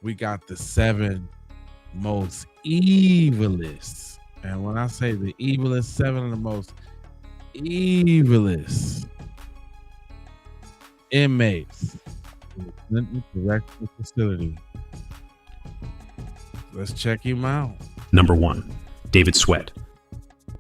we got the 7 most evilest. And when I say the evilest, 7 of the most evilest inmates in the Clinton Correctional Facility. Let's check him out. Number 1. David Sweat.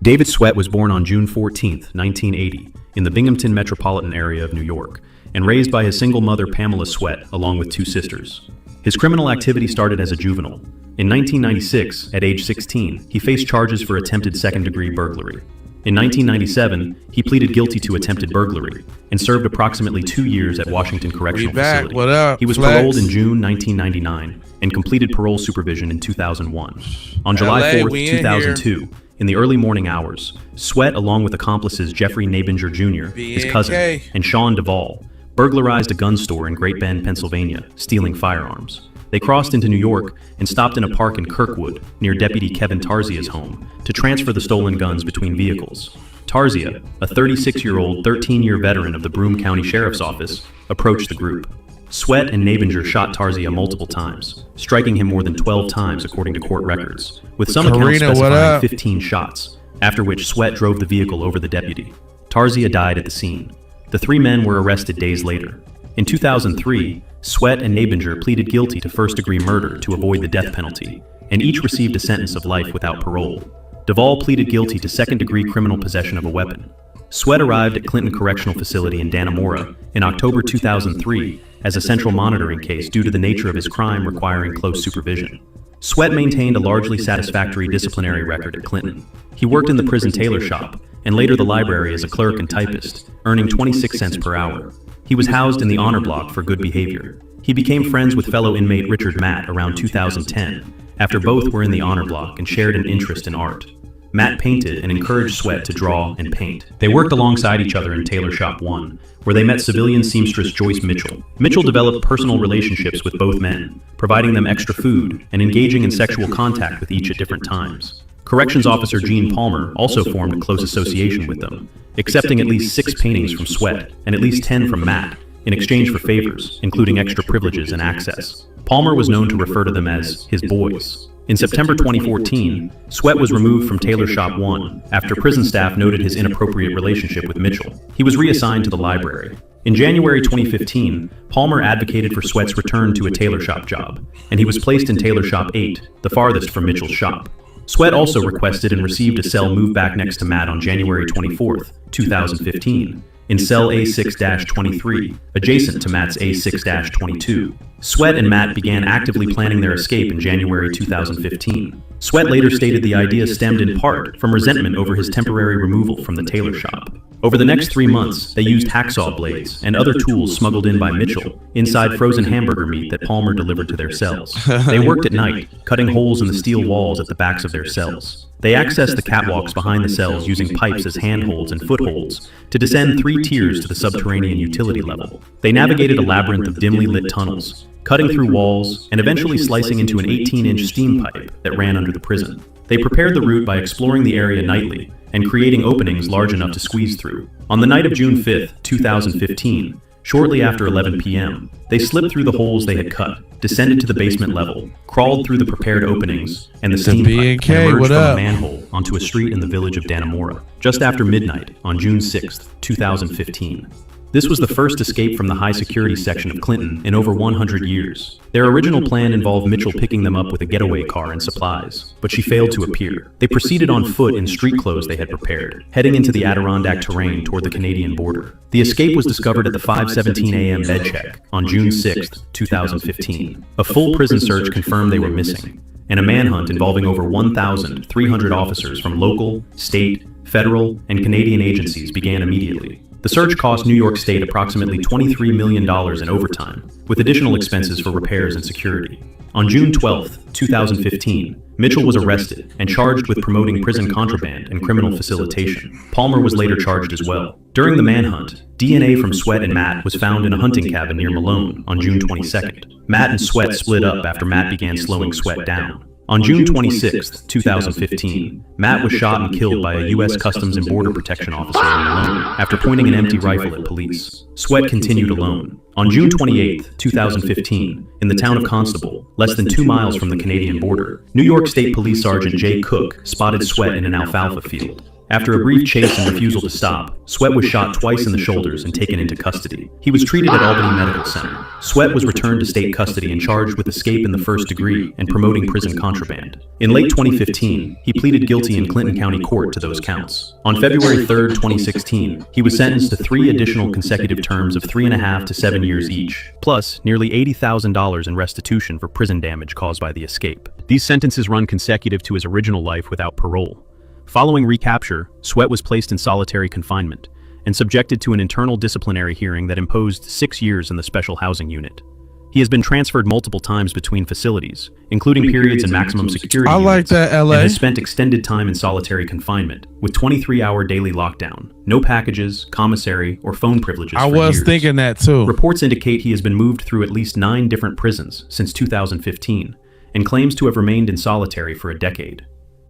David Sweat was born on June 14, 1980, in the Binghamton metropolitan area of New York, and raised by his single mother Pamela Sweat, along with 2 sisters. His criminal activity started as a juvenile. In 1996, at age 16, he faced charges for attempted second-degree burglary. In 1997, he pleaded guilty to attempted burglary and served approximately 2 years at Washington Correctional Facility. What up, he was paroled in June 1999 and completed parole supervision in 2001. On July 4, 2002, in the early morning hours, Sweat, along with accomplices Jeffrey Nabinger Jr., his cousin, and Sean Duvall, burglarized a gun store in Great Bend, Pennsylvania, stealing firearms. They crossed into New York and stopped in a park in Kirkwood, near Deputy Kevin Tarzia's home, to transfer the stolen guns between vehicles. Tarzia, a 36-year-old, 13-year veteran of the Broome County Sheriff's Office, approached the group. Sweat and Nabinger shot Tarzia multiple times, striking him more than 12 times according to court records, with some accounts specifying 15 shots, after which Sweat drove the vehicle over the deputy. Tarzia died at the scene. The 3 men were arrested days later. In 2003, Sweat and Nabinger pleaded guilty to first-degree murder to avoid the death penalty, and each received a sentence of life without parole. Duvall pleaded guilty to second-degree criminal possession of a weapon. Sweat arrived at Clinton Correctional Facility in Dannemora in October 2003 as a central monitoring case due to the nature of his crime requiring close supervision. Sweat maintained a largely satisfactory disciplinary record at Clinton. He worked in the prison tailor shop and later the library as a clerk and typist, earning 26 cents per hour. He was housed in the honor block for good behavior. He became friends with fellow inmate Richard Matt around 2010, after both were in the honor block and shared an interest in art. Matt painted and encouraged Sweat to draw and paint. They worked alongside each other in Tailor Shop 1, where they met civilian seamstress Joyce Mitchell. Mitchell developed personal relationships with both men, providing them extra food and engaging in sexual contact with each at different times. Corrections Officer Gene Palmer also formed a close association with them, accepting at least 6 paintings from Sweat and at least 10 from Matt, in exchange for favors, including extra privileges and access. Palmer was known to refer to them as his boys. In September 2014, Sweat was removed from Tailor Shop 1 after prison staff noted his inappropriate relationship with Mitchell. He was reassigned to the library. In January 2015, Palmer advocated for Sweat's return to a tailor shop job, and he was placed in Tailor Shop 8, the farthest from Mitchell's shop. Sweat also requested and received a cell moved back next to Matt on January 24, 2015, in cell A6-23, adjacent to Matt's A6-22. Sweat and Matt began actively planning their escape in January 2015. Sweat later stated the idea stemmed in part from resentment over his temporary removal from the tailor shop. Over the next 3 months, they used hacksaw blades and other tools smuggled in by Mitchell inside frozen hamburger meat that Palmer delivered to their cells. They worked at night, cutting holes in the steel walls at the backs of their cells. They accessed the catwalks behind the cells using pipes as handholds and footholds to descend 3 tiers to the subterranean utility level. They navigated a labyrinth of dimly lit tunnels, cutting through walls and eventually slicing into an 18-inch steam pipe that ran under the prison. They prepared the route by exploring the area nightly and creating openings large enough to squeeze through. On the night of June 5, 2015, shortly after 11 p.m., they slipped through the holes they had cut, descended to the basement level, crawled through the prepared openings and the steam pipe, and emerged from a manhole onto a street in the village of Dannemora, just after midnight on June 6, 2015. This was the first escape from the high-security section of Clinton in over 100 years. Their original plan involved Mitchell picking them up with a getaway car and supplies, but she failed to appear. They proceeded on foot in street clothes they had prepared, heading into the Adirondack terrain toward the Canadian border. The escape was discovered at the 5:17 a.m. bed check on June 6, 2015. A full prison search confirmed they were missing, and a manhunt involving over 1,300 officers from local, state, federal, and Canadian agencies began immediately. The search cost New York State approximately $23 million in overtime, with additional expenses for repairs and security. On June 12, 2015, Mitchell was arrested and charged with promoting prison contraband and criminal facilitation. Palmer was later charged as well. During the manhunt, DNA from Sweat and Matt was found in a hunting cabin near Malone on June 22nd. Matt and Sweat split up after Matt began slowing Sweat down. On June 26, 2015, Matt was shot and killed by a U.S. Customs and Border Protection officer alone after pointing an empty rifle at police. Sweat continued alone. On June 28, 2015, in the town of Constable, less than 2 miles from the Canadian border, New York State Police Sergeant Jay Cook spotted Sweat in an alfalfa field. After a brief chase and refusal to stop, Sweat was shot twice in the shoulders and taken into custody. He was treated at Albany Medical Center. Sweat was returned to state custody and charged with escape in the first degree and promoting prison contraband. In late 2015, he pleaded guilty in Clinton County Court to those counts. On February 3, 2016, he was sentenced to 3 additional consecutive terms of 3.5 to 7 years each, plus nearly $80,000 in restitution for prison damage caused by the escape. These sentences run consecutive to his original life without parole. Following recapture, Sweat was placed in solitary confinement and subjected to an internal disciplinary hearing that imposed 6 years in the special housing unit. He has been transferred multiple times between facilities, including periods in maximum security units, LA. and has spent extended time in solitary confinement with 23-hour daily lockdown, no packages, commissary, or phone privileges I for was years. thinking that too. Reports indicate he has been moved through at least 9 different prisons since 2015 and claims to have remained in solitary for a decade.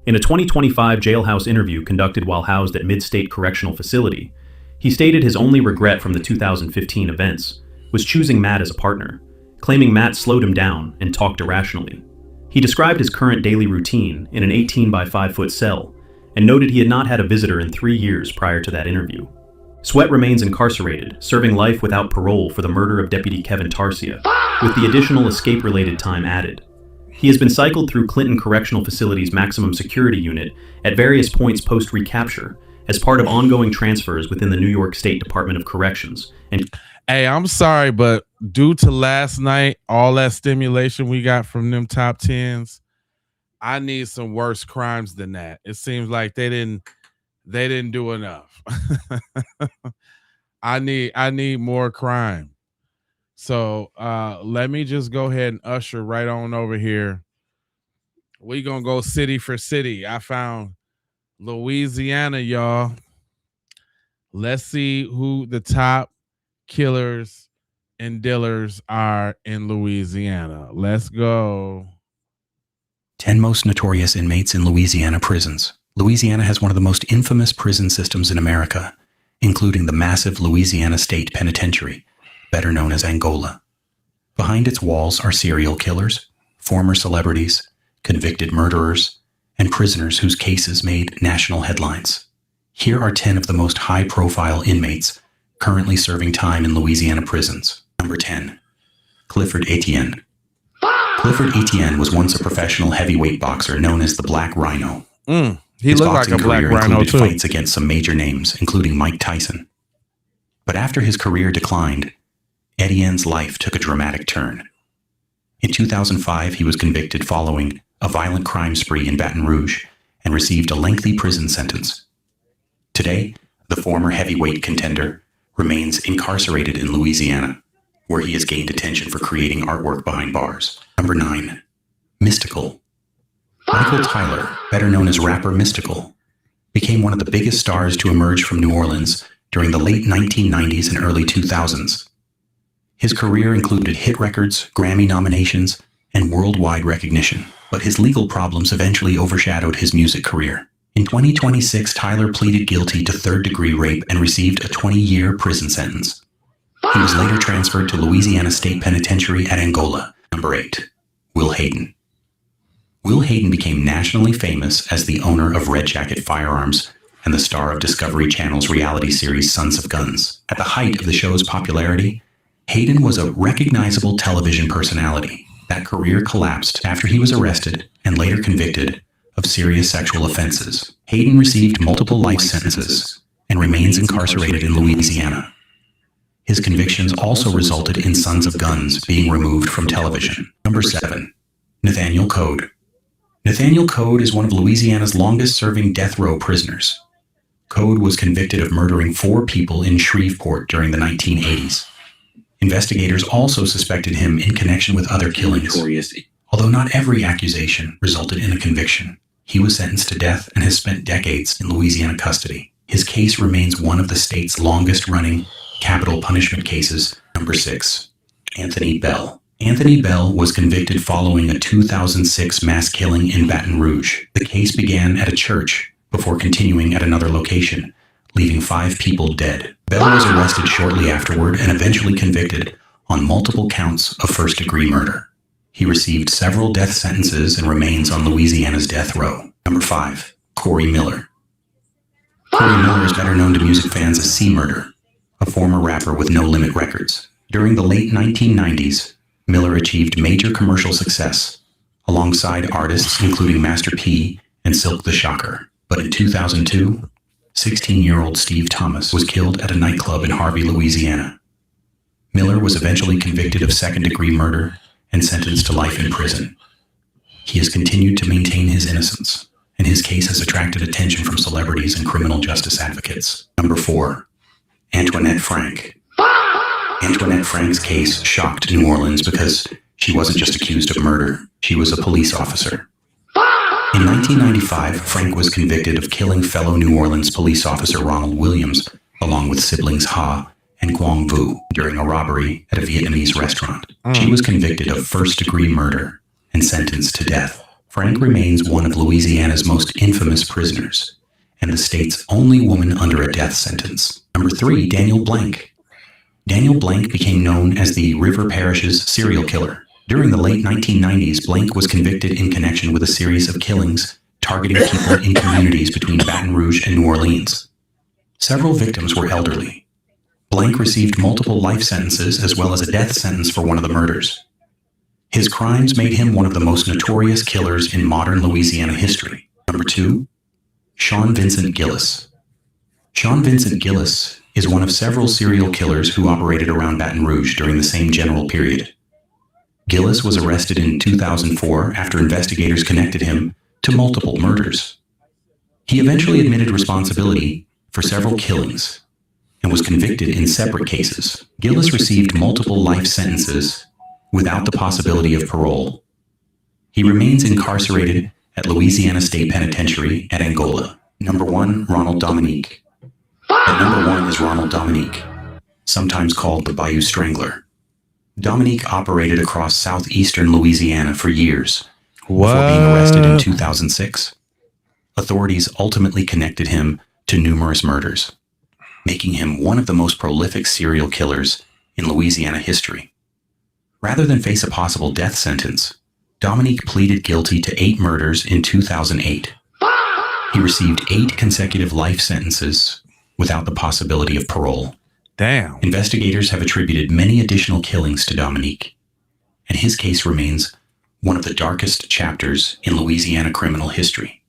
In a 2025 jailhouse interview conducted while housed at Mid-State Correctional Facility, he stated his only regret from the 2015 events was choosing Matt as a partner, claiming Matt slowed him down and talked irrationally. He described his current daily routine in an 18 by 5 foot cell and noted he had not had a visitor in 3 years prior to that interview. Sweat remains incarcerated, serving life without parole for the murder of Deputy Kevin Tarsia, with the additional escape-related time added. He has been cycled through Clinton Correctional Facility's maximum security unit at various points post-recapture as part of ongoing transfers within the New York State Department of Corrections. And Hey, I'm sorry, but due to last night, all that stimulation we got from them top 10s, I need some worse crimes than that. It seems like they didn't do enough. I need more crime. So let me just go ahead and usher right on over here. We're going to go city for city. I found Louisiana, y'all. Let's see who the top killers and dealers are in Louisiana. Let's go. 10 most notorious inmates in Louisiana prisons. Louisiana has one of the most infamous prison systems in America, including the massive Louisiana State Penitentiary, better known as Angola. Behind its walls are serial killers, former celebrities, convicted murderers, and prisoners whose cases made national headlines. Here are 10 of the most high-profile inmates currently serving time in Louisiana prisons. Number 10. Clifford Etienne. Clifford Etienne was once a professional heavyweight boxer known as the Black Rhino. He looked like a Black Rhino too. Fights against some major names, including Mike Tyson. But after his career declined, Etienne's life took a dramatic turn. In 2005, he was convicted following a violent crime spree in Baton Rouge and received a lengthy prison sentence. Today, the former heavyweight contender remains incarcerated in Louisiana, where he has gained attention for creating artwork behind bars. Number 9. Mystical. Michael Tyler, better known as rapper Mystical, became one of the biggest stars to emerge from New Orleans during the late 1990s and early 2000s. His career included hit records, Grammy nominations, and worldwide recognition, but his legal problems eventually overshadowed his music career. In 2026, Tyler pleaded guilty to third-degree rape and received a 20-year prison sentence. He was later transferred to Louisiana State Penitentiary at Angola. Number 8. Will Hayden. Will Hayden became nationally famous as the owner of Red Jacket Firearms and the star of Discovery Channel's reality series Sons of Guns. At the height of the show's popularity, Hayden was a recognizable television personality. That career collapsed after he was arrested and later convicted of serious sexual offenses. Hayden received multiple life sentences and remains incarcerated in Louisiana. His convictions also resulted in Sons of Guns being removed from television. Number 7. Nathaniel Code. Nathaniel Code is one of Louisiana's longest-serving death row prisoners. Code was convicted of murdering 4 people in Shreveport during the 1980s. Investigators also suspected him in connection with other killings. Although not every accusation resulted in a conviction, he was sentenced to death and has spent decades in Louisiana custody. His case remains one of the state's longest-running capital punishment cases. Number 6. Anthony Bell. Anthony Bell was convicted following a 2006 mass killing in Baton Rouge. The case began at a church before continuing at another location, leaving 5 people dead. Bell was arrested shortly afterward and eventually convicted on multiple counts of first-degree murder. He received several death sentences and remains on Louisiana's death row. Number 5. Corey Miller. Corey Miller is better known to music fans as C-Murder, a former rapper with No Limit Records. During the late 1990s, Miller achieved major commercial success alongside artists including Master P and Silk the Shocker. But in 2002, 16-year-old Steve Thomas was killed at a nightclub in Harvey, Louisiana. Miller was eventually convicted of second-degree murder and sentenced to life in prison. He has continued to maintain his innocence, and his case has attracted attention from celebrities and criminal justice advocates. Number 4. Antoinette Frank. Antoinette Frank's case shocked New Orleans because she wasn't just accused of murder, she was a police officer. In 1995, Frank was convicted of killing fellow New Orleans police officer Ronald Williams, along with siblings Ha and Quang Vu, during a robbery at a Vietnamese restaurant. She was convicted of first-degree murder and sentenced to death. Frank remains one of Louisiana's most infamous prisoners, and the state's only woman under a death sentence. Number 3, Daniel Blank. Daniel Blank became known as the River Parish's serial killer. During the late 1990s, Blank was convicted in connection with a series of killings targeting people in communities between Baton Rouge and New Orleans. Several victims were elderly. Blank received multiple life sentences as well as a death sentence for one of the murders. His crimes made him one of the most notorious killers in modern Louisiana history. Number 2, Sean Vincent Gillis. Sean Vincent Gillis is one of several serial killers who operated around Baton Rouge during the same general period. Gillis was arrested in 2004 after investigators connected him to multiple murders. He eventually admitted responsibility for several killings and was convicted in separate cases. Gillis received multiple life sentences without the possibility of parole. He remains incarcerated at Louisiana State Penitentiary at Angola. Number 1, Ronald Dominique. At number 1 is Ronald Dominique, sometimes called the Bayou Strangler. Dominique operated across southeastern Louisiana for years before being arrested in 2006. Authorities ultimately connected him to numerous murders, making him one of the most prolific serial killers in Louisiana history. Rather than face a possible death sentence, Dominique pleaded guilty to 8 murders in 2008. He received 8 consecutive life sentences without the possibility of parole. Damn. Investigators have attributed many additional killings to Dominique, and his case remains one of the darkest chapters in Louisiana criminal history.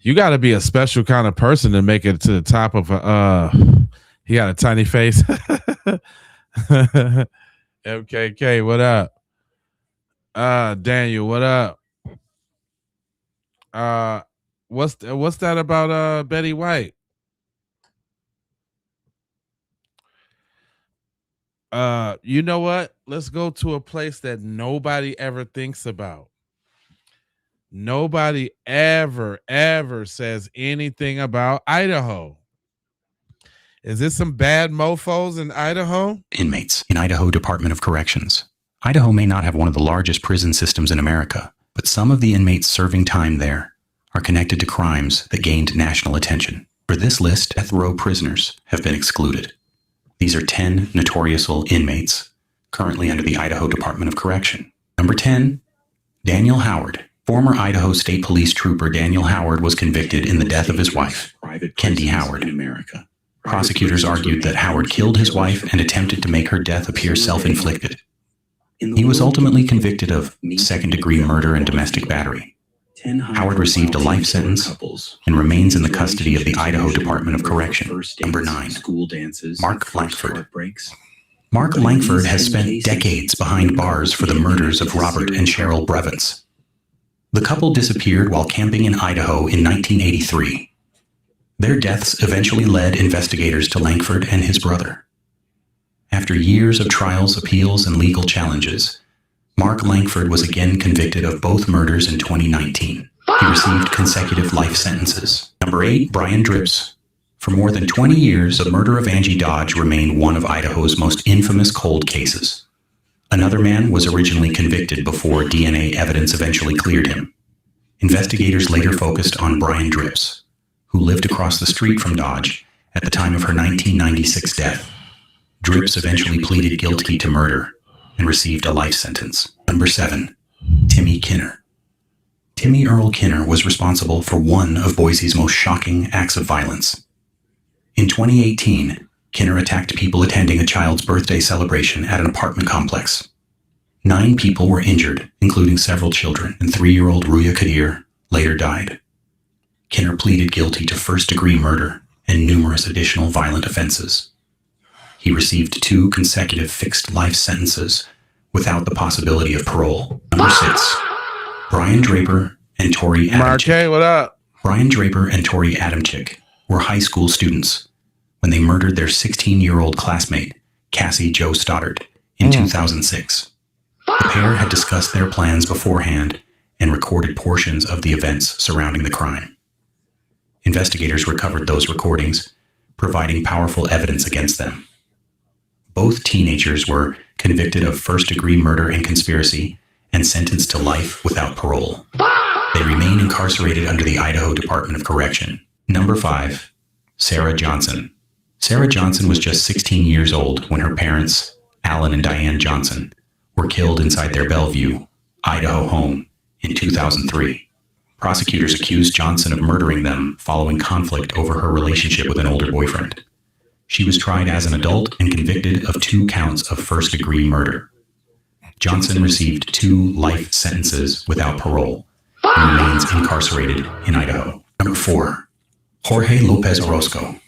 You got to be a special kind of person to make it to the top of he got a tiny face. MKK, what up? Daniel, what up? What's that about Betty White? You know what? Let's go to a place that nobody ever thinks about. Nobody ever says anything about Idaho. Is this some bad mofos in Idaho? Inmates in Idaho Department of Corrections. Idaho may not have one of the largest prison systems in America, but some of the inmates serving time there are connected to crimes that gained national attention. For this list, death row prisoners have been excluded. These are 10 notorious inmates currently under the Idaho Department of Correction. Number 10, Daniel Howard. Former Idaho State Police Trooper Daniel Howard was convicted in the death of his wife, Kendi Howard. Prosecutors argued that Howard killed his wife and attempted to make her death appear self-inflicted. He was ultimately convicted of second-degree murder and domestic battery. Howard received a life sentence and remains in the custody of the Idaho Department of Correction. Number 9, Mark Langford. Mark Langford has spent decades behind bars for the murders of Robert and Cheryl Brevins. The couple disappeared while camping in Idaho in 1983. Their deaths eventually led investigators to Langford and his brother. After years of trials, appeals, and legal challenges, Mark Langford was again convicted of both murders in 2019. He received consecutive life sentences. Number 8, Brian Dripps. For more than 20 years, the murder of Angie Dodge remained one of Idaho's most infamous cold cases. Another man was originally convicted before DNA evidence eventually cleared him. Investigators later focused on Brian Dripps, who lived across the street from Dodge at the time of her 1996 death. Dripps eventually pleaded guilty to murder and received a life sentence. Number 7. Timmy Kinner. Timmy Earl Kinner was responsible for one of Boise's most shocking acts of violence. In 2018, Kinner attacked people attending a child's birthday celebration at an apartment complex. 9 people were injured, including several children, and 3-year-old Ruya Kadir later died. Kinner pleaded guilty to first-degree murder and numerous additional violent offenses. He received 2 consecutive fixed life sentences without the possibility of parole. Number 6. Brian Draper and Tori Adamczyk. Marquez, what up? Brian Draper and Tori Adamczyk were high school students when they murdered their 16-year-old classmate, Cassie Jo Stoddard, in 2006. The pair had discussed their plans beforehand and recorded portions of the events surrounding the crime. Investigators recovered those recordings, providing powerful evidence against them. Both teenagers were convicted of first-degree murder and conspiracy and sentenced to life without parole. They remain incarcerated under the Idaho Department of Correction. Number 5. Sarah Johnson. Sarah Johnson was just 16 years old when her parents, Alan and Diane Johnson, were killed inside their Bellevue, Idaho home in 2003. Prosecutors accused Johnson of murdering them following conflict over her relationship with an older boyfriend. She was tried as an adult and convicted of 2 counts of first-degree murder. Johnson received 2 life sentences without parole and remains incarcerated in Idaho. Number 4. Jorge Lopez Orozco.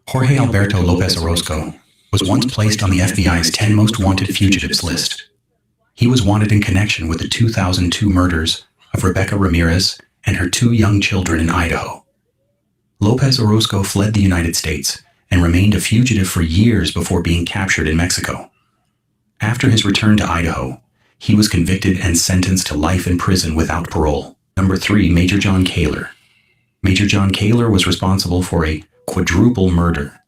Jorge Alberto Lopez Orozco was once placed on the FBI's 10 most wanted fugitives list. He was wanted in connection with the 2002 murders of Rebecca Ramirez and her 2 young children in Idaho. Lopez Orozco fled the United States and remained a fugitive for years before being captured in Mexico. After his return to Idaho, he was convicted and sentenced to life in prison without parole. Number 3. Major John Kaler. Major John Kaler was responsible for a quadruple murder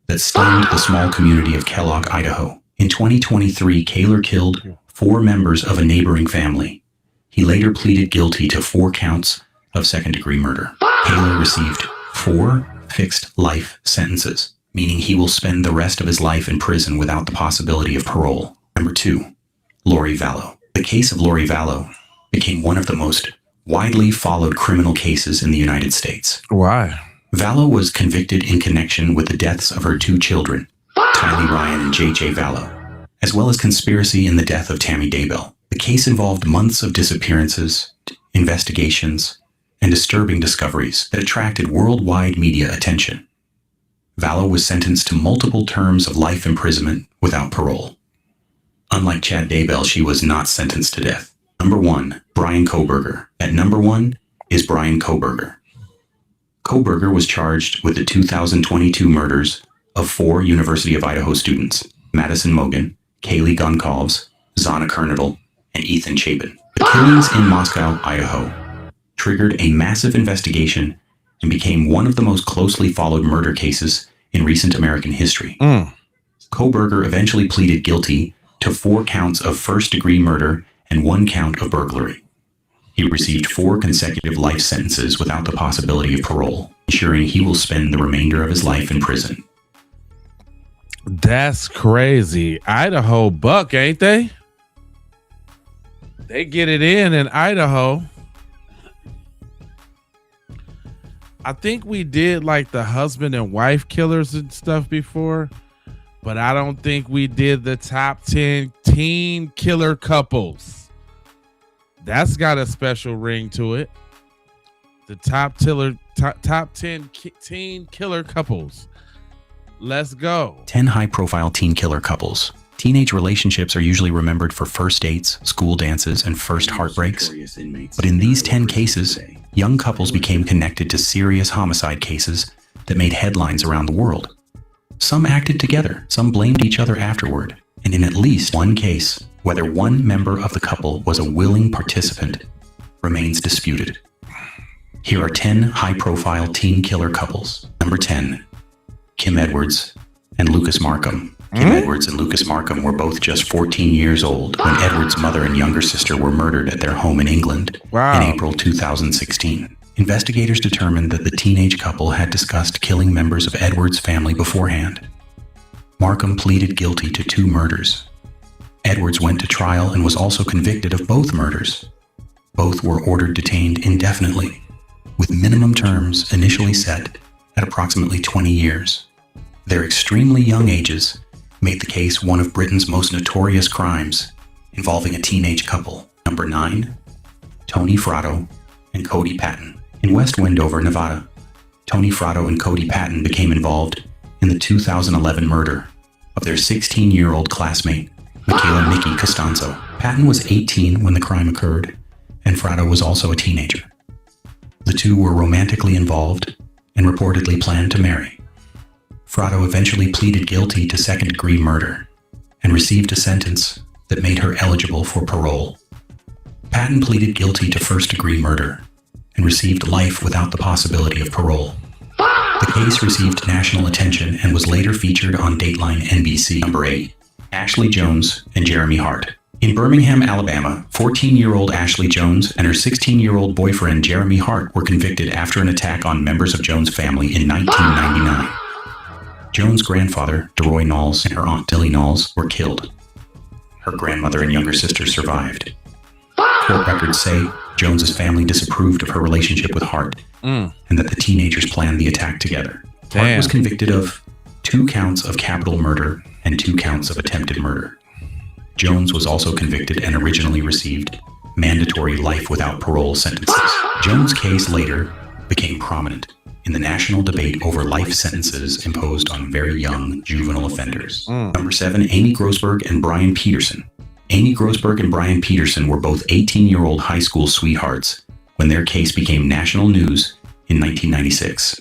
that stunned the small community of Kellogg, Idaho. In 2023, Kaler killed 4 members of a neighboring family. He later pleaded guilty to 4 counts of second-degree murder. Kaler received 4 fixed life sentences, meaning he will spend the rest of his life in prison without the possibility of parole. Number 2. Lori Vallow. The case of Lori Vallow became one of the most widely followed criminal cases in the United States. Why? Vallow was convicted in connection with the deaths of her 2 children, Tylee Ryan and J.J. Vallow, as well as conspiracy in the death of Tammy Daybell. The case involved months of disappearances, investigations, and disturbing discoveries that attracted worldwide media attention. Vallow was sentenced to multiple terms of life imprisonment without parole. Unlike Chad Daybell, she was not sentenced to death. Number 1. Brian Kohberger. At number 1 is Brian Kohberger. Kohberger was charged with the 2022 murders of 4 University of Idaho students, Madison Mogen, Kaylee Goncalves, Zana Kernadel, and Ethan Chapin. The killings in Moscow, Idaho, triggered a massive investigation and became one of the most closely followed murder cases in recent American history. Kohberger eventually pleaded guilty to 4 counts of first-degree murder and 1 count of burglary. He received 4 consecutive life sentences without the possibility of parole, ensuring he will spend the remainder of his life in prison. That's crazy. Idaho buck, ain't they? They get it in Idaho. I think we did like the husband and wife killers and stuff before, but I don't think we did the top 10 teen killer couples. That's got a special ring to it. The top 10 teen killer couples. Let's go. 10 high-profile teen killer couples. Teenage relationships are usually remembered for first dates, school dances, and first heartbreaks. But in these 10 cases, young couples became connected to serious homicide cases that made headlines around the world. Some acted together, some blamed each other afterward, and in at least one case, whether one member of the couple was a willing participant remains disputed. Here are 10 high-profile teen killer couples. Number 10, Kim Edwards and Lucas Markham. Kim Edwards and Lucas Markham were both just 14 years old when Edwards' mother and younger sister were murdered at their home in England in April 2016. Investigators determined that the teenage couple had discussed killing members of Edwards' family beforehand. Markham pleaded guilty to 2 murders. Edwards went to trial and was also convicted of both murders. Both were ordered detained indefinitely, with minimum terms initially set at approximately 20 years. Their extremely young ages made the case one of Britain's most notorious crimes involving a teenage couple. Number 9, Tony Fratto and Cody Patton. In West Wendover, Nevada, Tony Fratto and Cody Patton became involved in the 2011 murder of their 16-year-old classmate, Michaela Nikki Costanzo. Patton was 18 when the crime occurred, and Fratto was also a teenager. The two were romantically involved and reportedly planned to marry. Fratto eventually pleaded guilty to second-degree murder and received a sentence that made her eligible for parole. Patton pleaded guilty to first-degree murder and received life without the possibility of parole. The case received national attention and was later featured on Dateline NBC. Number 8, Ashley Jones and Jeremy Hart. In Birmingham, Alabama, 14-year-old Ashley Jones and her 16-year-old boyfriend Jeremy Hart were convicted after an attack on members of Jones' family in 1999. Jones' grandfather, DeRoy Knowles, and her aunt Dilly Knowles were killed. Her grandmother and younger sister survived. Court records say Jones's family disapproved of her relationship with Hart and that the teenagers planned the attack together. Hart was convicted of 2 counts of capital murder and 2 counts of attempted murder. Jones was also convicted and originally received mandatory life without parole sentences. Jones' case later became prominent in the national debate over life sentences imposed on very young juvenile offenders. Number 7, Amy Grossberg and Brian Peterson. Amy Grossberg and Brian Peterson were both 18-year-old high school sweethearts when their case became national news in 1996.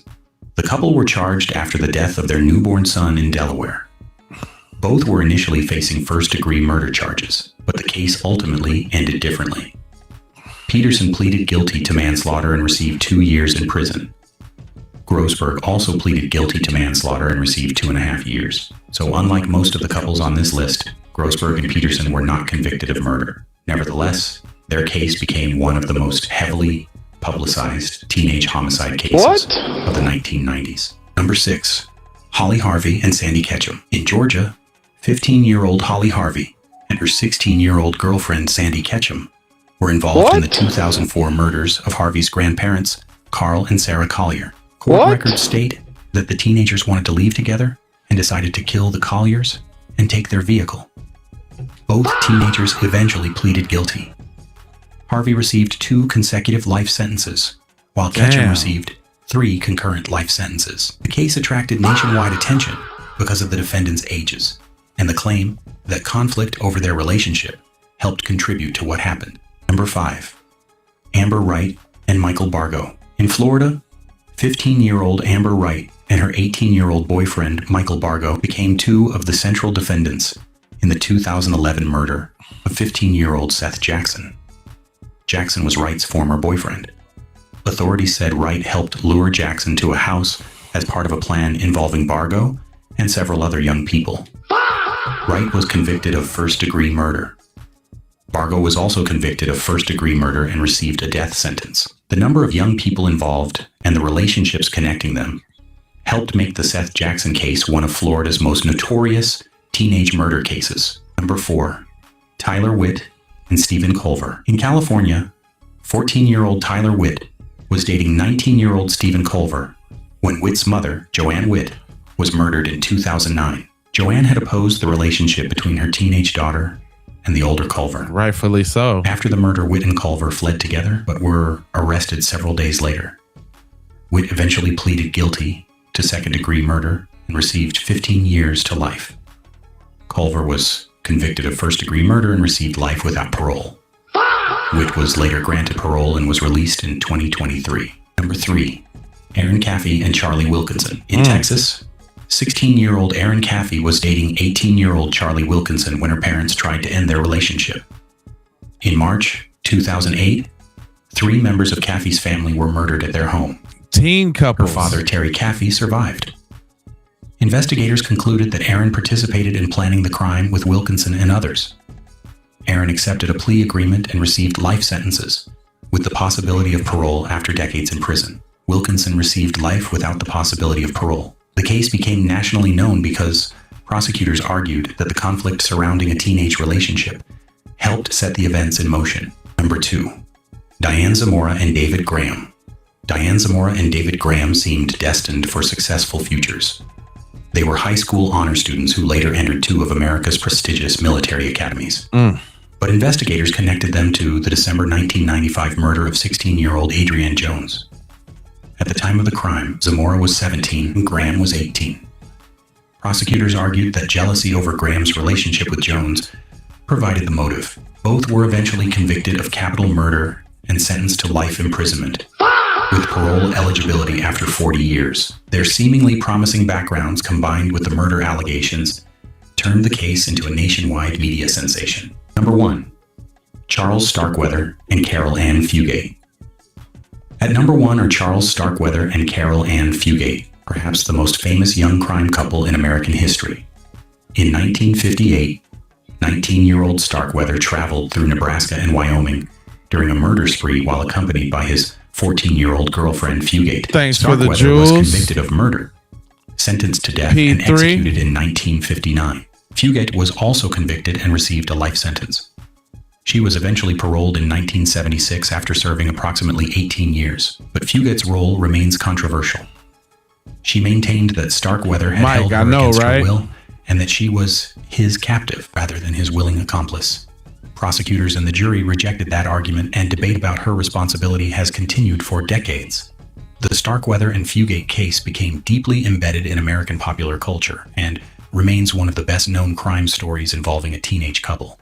The couple were charged after the death of their newborn son in Delaware. Both were initially facing first-degree murder charges, but the case ultimately ended differently. Peterson pleaded guilty to manslaughter and received 2 years in prison. Grossberg also pleaded guilty to manslaughter and received 2.5 years. So unlike most of the couples on this list, Grossberg and Peterson were not convicted of murder. Nevertheless, their case became one of the most heavily publicized teenage homicide cases of the 1990s. Number 6, Holly Harvey and Sandy Ketchum. In Georgia, 15-year-old Holly Harvey and her 16-year-old girlfriend Sandy Ketchum were involved in the 2004 murders of Harvey's grandparents, Carl and Sarah Collier. Court records state that the teenagers wanted to leave together and decided to kill the Colliers and take their vehicle. Both teenagers eventually pleaded guilty. Harvey received 2 consecutive life sentences, while Ketchum received 3 concurrent life sentences. The case attracted nationwide attention because of the defendants' ages and the claim that conflict over their relationship helped contribute to what happened. Number 5, Amber Wright and Michael Bargo. In Florida, 15-year-old Amber Wright and her 18-year-old boyfriend Michael Bargo became 2 of the central defendants in the 2011 murder of 15-year-old Seth Jackson. Jackson was Wright's former boyfriend. Authorities said Wright helped lure Jackson to a house as part of a plan involving Bargo and several other young people. Wright was convicted of first-degree murder. Bargo was also convicted of first-degree murder and received a death sentence. The number of young people involved and the relationships connecting them helped make the Seth Jackson case one of Florida's most notorious teenage murder cases. Number 4, Tyler Witt and Stephen Culver. In California, 14-year-old Tyler Witt was dating 19-year-old Stephen Culver when Witt's mother, Joanne Witt, was murdered in 2009. Joanne had opposed the relationship between her teenage daughter and the older Culver. Rightfully so. After the murder, Witt and Culver fled together, but were arrested several days later. Witt eventually pleaded guilty to second-degree murder and received 15 years to life. Culver was convicted of first-degree murder and received life without parole. Witt was later granted parole and was released in 2023. Number 3, Aaron Caffey and Charlie Wilkinson. In Texas, 16-year-old Aaron Caffey was dating 18-year-old Charlie Wilkinson when her parents tried to end their relationship. In March 2008, 3 members of Caffey's family were murdered at their home. Teen couples. Her father, Terry Caffey, survived. Investigators concluded that Aaron participated in planning the crime with Wilkinson and others. Aaron accepted a plea agreement and received life sentences, with the possibility of parole after decades in prison. Wilkinson received life without the possibility of parole. The case became nationally known because prosecutors argued that the conflict surrounding a teenage relationship helped set the events in motion. Number 2. Diane Zamora and David Graham. Diane Zamora and David Graham seemed destined for successful futures. They were high school honor students who later entered 2 of America's prestigious military academies. But investigators connected them to the December 1995 murder of 16-year-old Adrienne Jones. At the time of the crime, Zamora was 17 and Graham was 18. Prosecutors argued that jealousy over Graham's relationship with Jones provided the motive. Both were eventually convicted of capital murder and sentenced to life imprisonment, with parole eligibility after 40 years. Their seemingly promising backgrounds, combined with the murder allegations, turned the case into a nationwide media sensation. Number 1. Charles Starkweather and Carol Ann Fugate. At number 1 are Charles Starkweather and Carol Ann Fugate, perhaps the most famous young crime couple in American history. In 1958, 19-year-old Starkweather traveled through Nebraska and Wyoming during a murder spree while accompanied by his 14-year-old girlfriend Fugate. Thanks for the Starkweather jewels. was convicted of murder, sentenced to death, and P3. executed in 1959. Fugate was also convicted and received a life sentence. She was eventually paroled in 1976 after serving approximately 18 years, but Fugate's role remains controversial. She maintained that Starkweather had held her against her will and that she was his captive rather than his willing accomplice. Prosecutors and the jury rejected that argument, and debate about her responsibility has continued for decades. The Starkweather and Fugate case became deeply embedded in American popular culture and remains one of the best-known crime stories involving a teenage couple.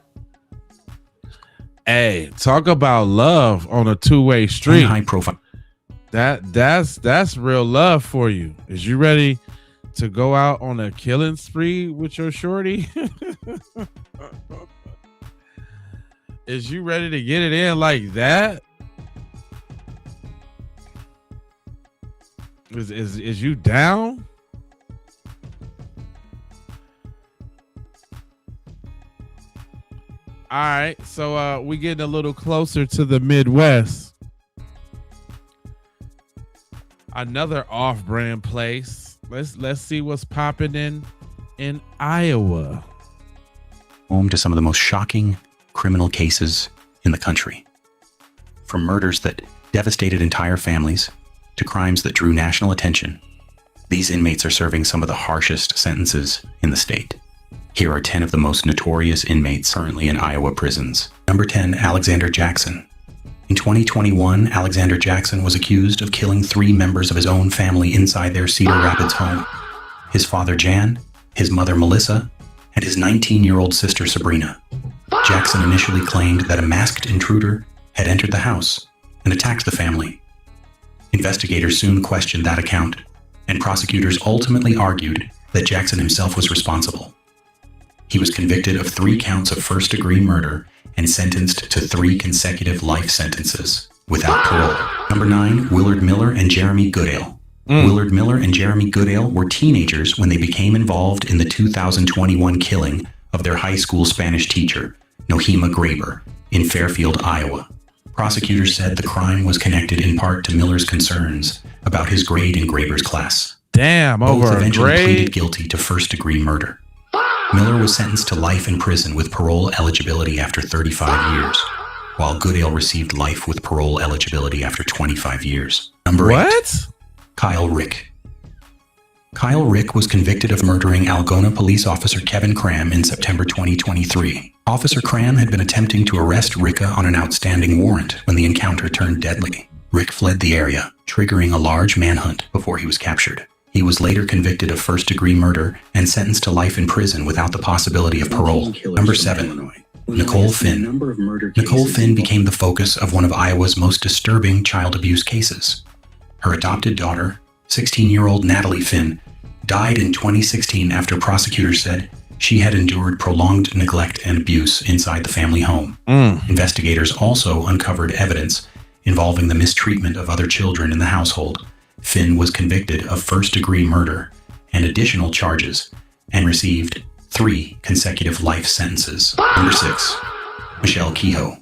Hey, talk about love on a two-way street. High profile. That's real love for you. Is you ready to go out on a killing spree with your shorty? Is you ready to get it in like that? Is you down? All right, so we getting a little closer to the Midwest. Another off-brand place. Let's see what's popping in Iowa. Home to some of the most shocking criminal cases in the country. From murders that devastated entire families to crimes that drew national attention, these inmates are serving some of the harshest sentences in the state. Here are 10 of the most notorious inmates currently in Iowa prisons. Number 10, Alexander Jackson. In 2021, Alexander Jackson was accused of killing 3 members of his own family inside their Cedar Rapids home. His father, Jan, his mother, Melissa, and his 19-year-old sister, Sabrina. Jackson initially claimed that a masked intruder had entered the house and attacked the family. Investigators soon questioned that account, and prosecutors ultimately argued that Jackson himself was responsible. He was convicted of 3 counts of first-degree murder and sentenced to 3 consecutive life sentences without parole. Number 9, Willard Miller and Jeremy Goodale. Willard Miller and Jeremy Goodale were teenagers when they became involved in the 2021 killing of their high school Spanish teacher, Nohema Graber, in Fairfield, Iowa. Prosecutors said the crime was connected in part to Miller's concerns about his grade in Graber's class. Damn, Both over a eventually grade? pleaded guilty to first-degree murder. Miller was sentenced to life in prison with parole eligibility after 35 years, while Goodale received life with parole eligibility after 25 years. Number 8, Kyle Rick. Kyle Rick was convicted of murdering Algona police officer Kevin Cram in September 2023. Officer Cram had been attempting to arrest Ricka on an outstanding warrant when the encounter turned deadly. Rick fled the area, triggering a large manhunt before he was captured. He was later convicted of first-degree murder and sentenced to life in prison without the possibility of parole. Number 7, Nicole Finn. Nicole Finn became the focus of one of Iowa's most disturbing child abuse cases. Her adopted daughter, 16-year-old Natalie Finn, died in 2016 after prosecutors said she had endured prolonged neglect and abuse inside the family home. Investigators also uncovered evidence involving the mistreatment of other children in the household. Finn was convicted of first-degree murder and additional charges and received 3 consecutive life sentences. Number 6. Michelle Kehoe.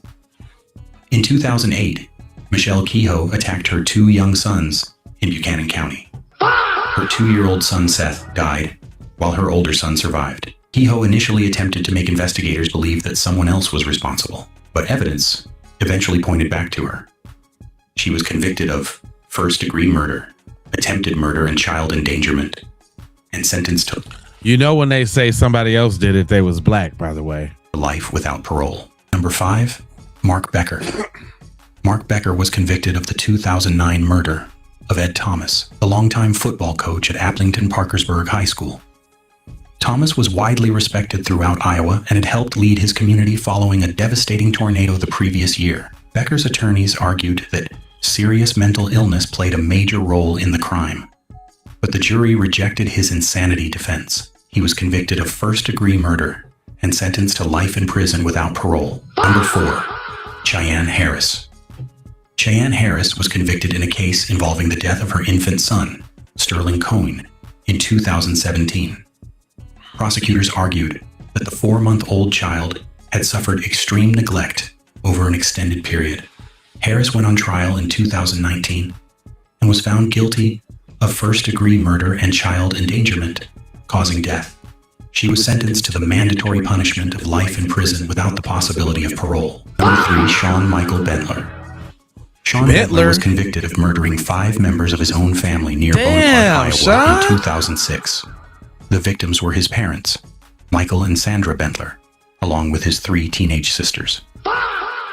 In 2008, Michelle Kehoe attacked her 2 young sons in Buchanan County. Her 2-year-old son Seth died, while her older son survived. Kehoe initially attempted to make investigators believe that someone else was responsible, but evidence eventually pointed back to her. She was convicted of first-degree murder, attempted murder, and child endangerment, and sentenced to when they say somebody else did it, they was black, by the way. Life without parole. Number 5, Mark Becker. Mark Becker was convicted of the 2009 murder of Ed Thomas, the longtime football coach at Aplington Parkersburg High School. Thomas was widely respected throughout Iowa and had helped lead his community following a devastating tornado the previous year. Becker's attorneys argued that serious mental illness played a major role in the crime, but the jury rejected his insanity defense. He was convicted of first-degree murder and sentenced to life in prison without parole. Number 4, Cheyenne Harris. Cheyenne Harris was convicted in a case involving the death of her infant son, Sterling Coyne, in 2017. Prosecutors argued that the 4-month-old child had suffered extreme neglect over an extended period. Harris went on trial in 2019 and was found guilty of first-degree murder and child endangerment, causing death. She was sentenced to the mandatory punishment of life in prison without the possibility of parole. Number 3, Sean Michael Bentler. Sean Bentler was convicted of murdering 5 members of his own family near Bonaparte, Iowa in 2006. The victims were his parents, Michael and Sandra Bentler, along with his 3 teenage sisters.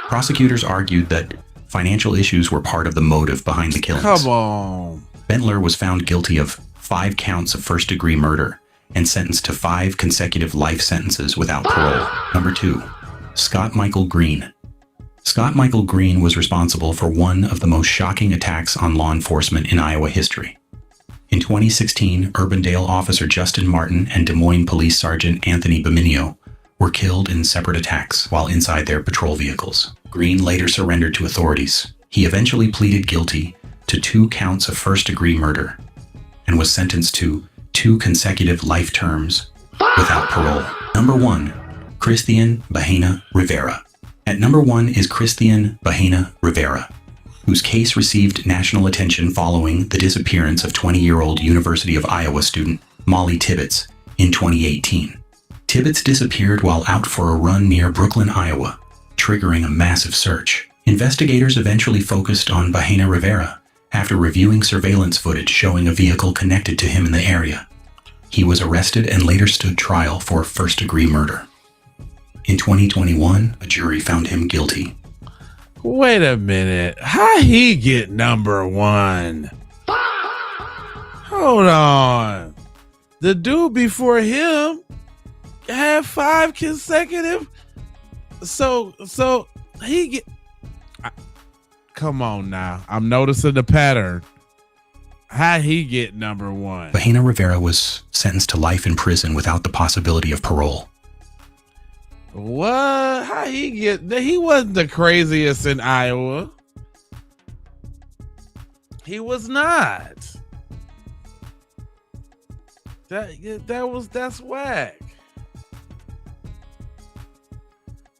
Prosecutors argued that financial issues were part of the motive behind the killings. Come on. Bentler was found guilty of 5 counts of first-degree murder and sentenced to 5 consecutive life sentences without parole. Number 2, Scott Michael Green. Scott Michael Green was responsible for one of the most shocking attacks on law enforcement in Iowa history. In 2016, Urbandale officer Justin Martin and Des Moines Police Sergeant Anthony Beminio were killed in separate attacks while inside their patrol vehicles. Green later surrendered to authorities. He eventually pleaded guilty to 2 counts of first-degree murder and was sentenced to 2 consecutive life terms without parole. Number 1, Christian Bahena Rivera. At number 1 is Christian Bahena Rivera, whose case received national attention following the disappearance of 20-year-old University of Iowa student Molly Tibbetts in 2018. Tibbetts disappeared while out for a run near Brooklyn, Iowa, triggering a massive search. Investigators eventually focused on Bahena Rivera after reviewing surveillance footage showing a vehicle connected to him in the area. He was arrested and later stood trial for first-degree murder. In 2021, a jury found him guilty. Wait a minute. How he get number 1? Hold on. The dude before him had 5 consecutive. So he get. Come on now. I'm noticing the pattern. How he get number 1? Bahena Rivera was sentenced to life in prison without the possibility of parole. What? How he get? He wasn't the craziest in Iowa. He was not. That's whack.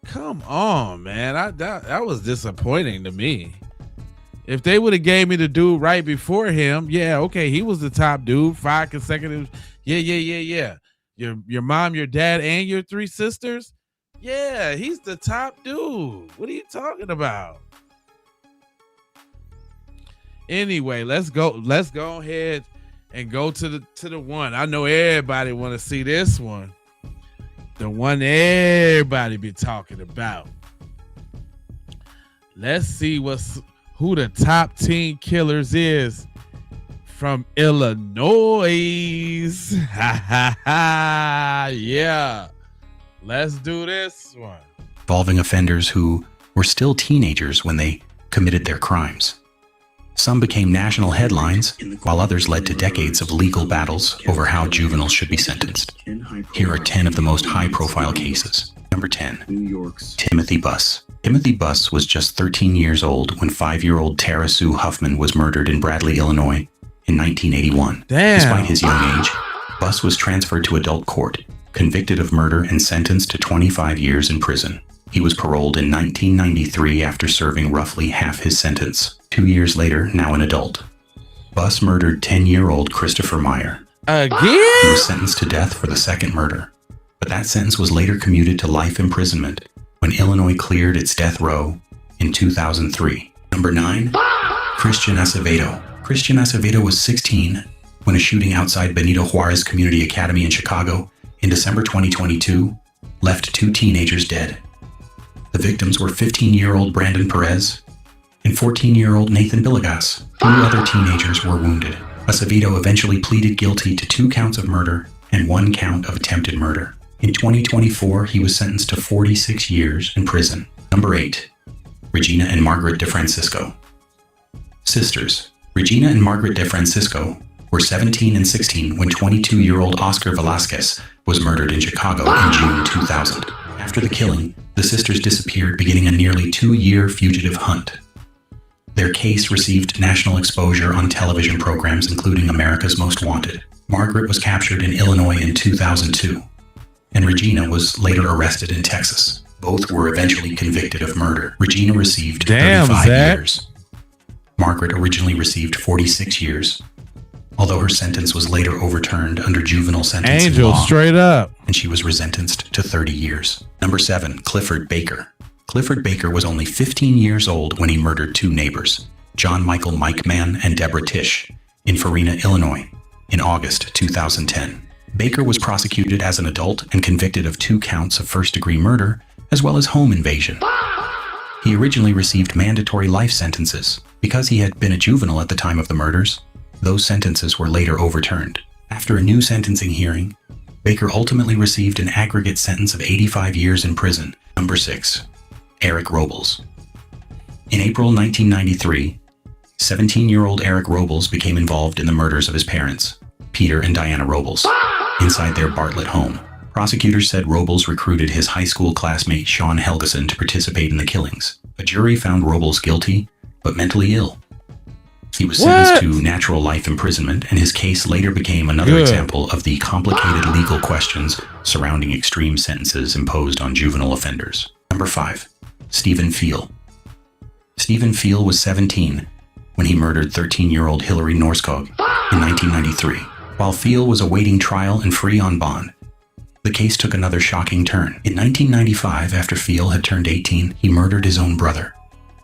Come on, man. That was disappointing to me. If they would have gave me the dude right before him, yeah, okay, he was the top dude, 5 consecutive. Yeah. Your mom, your dad, and your 3 sisters. Yeah, he's the top dude. What are you talking about? Anyway, let's go ahead and go to the one. I know everybody want to see this one. The one everybody be talking about. Let's see who the top teen killers is from Illinois. Ha ha ha. Yeah. Let's do this one. Involving offenders who were still teenagers when they committed their crimes. Some became national headlines, while others led to decades of legal battles over how juveniles should be sentenced. Here are 10 of the most high-profile cases. Number 10, New York's Timothy Buss. Timothy Buss was just 13 years old when 5-year-old Tara Sue Huffman was murdered in Bradley, Illinois in 1981. Damn. Despite his young age, Buss was transferred to adult court, convicted of murder and sentenced to 25 years in prison. He was paroled in 1993 after serving roughly half his sentence. 2 years later, now an adult. Buss murdered 10-year-old Christopher Meyer. Again? He was sentenced to death for the second murder, but that sentence was later commuted to life imprisonment when Illinois cleared its death row in 2003. Number 9. Christian Acevedo. Christian Acevedo was 16 when a shooting outside Benito Juarez Community Academy in Chicago in December 2022 left 2 teenagers dead. The victims were 15-year-old Brandon Perez and 14-year-old Nathan Villegas. 2 other teenagers were wounded. Acevedo eventually pleaded guilty to 2 counts of murder and 1 count of attempted murder. In 2024, he was sentenced to 46 years in prison. Number 8. Regina and Margaret DeFrancisco. Sisters, Regina and Margaret DeFrancisco were 17 and 16 when 22-year-old Oscar Velasquez was murdered in Chicago in June 2000. After the killing, the sisters disappeared, beginning a nearly 2-year fugitive hunt. Their case received national exposure on television programs including America's Most Wanted. Margaret was captured in Illinois in 2002, and Regina was later arrested in Texas. Both were eventually convicted of murder. Regina received 35 years. Margaret originally received 46 years, although her sentence was later overturned under juvenile sentencing law. Straight up. And she was resentenced to 30 years. Number 7, Clifford Baker. Clifford Baker was only 15 years old when he murdered 2 neighbors, John Michael Mike Mann and Deborah Tish, in Farina, Illinois, in August 2010. Baker was prosecuted as an adult and convicted of 2 counts of first-degree murder, as well as home invasion. He originally received mandatory life sentences. Because he had been a juvenile at the time of the murders, those sentences were later overturned. After a new sentencing hearing, Baker ultimately received an aggregate sentence of 85 years in prison. Number 6. Eric Robles. In April 1993, 17-year-old Eric Robles became involved in the murders of his parents, Peter and Diana Robles, inside their Bartlett home. Prosecutors said Robles recruited his high school classmate Sean Helgeson to participate in the killings. A jury found Robles guilty, but mentally ill. He was sentenced to natural life imprisonment, and his case later became another example of the complicated legal questions surrounding extreme sentences imposed on juvenile offenders. Number 5. Stephen Feel. Stephen Feel was 17 when he murdered 13-year-old Hillary Norskog in 1993. While Feel was awaiting trial and free on bond, the case took another shocking turn. In 1995, after Feel had turned 18, he murdered his own brother.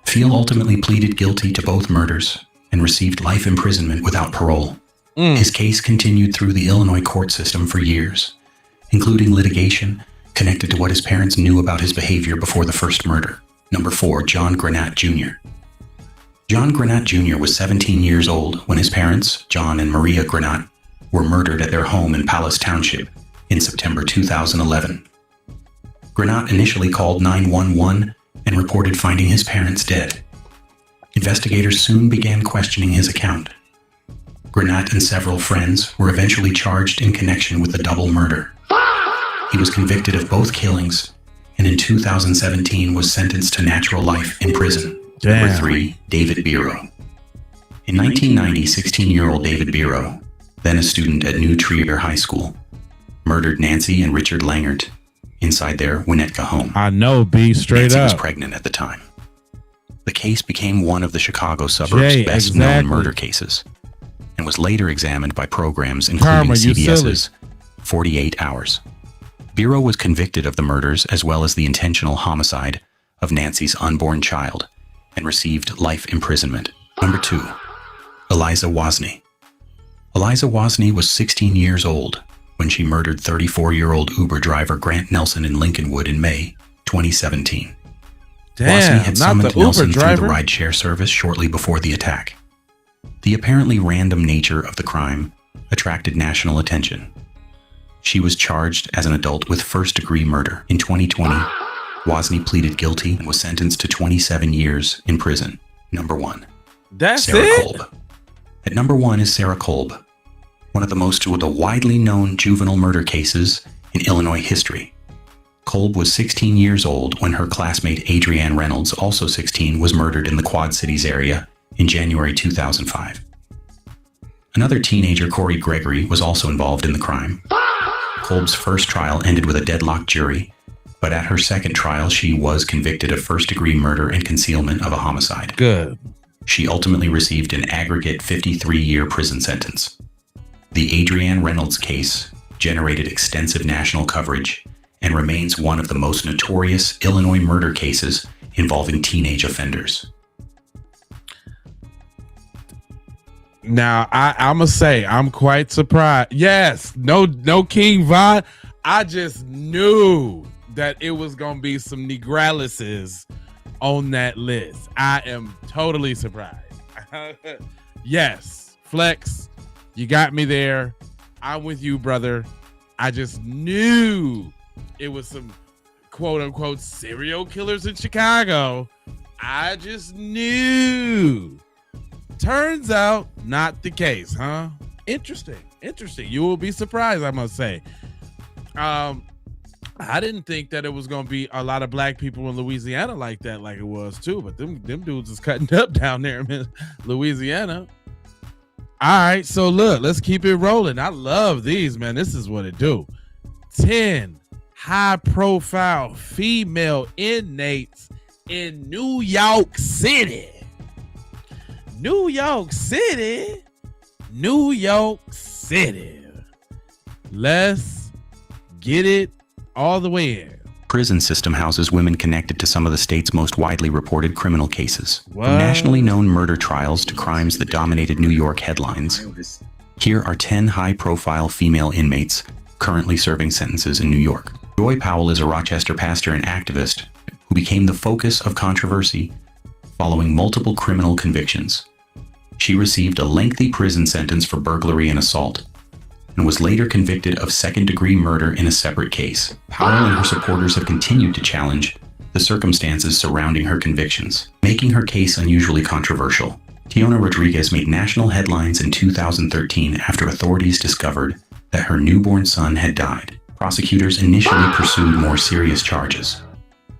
Feel ultimately pleaded guilty to both murders and received life imprisonment without parole. His case continued through the Illinois court system for years, including litigation connected to what his parents knew about his behavior before the first murder. Number 4. John Granat Jr. John Granat Jr. was 17 years old when his parents, John and Maria Granat, were murdered at their home in Palace Township in September 2011. Granat initially called 911 and reported finding his parents dead. Investigators soon began questioning his account. Granat and several friends were eventually charged in connection with the double murder. He was convicted of both killings and in 2017 was sentenced to natural life in prison. Number 3. David Biro. In 1990, 16-year-old David Biro, then a student at New Trier High School, murdered Nancy and Richard Langert inside their Winnetka home. I know, B, straight Nancy up. was pregnant at the time. The case became one of the Chicago suburbs' best-known murder cases and was later examined by programs including CBS's 48 Hours. Biro was convicted of the murders as well as the intentional homicide of Nancy's unborn child and received life imprisonment. Number 2. Eliza Wozni. Eliza Wozni was 16 years old when she murdered 34-year-old Uber driver Grant Nelson in Lincolnwood in May 2017. Wozni had summoned Nelson through the rideshare service shortly before the attack. The apparently random nature of the crime attracted national attention. She was charged as an adult with first-degree murder. In 2020, Wozni pleaded guilty and was sentenced to 27 years in prison. Number 1. Sarah Kolb. At number 1 is Sarah Kolb, one of the most widely known juvenile murder cases in Illinois history. Kolb was 16 years old when her classmate Adrienne Reynolds, also 16, was murdered in the Quad Cities area in January 2005. Another teenager, Corey Gregory, was also involved in the crime. Kolb's first trial ended with a deadlocked jury, but at her second trial, she was convicted of first-degree murder and concealment of a homicide. Good. She ultimately received an aggregate 53-year prison sentence. The Adrienne Reynolds case generated extensive national coverage and remains one of the most notorious Illinois murder cases involving teenage offenders. Now, I'm going to say, I'm quite surprised. Yes, no King Von. I just knew that it was going to be some Negralises on that list. I am totally surprised. Yes, Flex, you got me there. I'm with you, brother. I just knew it was some quote unquote serial killers in Chicago. I just knew. Turns out not the case, huh? Interesting. You will be surprised, I must say. I didn't think that it was going to be a lot of black people in Louisiana like that, like it was too. But them dudes is cutting up down there in Louisiana. All right, so look, let's keep it rolling. I love these, man. This is what it do. 10 high-profile female inmates in New York City. New York City. Let's get it all the way in. Prison system houses women connected to some of the state's most widely reported criminal cases. What? From nationally known murder trials to crimes that dominated New York headlines. Here are 10 high-profile female inmates currently serving sentences in New York. Joy Powell is a Rochester pastor and activist who became the focus of controversy following multiple criminal convictions. She received a lengthy prison sentence for burglary and assault, and was later convicted of second-degree murder in a separate case. Powell and her supporters have continued to challenge the circumstances surrounding her convictions, making her case unusually controversial. Tiona Rodriguez made national headlines in 2013 after authorities discovered that her newborn son had died. Prosecutors initially pursued more serious charges,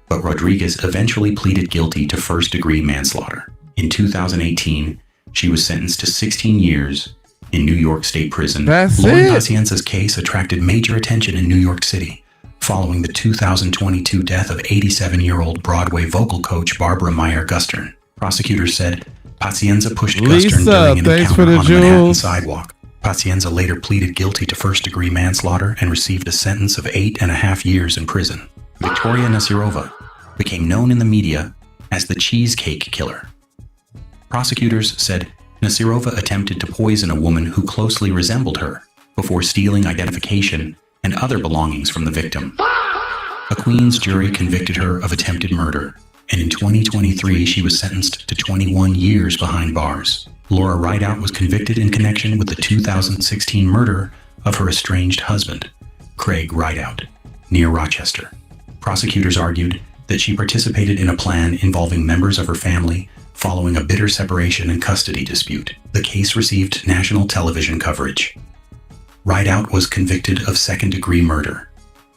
but Rodriguez eventually pleaded guilty to first-degree manslaughter. In 2018, she was sentenced to 16 years in New York State Prison. Lauren Pacienza's case attracted major attention in New York City following the 2022 death of 87-year-old Broadway vocal coach Barbara Meyer Gustern. Prosecutors said Pacienza pushed Gustern during an encounter on a Manhattan sidewalk. Pacienza later pleaded guilty to first-degree manslaughter and received a sentence of 8.5 years in prison. Victoria Nasirova became known in the media as the Cheesecake Killer. Prosecutors said Nasirova attempted to poison a woman who closely resembled her before stealing identification and other belongings from the victim. A Queens jury convicted her of attempted murder, and in 2023 she was sentenced to 21 years behind bars. Laura Rideout was convicted in connection with the 2016 murder of her estranged husband, Craig Rideout, near Rochester. Prosecutors argued that she participated in a plan involving members of her family following a bitter separation and custody dispute. The case received national television coverage. Rideout was convicted of second-degree murder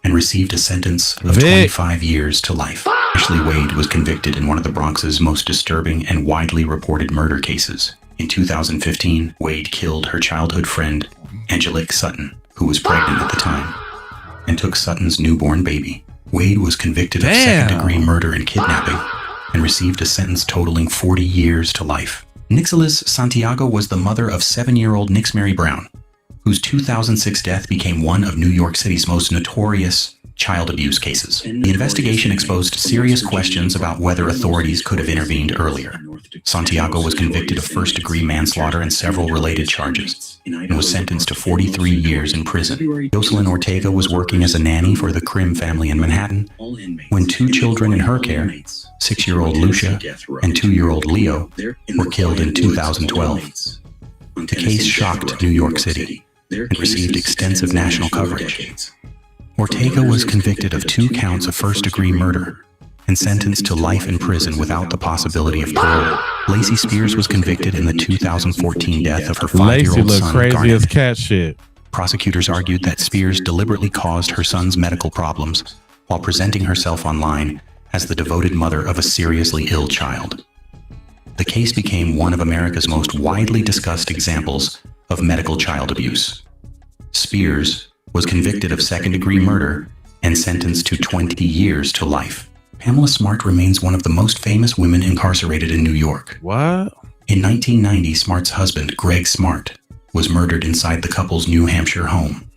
and received a sentence of 25 years to life. Ashley Wade was convicted in one of the Bronx's most disturbing and widely reported murder cases. In 2015, Wade killed her childhood friend, Angelique Sutton, who was pregnant at the time, and took Sutton's newborn baby. Wade was convicted of second-degree murder and kidnapping and received a sentence totaling 40 years to life. Nixalis Santiago was the mother of 7-year-old Nix Mary Brown, whose 2006 death became one of New York City's most notorious child abuse cases. The investigation exposed serious questions about whether authorities could have intervened earlier. Santiago was convicted of first-degree manslaughter and several related charges, and was sentenced to 43 years in prison. Jocelyn Ortega was working as a nanny for the Krim family in Manhattan when 2 children in her care, 6-year-old Lucia and 2-year-old Leo, were killed in 2012. The case shocked New York City and received extensive national coverage. Ortega was convicted of 2 counts of first-degree murder and sentenced to life in prison without the possibility of parole. Lacey Spears was convicted in the 2014 death of her 5-year-old son, crazy Garnet. as cat shit. Prosecutors argued that Spears deliberately caused her son's medical problems while presenting herself online as the devoted mother of a seriously ill child. The case became one of America's most widely discussed examples of medical child abuse. Spears was convicted of second-degree murder and sentenced to 20 years to life. Pamela Smart remains one of the most famous women incarcerated in New York. What? In 1990, Smart's husband, Greg Smart, was murdered inside the couple's New Hampshire home.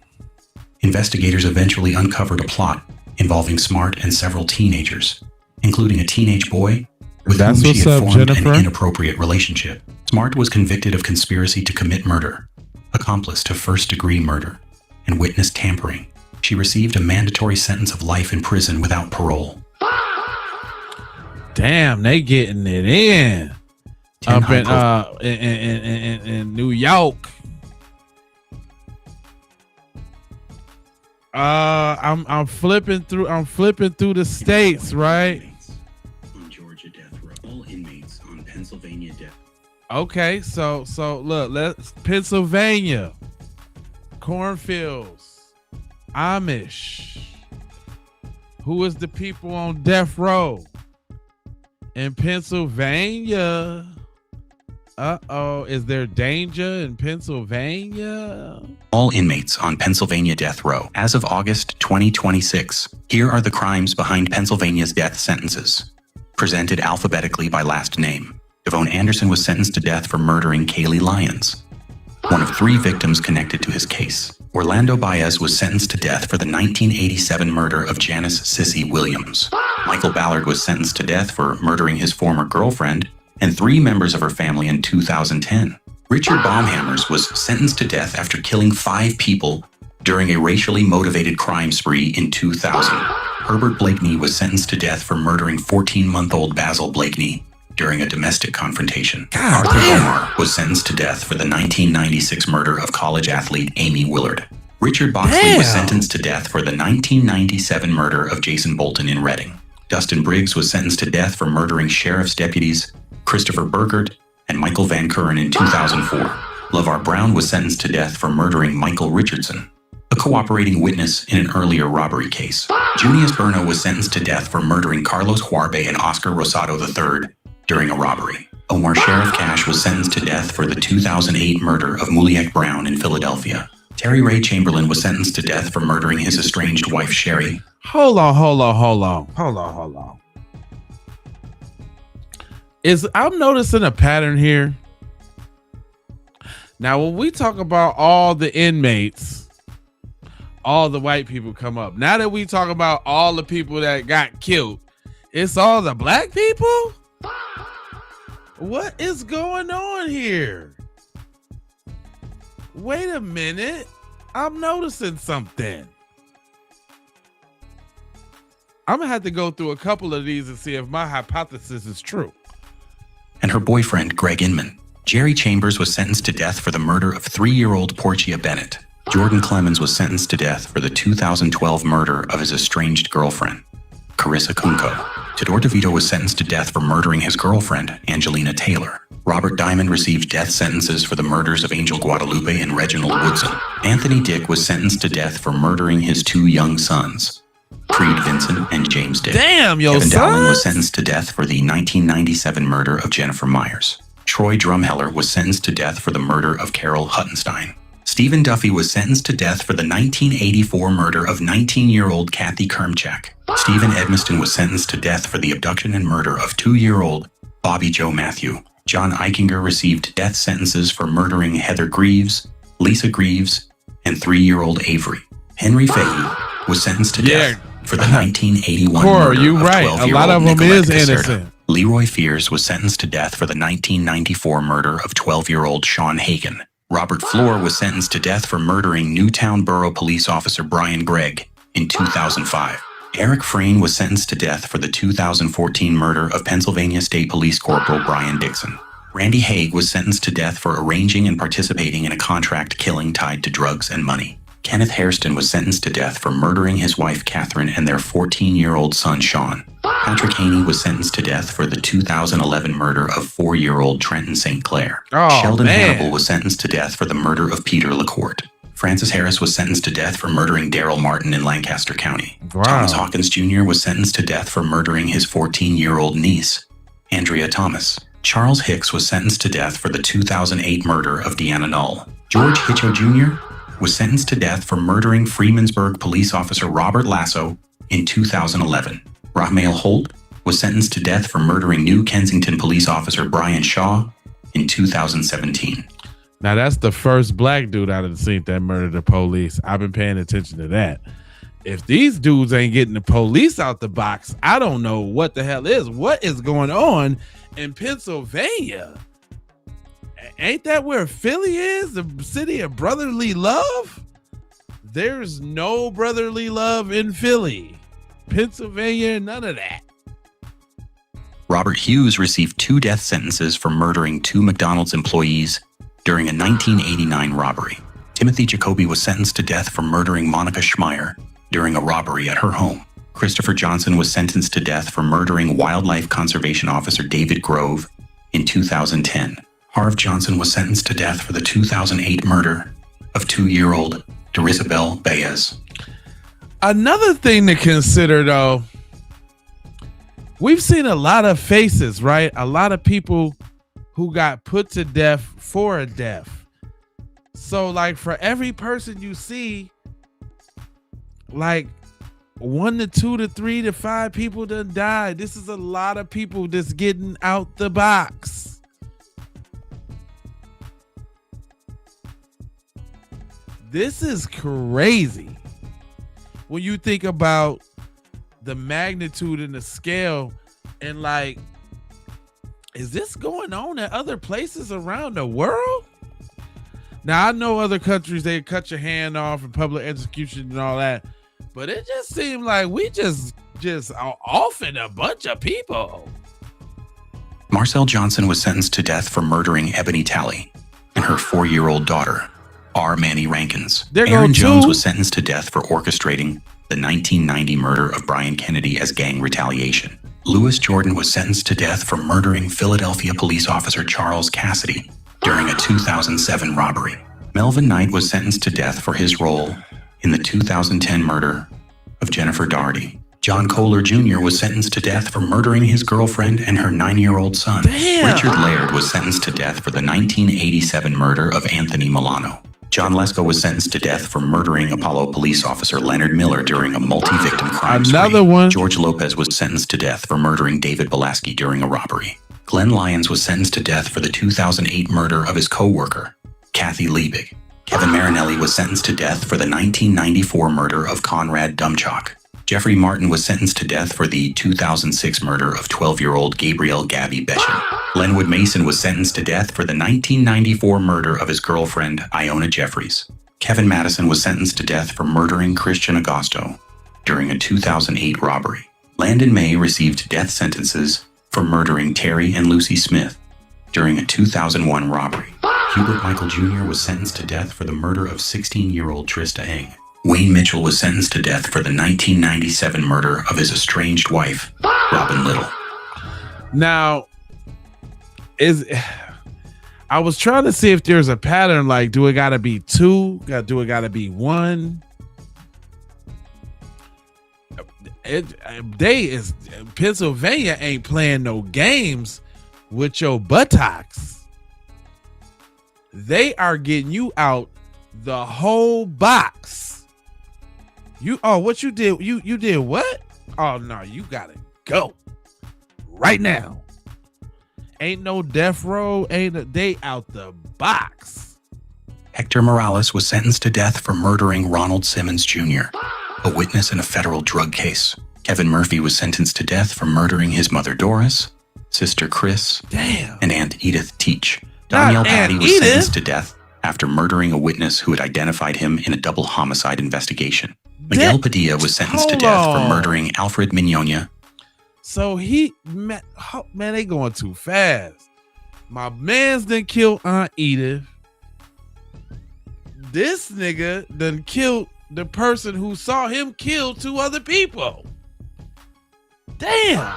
Investigators eventually uncovered a plot involving Smart and several teenagers, including a teenage boy with whom she had formed an inappropriate relationship. Smart was convicted of conspiracy to commit murder, accomplice to first-degree murder, and witness tampering. She received a mandatory sentence of life in prison without parole. Damn, they getting it in. Up in New York. I'm flipping through the states, right? On Georgia death row, all inmates on Pennsylvania death. Okay, so look, let's Pennsylvania, cornfields, Amish. Who is the people on death row in Pennsylvania? Is there danger in Pennsylvania? All inmates on Pennsylvania death row. As of August 2026, here are the crimes behind Pennsylvania's death sentences, presented alphabetically by last name. Devon Anderson was sentenced to death for murdering Kaylee Lyons, one of 3 victims connected to his case. Orlando Baez was sentenced to death for the 1987 murder of Janice Sissy Williams. Michael Ballard was sentenced to death for murdering his former girlfriend and 3 members of her family in 2010. Richard Baumhammers was sentenced to death after killing 5 people during a racially motivated crime spree in 2000. Herbert Blakeney was sentenced to death for murdering 14-month-old Basil Blakeney during a domestic confrontation. Arthur Omar was sentenced to death for the 1996 murder of college athlete Amy Willard. Richard Boxley was sentenced to death for the 1997 murder of Jason Bolton in Reading. Dustin Briggs was sentenced to death for murdering sheriff's deputies Christopher Burgert and Michael Van Kuren in 2004. LeVar Brown was sentenced to death for murdering Michael Richardson, a cooperating witness in an earlier robbery case. Junius Berno was sentenced to death for murdering Carlos Huarbe and Oscar Rosado III during a robbery. Omar Sheriff Cash was sentenced to death for the 2008 murder of Muliek Brown in Philadelphia. Terry Ray Chamberlain was sentenced to death for murdering his estranged wife, Sherry. Hold on. I'm noticing a pattern here. Now, when we talk about all the inmates, all the white people come up. Now that we talk about all the people that got killed, it's all the black people? What is going on here? Wait a minute. I'm noticing something. I'm going to have to go through a couple of these and see if my hypothesis is true. And her boyfriend, Greg Inman. Jerry Chambers was sentenced to death for the murder of 3-year-old Portia Bennett. Jordan Clemens was sentenced to death for the 2012 murder of his estranged girlfriend, Carissa Kunko. Tedor DeVito was sentenced to death for murdering his girlfriend, Angelina Taylor. Robert Diamond received death sentences for the murders of Angel Guadalupe and Reginald Woodson. Anthony Dick was sentenced to death for murdering his 2 young sons, Creed Vincent and James Dick. Damn, yo, Kevin son. Dowling was sentenced to death for the 1997 murder of Jennifer Myers. Troy Drumheller was sentenced to death for the murder of Carol Huttenstein. Stephen Duffy was sentenced to death for the 1984 murder of 19-year-old Kathy Kermchak. Stephen Edmiston was sentenced to death for the abduction and murder of 2-year-old Bobby Joe Matthew. John Eichinger received death sentences for murdering Heather Greaves, Lisa Greaves, and 3-year-old Avery. Henry Fahey was sentenced to death for the 1981 murder you of right. 12-year-old A lot of them Nicolette is Caserta. innocent. Leroy Fears was sentenced to death for the 1994 murder of 12-year-old Sean Hagen. Robert Floor was sentenced to death for murdering Newtown Borough Police Officer Brian Gregg in 2005. Eric Frayne was sentenced to death for the 2014 murder of Pennsylvania State Police Corporal Brian Dixon. Randy Haig was sentenced to death for arranging and participating in a contract killing tied to drugs and money. Kenneth Hairston was sentenced to death for murdering his wife Catherine and their 14-year-old son Sean. Patrick Haney was sentenced to death for the 2011 murder of 4-year-old Trenton St. Clair. Sheldon Hannibal was sentenced to death for the murder of Peter LaCourte. Francis Harris was sentenced to death for murdering Daryl Martin in Lancaster County. Wow. Thomas Hawkins Jr. was sentenced to death for murdering his 14-year-old niece, Andrea Thomas. Charles Hicks was sentenced to death for the 2008 murder of Deanna Null. George Hitcho Jr. was sentenced to death for murdering Freemansburg police officer Robert Lasso in 2011. Rahmael Holt was sentenced to death for murdering New Kensington police officer Brian Shaw in 2017. Now, that's the first black dude out of the scene that murdered the police. I've been paying attention to that. If these dudes ain't getting the police out the box, I don't know what the hell is. What is going on in Pennsylvania? Ain't that where Philly is? The city of brotherly love? There's no brotherly love in Philly. Pennsylvania, none of that. Robert Hughes received 2 death sentences for murdering 2 McDonald's employees during a 1989 robbery. Timothy Jacoby was sentenced to death for murdering Monica Schmeier during a robbery at her home. Christopher Johnson was sentenced to death for murdering Wildlife Conservation Officer David Grove in 2010. Harv Johnson was sentenced to death for the 2008 murder of 2-year-old Derisabel Baez. Another thing to consider, though, we've seen a lot of faces, right? A lot of people who got put to death for a death. So, like, for every person you see, like 1 to 2 to 3 to 5 people done died. This is a lot of people just getting out the box. This is crazy when you think about the magnitude and the scale, and like, is this going on at other places around the world? Now, I know other countries, they cut your hand off and public execution and all that, but it just seemed like we just are offing a bunch of people. Marcel Johnson was sentenced to death for murdering Ebony Talley and her 4-year-old daughter, R. Manny Rankins. Aaron Jones was sentenced to death for orchestrating the 1990 murder of Brian Kennedy as gang retaliation. Louis Jordan was sentenced to death for murdering Philadelphia police officer Charles Cassidy during a 2007 robbery. Melvin Knight was sentenced to death for his role in the 2010 murder of Jennifer Doherty. John Kohler Jr. was sentenced to death for murdering his girlfriend and her 9-year-old son. Damn. Richard Laird was sentenced to death for the 1987 murder of Anthony Milano. John Lesko was sentenced to death for murdering Apollo police officer Leonard Miller during a multi-victim crime spree. Another one. George Lopez was sentenced to death for murdering David Belaski during a robbery. Glenn Lyons was sentenced to death for the 2008 murder of his co-worker, Kathy Liebig. Kevin Marinelli was sentenced to death for the 1994 murder of Conrad Dumchok. Jeffrey Martin was sentenced to death for the 2006 murder of 12-year-old Gabrielle Gabby Besham. Lenwood Mason was sentenced to death for the 1994 murder of his girlfriend, Iona Jeffries. Kevin Madison was sentenced to death for murdering Christian Agosto during a 2008 robbery. Landon May received death sentences for murdering Terry and Lucy Smith during a 2001 robbery. Hubert Michael Jr. was sentenced to death for the murder of 16-year-old Trista Eng. Wayne Mitchell was sentenced to death for the 1997 murder of his estranged wife, Robin Little. Now, I was trying to see if there's a pattern, like, do it gotta be 2? Do it gotta be 1? Pennsylvania ain't playing no games with your buttocks. They are getting you out the whole box. What you did? You did what? Oh no, you gotta go right now. Ain't no death row. They out the box. Hector Morales was sentenced to death for murdering Ronald Simmons Jr., a witness in a federal drug case. Kevin Murphy was sentenced to death for murdering his mother Doris, sister Chris, and Aunt Edith Teach. Danielle Patty was sentenced to death after murdering a witness who had identified him in a double homicide investigation. Miguel Padilla was sentenced to death for murdering Alfred Mignogna. So man, they going too fast. My man's done killed Aunt Edith. This nigga done killed the person who saw him kill 2 other people. Damn.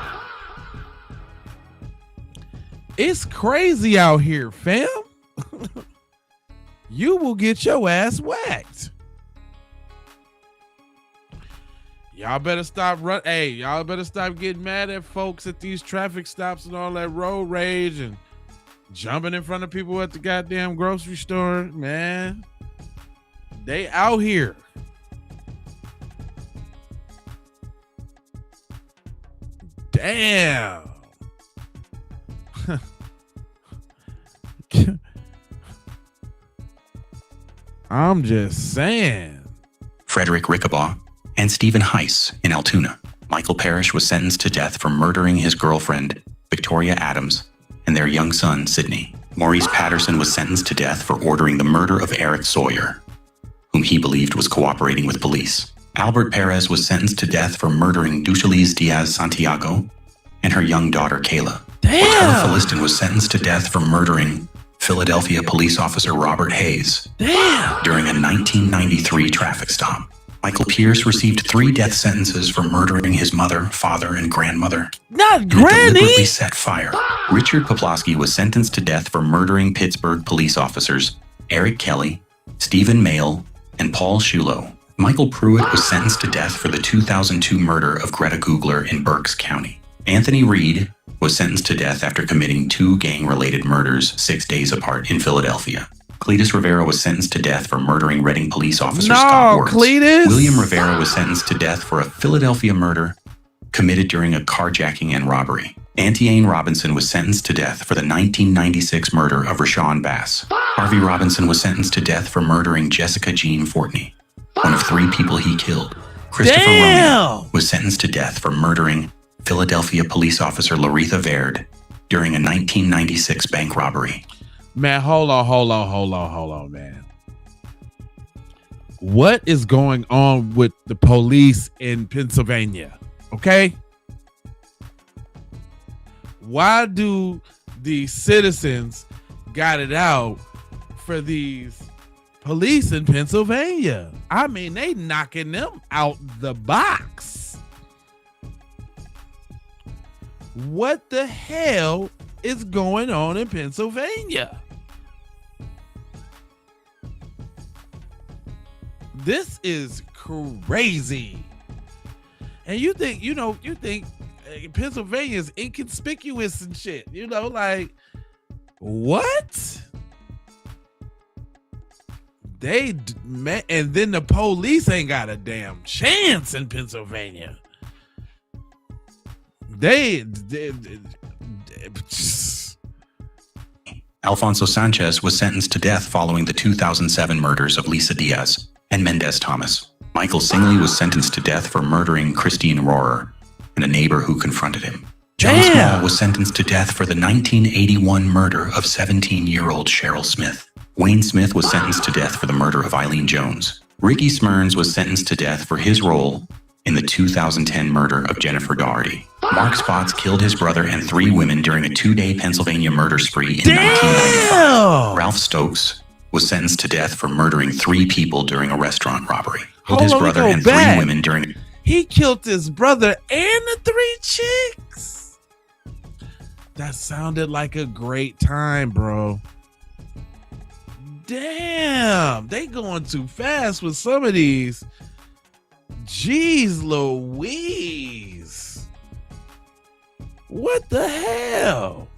It's crazy out here, fam. You will get your ass whacked. Y'all better stop y'all better stop getting mad at folks at these traffic stops and all that road rage and jumping in front of people at the goddamn grocery store, man. They out here. Damn. I'm just saying. Frederick Rickabaugh and Stephen Heiss in Altoona. Michael Parrish was sentenced to death for murdering his girlfriend, Victoria Adams, and their young son, Sidney. Maurice Patterson was sentenced to death for ordering the murder of Eric Sawyer, whom he believed was cooperating with police. Albert Perez was sentenced to death for murdering Ducheliz Diaz Santiago and her young daughter, Kayla. Carla Philiston was sentenced to death for murdering Philadelphia police officer Robert Hayes during a 1993 traffic stop. Michael Pierce received 3 death sentences for murdering his mother, father, and grandmother. Not Granny! Deliberately set fire. Richard Poplawski was sentenced to death for murdering Pittsburgh police officers Eric Kelly, Stephen Mayle, and Paul Shulo. Michael Pruitt was sentenced to death for the 2002 murder of Greta Googler in Berks County. Anthony Reed was sentenced to death after committing 2 gang-related murders 6 days apart in Philadelphia. Cletus Rivera was sentenced to death for murdering Reading police officer Scott Wirtz. Cletus! William Rivera was sentenced to death for a Philadelphia murder committed during a carjacking and robbery. Auntie Anne Robinson was sentenced to death for the 1996 murder of Rashawn Bass. Harvey Robinson was sentenced to death for murdering Jessica Jean Fortney, one of 3 people he killed. Christopher Romeo was sentenced to death for murdering Philadelphia police officer Laretha Baird during a 1996 bank robbery. Man, hold on, man. What is going on with the police in Pennsylvania? Okay? Why do the citizens got it out for these police in Pennsylvania? I mean, they knocking them out the box. What the hell is going on in Pennsylvania? This is crazy. And you think Pennsylvania is inconspicuous and shit. Like, what? And then the police ain't got a damn chance in Pennsylvania. Alfonso Sanchez was sentenced to death following the 2007 murders of Lisa Diaz and Mendez Thomas. Michael Singley was sentenced to death for murdering Christine Rohrer and a neighbor who confronted him. John Small was sentenced to death for the 1981 murder of 17-year-old Cheryl Smith. Wayne Smith was sentenced to death for the murder of Eileen Jones. Ricky Smyrns was sentenced to death for his role in the 2010 murder of Jennifer Doherty. Mark Spots killed his brother and 3 women during a 2-day Pennsylvania murder spree in 1995. Ralph Stokes was sentenced to death for murdering 3 people during a restaurant robbery. Killed his brother and 3 women during... He killed his brother and the 3 chicks. That sounded like a great time, bro. Damn, they going too fast with some of these. Jeez Louise. What the hell?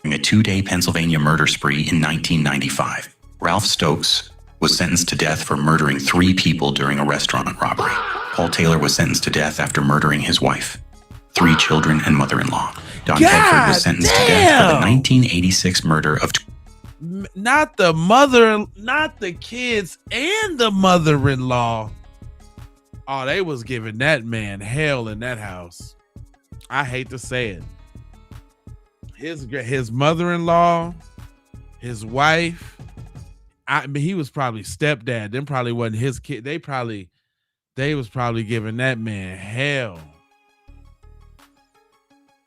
During a 2-day Pennsylvania murder spree in 1995, Ralph Stokes was sentenced to death for murdering 3 people during a restaurant robbery. Paul Taylor was sentenced to death after murdering his wife, 3 children, and mother-in-law. Don Tedford was sentenced to death for the 1986 murder of... Not the mother, not the kids, and the mother-in-law. Oh, they was giving that man hell in that house. I hate to say it. His mother-in-law, his wife. I mean, he was probably stepdad. Them probably wasn't his kid. They was probably giving that man hell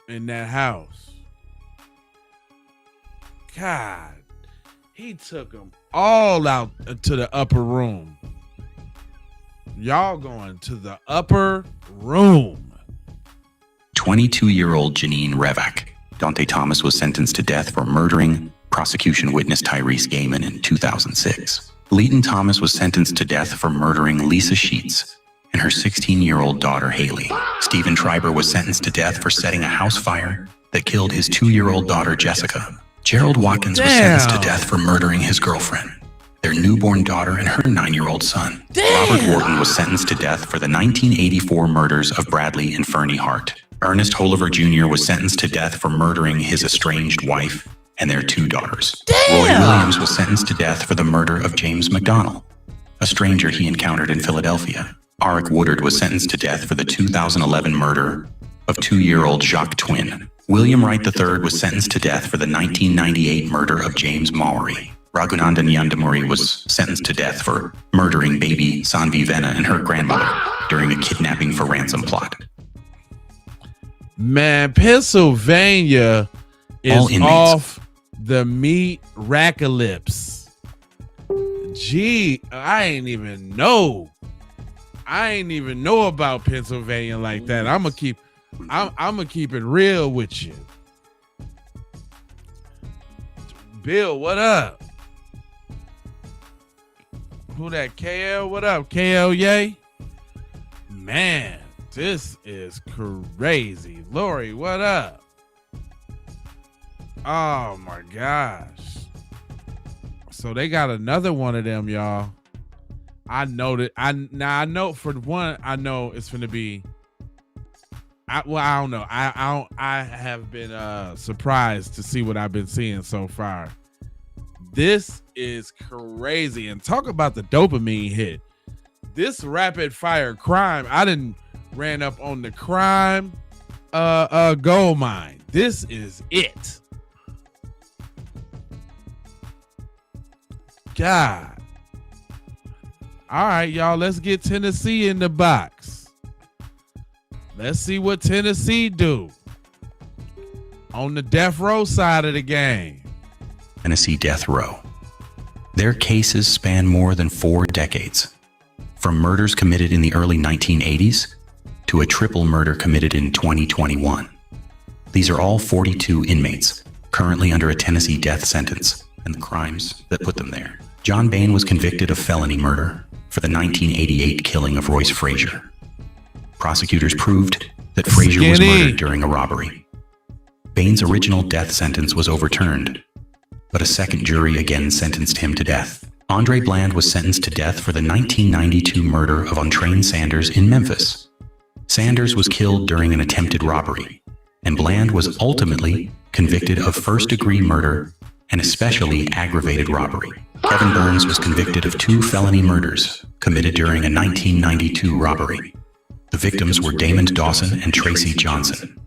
in that house. God, he took them all out to the upper room. Y'all going to the upper room. 22-year-old Janine Revak. Dante Thomas was sentenced to death for murdering prosecution witness Tyrese Gaiman in 2006. Leighton Thomas was sentenced to death for murdering Lisa Sheets and her 16-year-old daughter Haley. Stephen Schreiber was sentenced to death for setting a house fire that killed his 2-year-old daughter, Jessica. Gerald Watkins was sentenced to death for murdering his girlfriend, their newborn daughter, and her 9-year-old son. Robert Wharton was sentenced to death for the 1984 murders of Bradley and Fernie Hart. Ernest Holiver Jr. was sentenced to death for murdering his estranged wife and their 2 daughters. Roy Williams was sentenced to death for the murder of James McDonnell, a stranger he encountered in Philadelphia. Auric Woodard was sentenced to death for the 2011 murder of 2-year-old Jacques Twin. William Wright III was sentenced to death for the 1998 murder of James Maury. Raghunandan Yandamuri was sentenced to death for murdering baby Sanvi Vena and her grandmother during a kidnapping for ransom plot. Man, Pennsylvania is off the meat rackalypse. Gee, I ain't even know about Pennsylvania like that. I'm gonna keep it real with you. Bill, what up? Who that? KL, what up? KL, yay? Man, this is crazy. Lori, what up? Oh my gosh. So they got another one of them, y'all. I know that I know for one, I know it's gonna be I don't know. I have been surprised to see what I've been seeing so far. This is crazy. And talk about the dopamine hit. This rapid fire crime, I didn't ran up on the crime gold mine. This is it. God. All right, y'all, let's get Tennessee in the box. Let's see what Tennessee do on the death row side of the game. Tennessee death row. Their cases span more than 4 decades, from murders committed in the early 1980s to a triple murder committed in 2021. These are all 42 inmates currently under a Tennessee death sentence and the crimes that put them there. John Bain was convicted of felony murder for the 1988 killing of Royce Frazier. Prosecutors proved that Frazier was murdered during a robbery. Bain's original death sentence was overturned, but a second jury again sentenced him to death. Andre Bland was sentenced to death for the 1992 murder of Untrained Sanders in Memphis. Sanders was killed during an attempted robbery, and Bland was ultimately convicted of first-degree murder and especially aggravated robbery. Kevin Burns was convicted of 2 felony murders committed during a 1992 robbery. The victims were Damon Dawson and Tracy Johnson.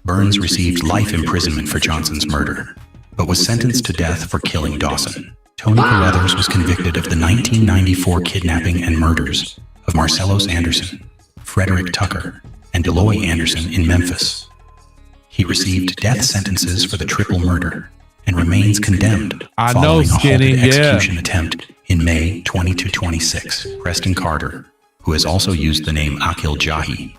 Burns received life imprisonment for Johnson's murder, but was sentenced to death for killing Dawson. Tony Carruthers was convicted of the 1994 kidnapping and murders of Marcellos Anderson, Frederick Tucker, and Deloy Anderson in Memphis. He received death sentences for the triple murder and remains condemned following a halted execution attempt in May 2026. Preston Carter, who has also used the name Akil Jahi,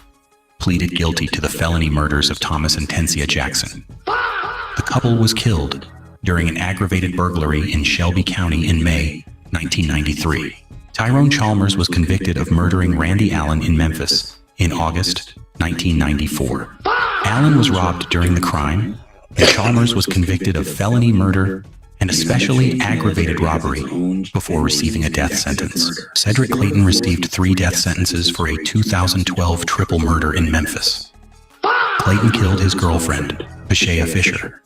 pleaded guilty to the felony murders of Thomas and Tensia Jackson. The couple was killed during an aggravated burglary in Shelby County in May 1993. Tyrone Chalmers was convicted of murdering Randy Allen in Memphis in August 1994. Allen was robbed during the crime, and Chalmers was convicted of felony murder and especially aggravated robbery before receiving a death sentence. Cedric Clayton received 3 death sentences for a 2012 triple murder in Memphis. Clayton killed his girlfriend, Bashea Fisher,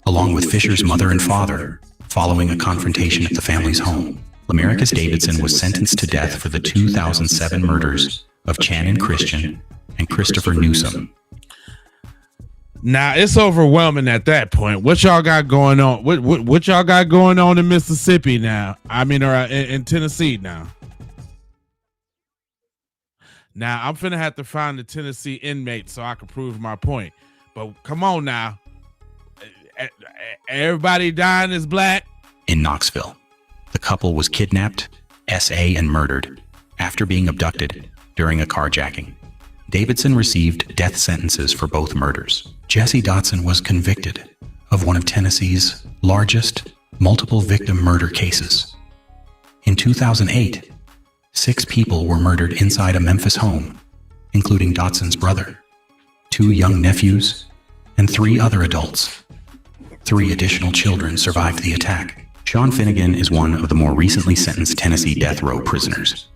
along with Fisher's mother and father, following a confrontation at the family's home. Lamarcus Davidson was sentenced to death for the 2007 murders of Channon Christian and Christopher Newsom. Now it's overwhelming at that point. What y'all got going on? What y'all got going on in Mississippi now? I mean, or in Tennessee now? Now I'm finna have to find the Tennessee inmate so I can prove my point. But come on now, everybody dying is black. In Knoxville, the couple was kidnapped, SA, and murdered after being abducted during a carjacking. Davidson received death sentences for both murders. Jesse Dotson was convicted of one of Tennessee's largest multiple victim murder cases. In 2008, 6 people were murdered inside a Memphis home, including Dotson's brother, 2 young nephews, and 3 other adults. 3 additional children survived the attack. Sean Finnegan is one of the more recently sentenced Tennessee death row prisoners.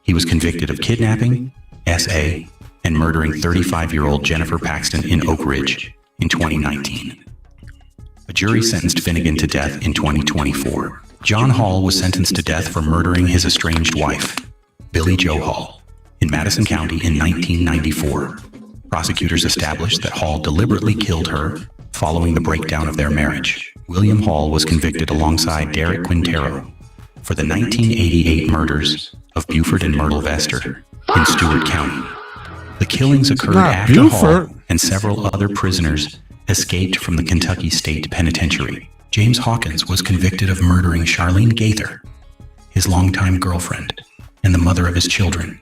He was convicted of kidnapping, SA, and murdering 35-year-old Jennifer Paxton in Oak Ridge in 2019. A jury sentenced Finnegan to death in 2024. John Hall was sentenced to death for murdering his estranged wife, Billie Jo Hall, in Madison County in 1994. Prosecutors established that Hall deliberately killed her following the breakdown of their marriage. William Hall was convicted alongside Derek Quintero for the 1988 murders of Buford and Myrtle Vester in Stewart County. The killings occurred after Buford. Hall and several other prisoners escaped from the Kentucky State Penitentiary. James Hawkins was convicted of murdering Charlene Gaither, his longtime girlfriend, and the mother of his children,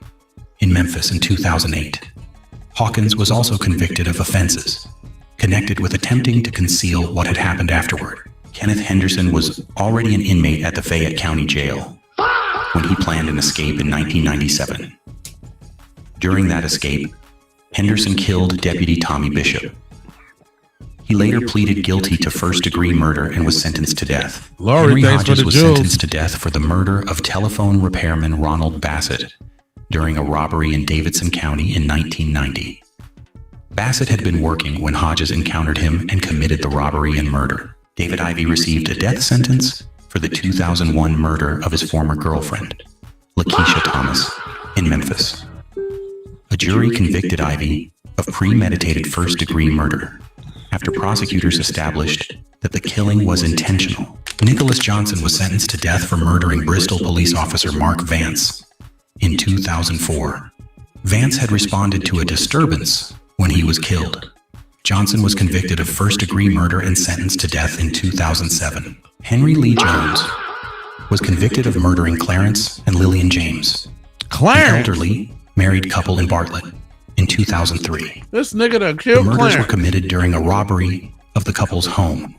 in Memphis in 2008. Hawkins was also convicted of offenses connected with attempting to conceal what had happened afterward. Kenneth Henderson was already an inmate at the Fayette County Jail when he planned an escape in 1997. During that escape, Henderson killed Deputy Tommy Bishop. He later pleaded guilty to first-degree murder and was sentenced to death. Laurie, Henry thanks for Hodges the was jewels. sentenced to death for the murder of telephone repairman Ronald Bassett during a robbery in Davidson County in 1990. Bassett had been working when Hodges encountered him and committed the robbery and murder. David Ivey received a death sentence for the 2001 murder of his former girlfriend, Lakeisha Thomas, in Memphis. A jury convicted Ivey of premeditated first-degree murder after prosecutors established that the killing was intentional. Nicholas Johnson was sentenced to death for murdering Bristol police officer Mark Vance in 2004. Vance had responded to a disturbance when he was killed. Johnson was convicted of first-degree murder and sentenced to death in 2007. Henry Lee Jones was convicted of murdering Clarence and Lillian James, an Clarence. elderly married couple in Bartlett, in 2003. This nigga done The killed murders were Clarence. committed during a robbery of the couple's home.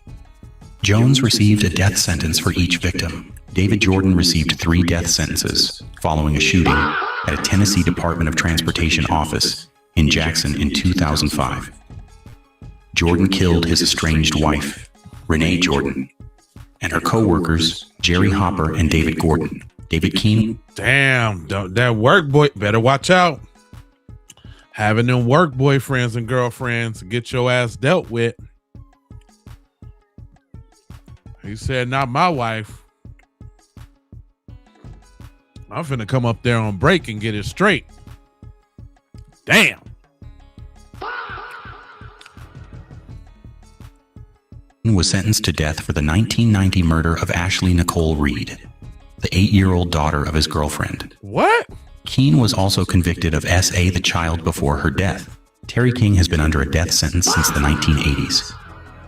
Jones received a death sentence for each victim. David Jordan received 3 death sentences following a shooting at a Tennessee Department of Transportation office in Jackson in 2005. Jordan killed his estranged wife, Renee Jordan, and her co-workers, Jerry Hopper and David Gordon. David Keene Damn, that work boy, better watch out. Having them work boyfriends and girlfriends get your ass dealt with. He said, not my wife. I'm finna come up there on break and get it straight. Damn. was sentenced to death for the 1990 murder of Ashley Nicole Reed, the 8-year-old daughter of his girlfriend. What? Keene was also convicted of S.A. the child before her death. Terry King has been under a death sentence since the 1980s.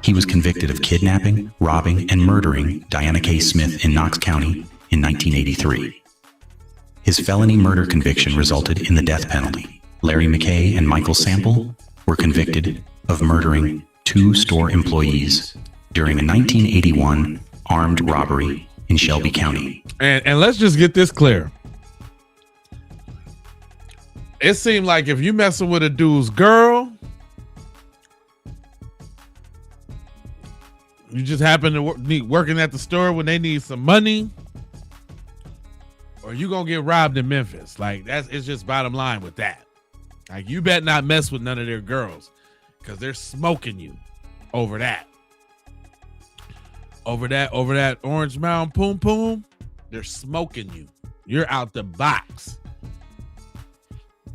He was convicted of kidnapping, robbing, and murdering Diana K. Smith in Knox County in 1983. His felony murder conviction resulted in the death penalty. Larry McKay and Michael Sample were convicted of murdering 2 store employees during a 1981 armed robbery in Shelby County. And let's just get this clear. It seemed like if you messing with a dude's girl, you just happen to working at the store when they need some money, or you gonna get robbed in Memphis. Like it's just bottom line with that. Like you better not mess with none of their girls, because they're smoking you over that. Over that Orange Mountain Poom Poom, they're smoking you. You're out the box.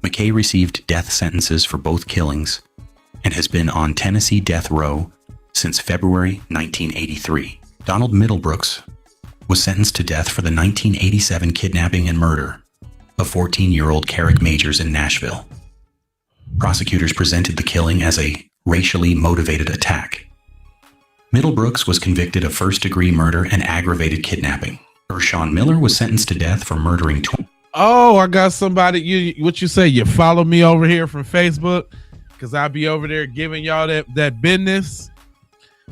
McKay received death sentences for both killings and has been on Tennessee death row since February 1983. Donald Middlebrooks was sentenced to death for the 1987 kidnapping and murder of 14-year-old Carrick Majors in Nashville. Prosecutors presented the killing as a racially motivated attack. Middlebrooks was convicted of first-degree murder and aggravated kidnapping. Ershawn Miller was sentenced to death for murdering Oh, I got somebody. What you say? You follow me over here from Facebook, because I'll be over there giving y'all that business.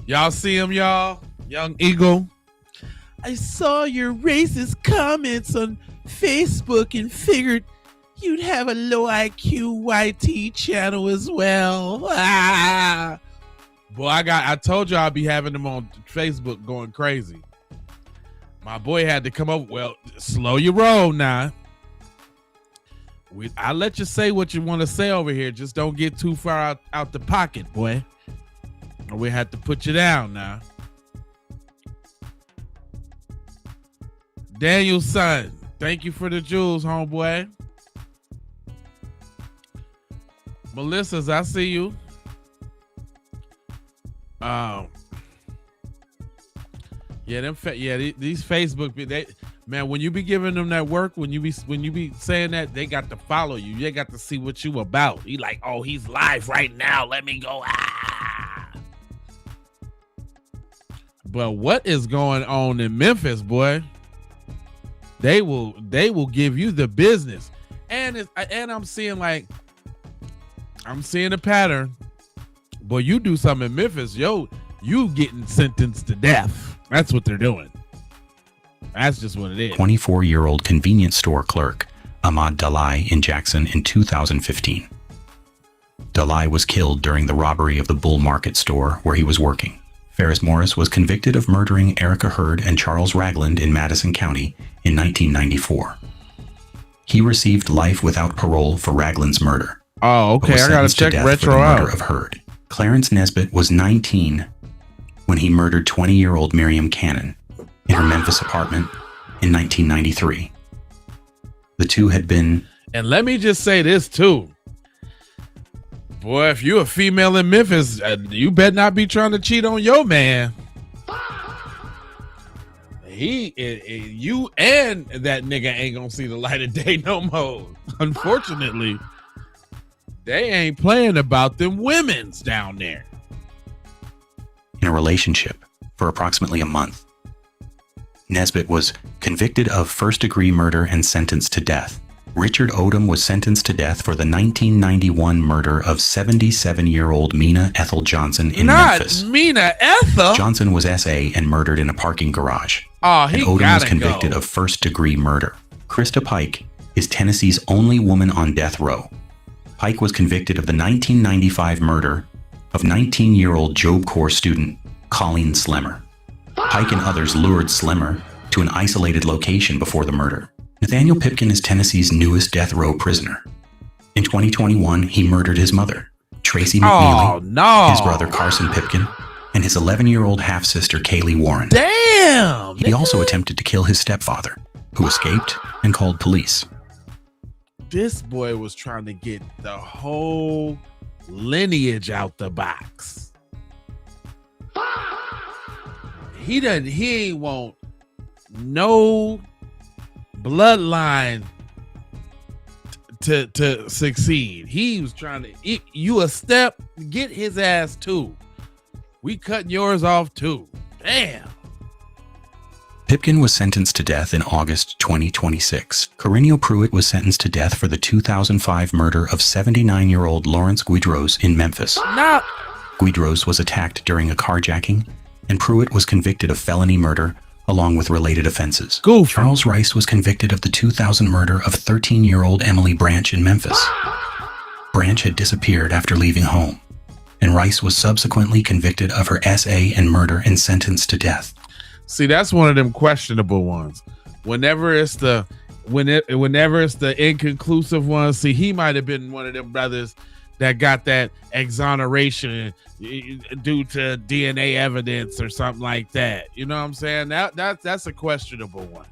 Y'all see him, y'all? Young Eagle. I saw your racist comments on Facebook and figured you'd have a low IQ YT channel as well. Boy, I told you I'd be having them on Facebook going crazy. My boy had to come up. Well, slow your roll now. I let you say what you want to say over here. Just don't get too far out the pocket, boy. Or we have to put you down now. Daniel's son, thank you for the jewels, homeboy. Melissa's, I see you. These Facebook, man, when you be giving them that work, when you be saying that, they got to follow you. They got to see what you about. He like, oh, he's live right now. Let me go. But what is going on in Memphis, boy? They will give you the business, and I'm seeing a pattern. Boy, you do something in Memphis, you getting sentenced to death. That's what they're doing. That's just what it is. 24-year-old convenience store clerk Ahmad Dalai in Jackson in 2015. Dalai was killed during the robbery of the Bull Market store where he was working. Ferris Morris was convicted of murdering Erica Hurd and Charles Ragland in Madison County in 1994. He received life without parole for Ragland's murder. Oh, okay. I gotta check retro out. Murder of Hurd. Clarence Nesbitt was 19 when he murdered 20-year-old Miriam Cannon in her Memphis apartment in 1993. The two had been... And let me just say this too. Boy, if you're a female in Memphis, you better not be trying to cheat on your man. You and that nigga ain't gonna see the light of day no more. Unfortunately, they ain't playing about them women's down there. In a relationship for approximately a month. Nesbitt was convicted of first-degree murder and sentenced to death. Richard Odom was sentenced to death for the 1991 murder of 77-year-old Mina Ethel Johnson in Memphis. Not Mina Ethel? Johnson was S.A. and murdered in a parking garage. Oh, he and Odom was convicted of first-degree murder. Krista Pike is Tennessee's only woman on death row. Pike was convicted of the 1995 murder of 19-year-old Job Corps student Colleen Slemmer. Pike and others lured Slemmer to an isolated location before the murder. Nathaniel Pipkin is Tennessee's newest death row prisoner. In 2021, he murdered his mother, Tracy McNeely, his brother Carson Pipkin, and his 11-year-old half-sister Kaylee Warren. Damn! He also attempted to kill his stepfather, who escaped and called police. This boy was trying to get the whole lineage out the box. He ain't want no bloodline to succeed. He was trying to you a step, get his ass too. We cutting yours off too. Damn. Pipkin was sentenced to death in August 2026. Corinio Pruitt was sentenced to death for the 2005 murder of 79-year-old Lawrence Guidros in Memphis. No. Guidros was attacked during a carjacking, and Pruitt was convicted of felony murder along with related offenses. Charles Rice was convicted of the 2000 murder of 13-year-old Emily Branch in Memphis. Branch had disappeared after leaving home, and Rice was subsequently convicted of her SA and murder and sentenced to death. See, that's one of them questionable ones. Whenever it's the inconclusive ones, see, he might have been one of them brothers that got that exoneration due to DNA evidence or something like that. You know what I'm saying? That's a questionable one.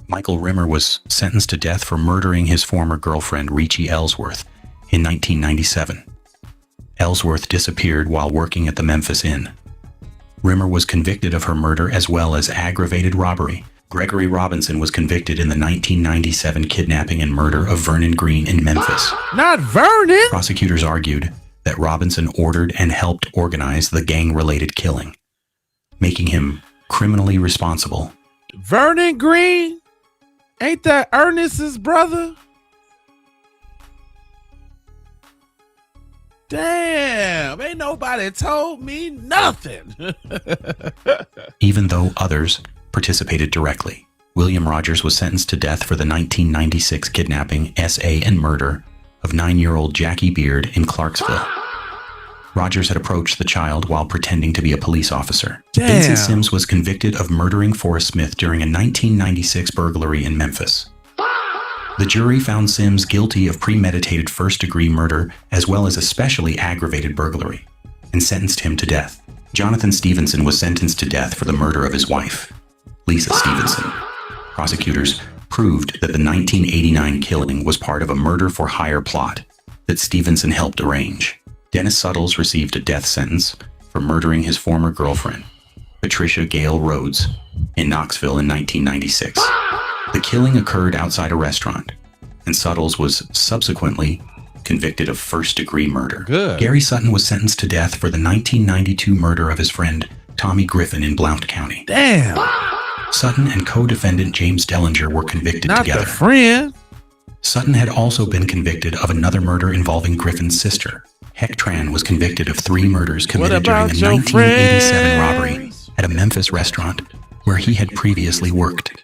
Michael Rimmer was sentenced to death for murdering his former girlfriend, Richie Ellsworth, in 1997. Ellsworth disappeared while working at the Memphis Inn. Rimmer was convicted of her murder as well as aggravated robbery. Gregory Robinson was convicted in the 1997 kidnapping and murder of Vernon Green in Memphis. Not Vernon! Prosecutors argued that Robinson ordered and helped organize the gang-related killing, making him criminally responsible. Vernon Green? Ain't that Ernest's brother? Damn, ain't nobody told me nothing. Even though others participated directly, William Rogers was sentenced to death for the 1996 kidnapping, SA, and murder of 9-year-old Jackie Beard in Clarksville. Rogers had approached the child while pretending to be a police officer. Damn. Vincent Sims was convicted of murdering Forrest Smith during a 1996 burglary in Memphis. The jury found Sims guilty of premeditated first-degree murder as well as especially aggravated burglary and sentenced him to death. Jonathan Stevenson was sentenced to death for the murder of his wife, Lisa Stevenson. Prosecutors proved that the 1989 killing was part of a murder-for-hire plot that Stevenson helped arrange. Dennis Suttles received a death sentence for murdering his former girlfriend, Patricia Gale Rhodes, in Knoxville in 1996. The killing occurred outside a restaurant, and Suttles was subsequently convicted of first-degree murder. Good. Gary Sutton was sentenced to death for the 1992 murder of his friend Tommy Griffin in Blount County. Damn. Sutton and co-defendant James Dellinger were convicted Not together. the friend. Sutton had also been convicted of another murder involving Griffin's sister. Heck Tran was convicted of 3 murders committed during a 1987 robbery at a Memphis restaurant where he had previously worked.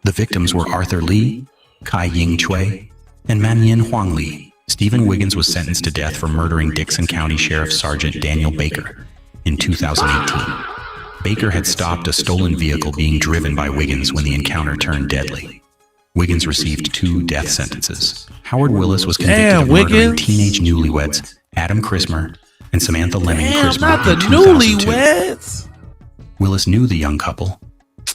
The victims were Arthur Lee, Kai Ying Chui, and Manyin Huang Li. Stephen Wiggins was sentenced to death for murdering Dixon County Sheriff Sergeant Daniel Baker in 2018. Baker had stopped a stolen vehicle being driven by Wiggins when the encounter turned deadly. Wiggins received 2 death sentences. Howard Willis was convicted of murdering teenage newlyweds Adam Christmer and Samantha Lemming Christmer Not the in 2002. newlyweds. Willis knew the young couple,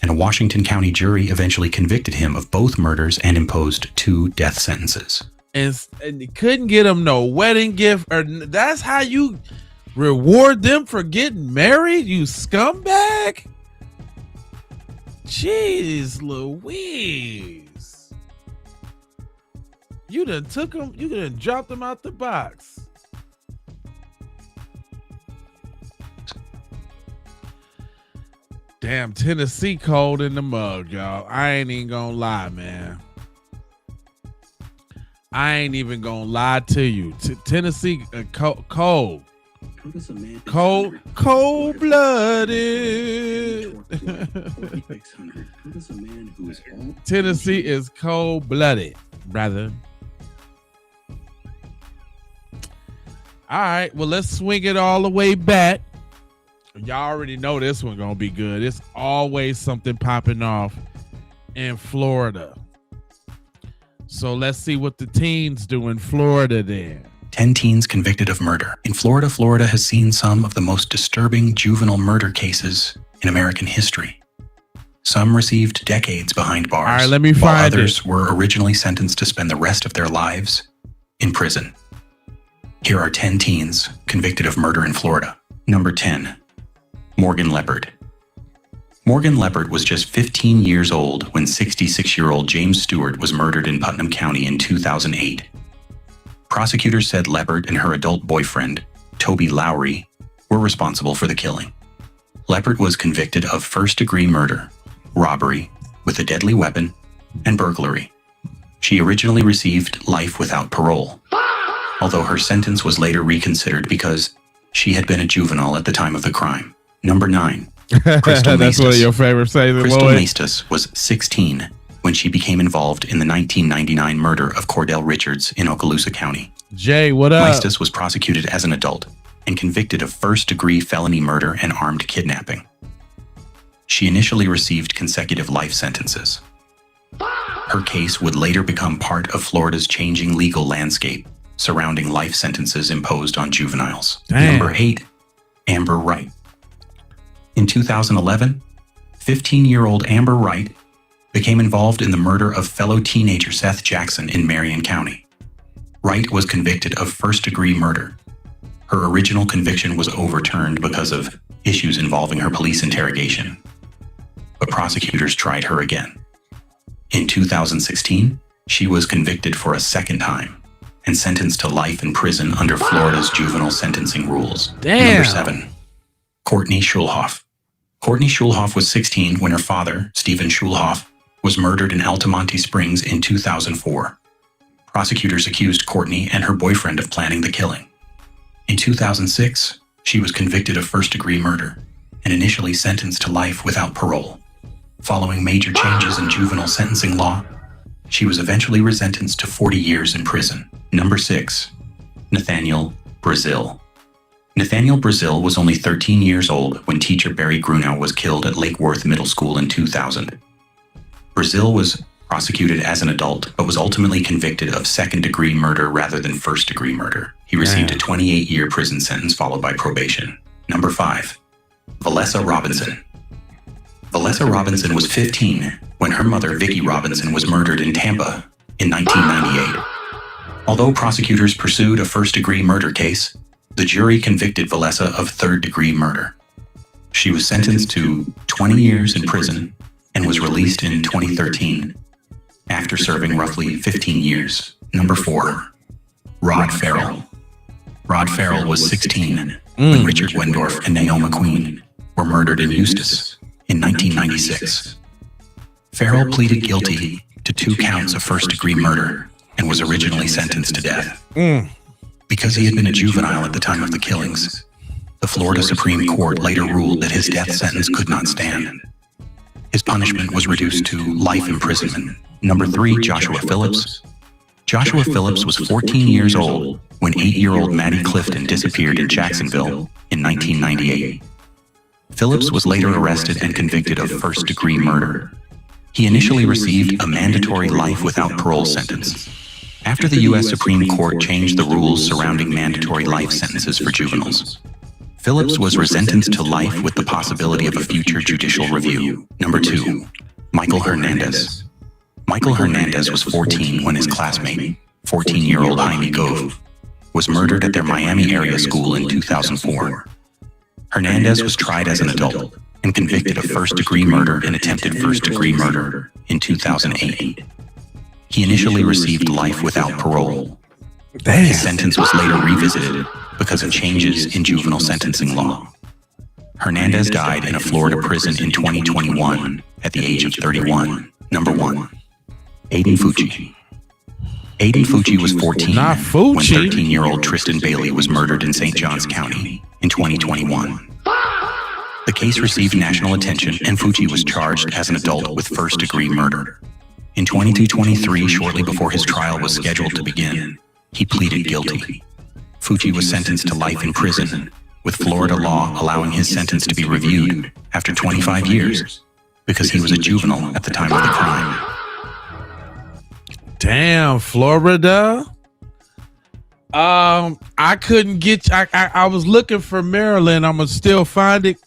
and a Washington County jury eventually convicted him of both murders and imposed 2 death sentences. And you couldn't get them no wedding gift, or that's how you reward them for getting married, you scumbag. Jeez Louise. You done took them, you done dropped them out the box. Damn, Tennessee cold in the mug, y'all. I ain't even gonna lie, man. I ain't even gonna lie to you. Tennessee cold. Cold-blooded. Tennessee is cold-blooded, brother. All right, well, let's swing it all the way back. Y'all already know this one gonna be good. It's always something popping off in Florida. So let's see what the teens do in Florida then. 10 teens convicted of murder. In Florida, Florida has seen some of the most disturbing juvenile murder cases in American history. Some received decades behind bars, all right, let me while find others it. were originally sentenced to spend the rest of their lives in prison. Here are 10 teens convicted of murder in Florida. Number 10, Morgan Leopard. Morgan Leopard was just 15 years old when 66-year-old James Stewart was murdered in Putnam County in 2008. Prosecutors said Leopard and her adult boyfriend, Toby Lowry, were responsible for the killing. Leopard was convicted of first-degree murder, robbery with a deadly weapon, and burglary. She originally received life without parole, although her sentence was later reconsidered because she had been a juvenile at the time of the crime. Number 9, Crystal That's Maestas. one of your favorite sayings. Crystal Maestas was 16 when she became involved in the 1999 murder of Cordell Richards in Okaloosa County. Jay, what up? Maestas was prosecuted as an adult and convicted of first-degree felony murder and armed kidnapping. She initially received consecutive life sentences. Her case would later become part of Florida's changing legal landscape surrounding life sentences imposed on juveniles. Damn. Number 8, Amber Wright. In 2011, 15-year-old Amber Wright became involved in the murder of fellow teenager Seth Jackson in Marion County. Wright was convicted of first-degree murder. Her original conviction was overturned because of issues involving her police interrogation, but prosecutors tried her again. In 2016, she was convicted for a second time and sentenced to life in prison under Florida's juvenile sentencing rules. Damn. Number 7, Courtney Schulhoff. Courtney Schulhoff was 16 when her father, Stephen Schulhoff, was murdered in Altamonte Springs in 2004. Prosecutors accused Courtney and her boyfriend of planning the killing. In 2006, she was convicted of first-degree murder and initially sentenced to life without parole. Following major changes in juvenile sentencing law, she was eventually resentenced to 40 years in prison. Number 6, Nathaniel Brazil. Nathaniel Brazil was only 13 years old when teacher Barry Grunow was killed at Lake Worth Middle School in 2000. Brazil was prosecuted as an adult, but was ultimately convicted of second-degree murder rather than first-degree murder. He received a 28-year prison sentence followed by probation. Number 5. Valessa Robinson. Valessa Robinson was 15 when her mother, Vicki Robinson, was murdered in Tampa in 1998. Although prosecutors pursued a first-degree murder case, the jury convicted Valessa of third-degree murder. She was sentenced to 20 years in prison and was released in 2013 after serving roughly 15 years. Number 4. Rod Farrell. Rod Farrell was 16 when Richard Wendorf and Naomi Queen were murdered in Eustis in 1996. Farrell pleaded guilty to 2 counts of first-degree murder and was originally sentenced to death. Because he had been a juvenile at the time of the killings, the Florida Supreme Court later ruled that his death sentence could not stand. His punishment was reduced to life imprisonment. Number 3, Joshua Phillips. Joshua Phillips was 14 years old when 8-year-old Maddie Clifton disappeared in Jacksonville in 1998. Phillips was later arrested and convicted of first-degree murder. He initially received a mandatory life without parole sentence. After the U.S. Supreme Court changed the rules surrounding mandatory life sentences for juveniles, Phillips was resentenced to life with the possibility of a future judicial review. Number 2, Michael Hernandez. Michael Hernandez was 14 when his classmate, 14-year-old Jaime Gove, was murdered at their Miami area school in 2004. Hernandez was tried as an adult and convicted of first-degree murder and attempted first-degree murder in 2008. He initially received life without parole. His sentence was later revisited because of changes in juvenile sentencing law. Hernandez died in a Florida prison in 2021 at the age of 31. Number 1. Aiden Fucci. Aiden Fucci was 14 when 13-year-old Tristan Bailey was murdered in St. Johns County in 2021. The case received national attention and Fucci was charged as an adult with first-degree murder. In 2023, shortly before his trial was scheduled to begin, he pleaded guilty. Fucci was sentenced to life in prison, with Florida law allowing his sentence to be reviewed after 25 years because he was a juvenile at the time of the crime. Damn, Florida. I couldn't get you. I was looking for Maryland. I'm gonna still find it,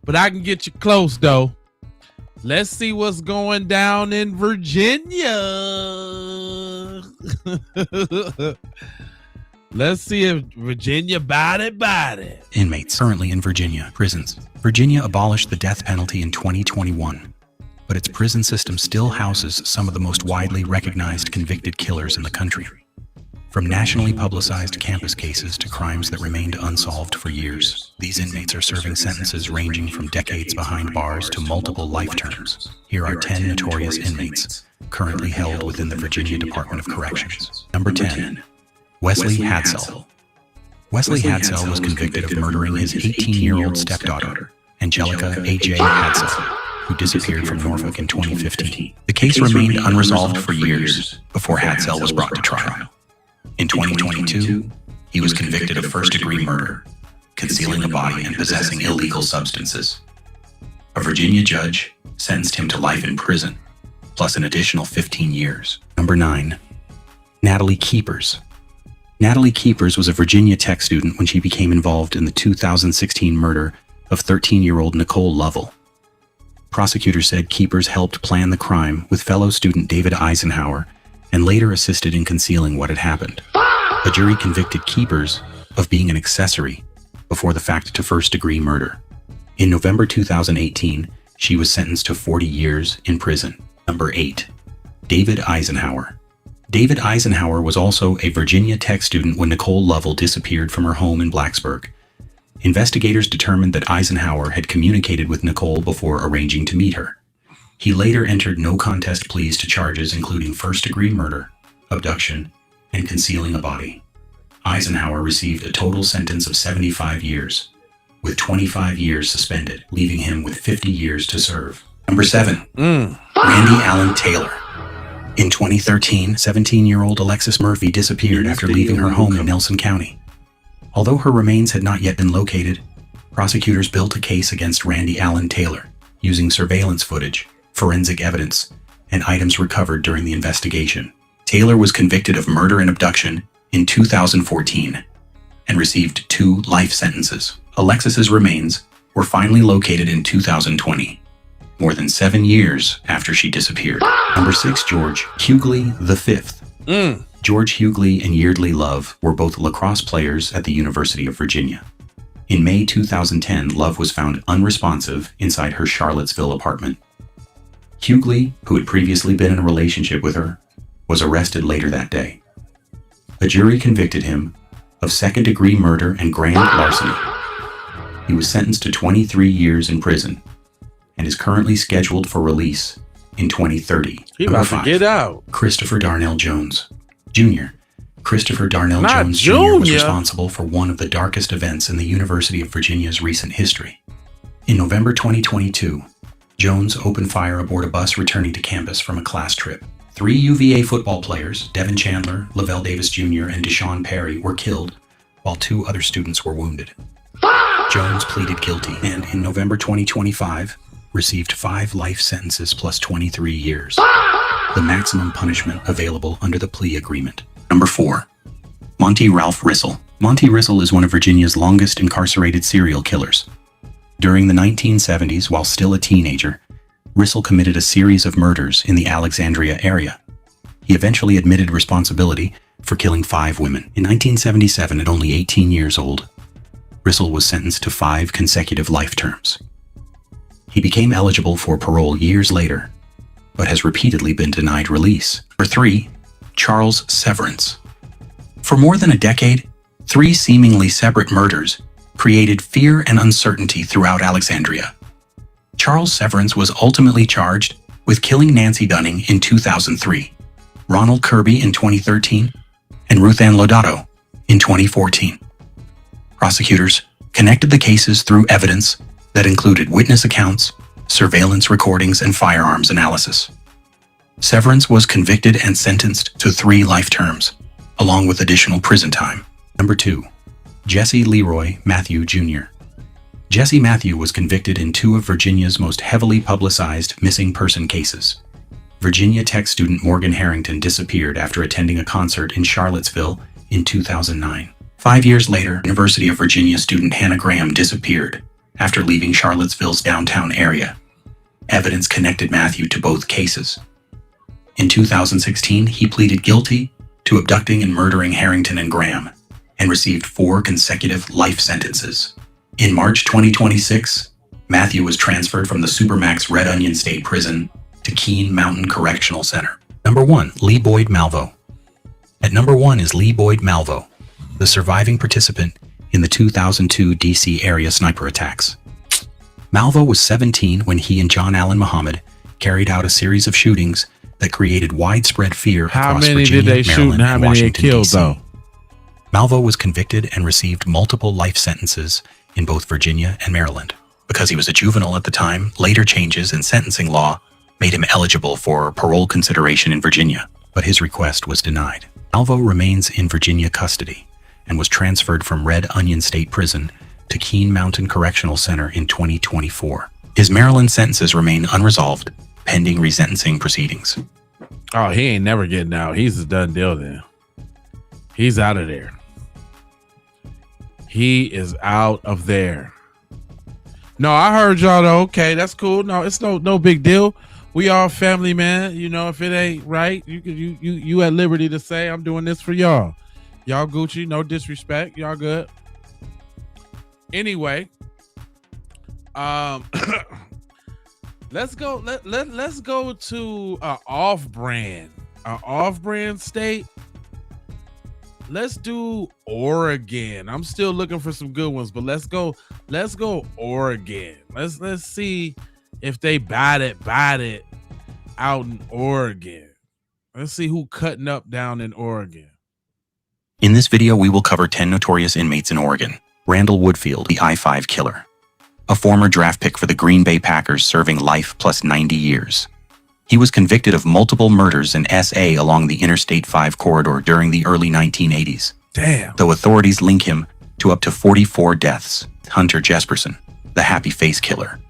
but I can get you close though. Let's see what's going down in Virginia. Let's see if Virginia bought it. Inmates currently in Virginia prisons. Virginia abolished the death penalty in 2021, but its prison system still houses some of the most widely recognized convicted killers in the country. From nationally publicized campus cases to crimes that remained unsolved for years, these inmates are serving sentences ranging from decades behind bars to multiple life terms. Here are 10 notorious inmates currently held within the Virginia Department of Corrections. Number 10. Wesley Hadsell. Wesley Hadsell was convicted of murdering his 18-year-old stepdaughter, Angelica A.J. Hadsell, who disappeared from Norfolk in 2015. The case remained unresolved for years before Hadsell was brought to trial. In 2022, he was convicted of first-degree murder, concealing a body, and possessing illegal substances. A Virginia judge sentenced him to life in prison, plus an additional 15 years. Number 9. Natalie Keepers. Natalie Keepers was a Virginia Tech student when she became involved in the 2016 murder of 13-year-old Nicole Lovell. Prosecutors said Keepers helped plan the crime with fellow student David Eisenhower and later assisted in concealing what had happened. A jury convicted Keepers of being an accessory before the fact to first-degree murder. In November 2018, she was sentenced to 40 years in prison. Number 8. David Eisenhower. David Eisenhower was also a Virginia Tech student when Nicole Lovell disappeared from her home in Blacksburg. Investigators determined that Eisenhower had communicated with Nicole before arranging to meet her. He later entered no-contest pleas to charges including first-degree murder, abduction, and concealing a body. Eisenhower received a total sentence of 75 years, with 25 years suspended, leaving him with 50 years to serve. Number 7. Randy Allen Taylor. In 2013, 17-year-old Alexis Murphy disappeared after leaving her home in Nelson County. Although her remains had not yet been located, prosecutors built a case against Randy Allen Taylor using surveillance footage, forensic evidence, and items recovered during the investigation. Taylor was convicted of murder and abduction in 2014 and received 2 life sentences. Alexis's remains were finally located in 2020, more than 7 years after she disappeared. Number 6, George Hughley V. George Hughley and Yeardley Love were both lacrosse players at the University of Virginia. In May 2010, Love was found unresponsive inside her Charlottesville apartment. Hughley, who had previously been in a relationship with her, was arrested later that day. A jury convicted him of second-degree murder and grand larceny. He was sentenced to 23 years in prison and is currently scheduled for release in 2030. He about to get out. Christopher Darnell Jones Jr. Christopher Darnell Not Jones Jr. was Junior. responsible for one of the darkest events in the University of Virginia's recent history. In November 2022, Jones opened fire aboard a bus returning to campus from a class trip. 3 UVA football players, Devin Chandler, Lavelle Davis Jr., and Deshaun Perry, were killed, while 2 other students were wounded. Jones pleaded guilty and, in November 2025, received 5 life sentences plus 23 years, the maximum punishment available under the plea agreement. Number 4. Monty Ralph Rissell. Monty Rissell is one of Virginia's longest incarcerated serial killers. During the 1970s, while still a teenager, Rissell committed a series of murders in the Alexandria area. He eventually admitted responsibility for killing 5 women. In 1977, at only 18 years old, Rissell was sentenced to 5 consecutive life terms. He became eligible for parole years later, but has repeatedly been denied release. Number 3. Charles Severance. For more than a decade, 3 seemingly separate murders created fear and uncertainty throughout Alexandria. Charles Severance was ultimately charged with killing Nancy Dunning in 2003, Ronald Kirby in 2013, and Ruth Ann Lodato in 2014. Prosecutors connected the cases through evidence that included witness accounts, surveillance recordings, and firearms analysis. Severance was convicted and sentenced to 3 life terms, along with additional prison time. Number 2. Jesse Leroy Matthew Jr. Jesse Matthew was convicted in 2 of Virginia's most heavily publicized missing person cases. Virginia Tech student Morgan Harrington disappeared after attending a concert in Charlottesville in 2009. 5 years later, University of Virginia student Hannah Graham disappeared after leaving Charlottesville's downtown area. Evidence connected Matthew to both cases. In 2016, he pleaded guilty to abducting and murdering Harrington and Graham and received 4 consecutive life sentences. In March 2026, Matthew was transferred from the Supermax Red Onion State Prison to Keene Mountain Correctional Center. Number 1. Lee Boyd Malvo. At number 1 is Lee Boyd Malvo, the surviving participant in the 2002 DC area sniper attacks. Malvo was 17 when he and John Allen Muhammad carried out a series of shootings that created widespread fear across Virginia, How many did they shoot Maryland, and how and many they Washington, killed, D.C. though? Malvo was convicted and received multiple life sentences in both Virginia and Maryland. Because he was a juvenile at the time, later changes in sentencing law made him eligible for parole consideration in Virginia, but his request was denied. Malvo remains in Virginia custody and was transferred from Red Onion State Prison to Keene Mountain Correctional Center in 2024. His Maryland sentences remain unresolved, pending resentencing proceedings. Oh, he ain't never getting out. He's a done deal then. He's out of there. He is out of there. No, I heard y'all though. Okay, that's cool. No, it's no big deal. We all family, man. You know, if it ain't right, you at liberty to say I'm doing this for y'all. Y'all Gucci, no disrespect. Y'all good. Anyway, let's go. Let's go to off-brand state. Let's do Oregon. I'm still looking for some good ones, but let's go Oregon. Let's see if they bat it out in Oregon. Let's see who cutting up down in Oregon. In this video, we will cover 10 notorious inmates in Oregon. Randall Woodfield, the I-5 killer, a former draft pick for the Green Bay Packers serving life plus 90 years. He was convicted of multiple murders in SA along the Interstate 5 corridor during the early 1980s. Damn. Though authorities link him to up to 44 deaths. Hunter Jesperson, the happy face killer.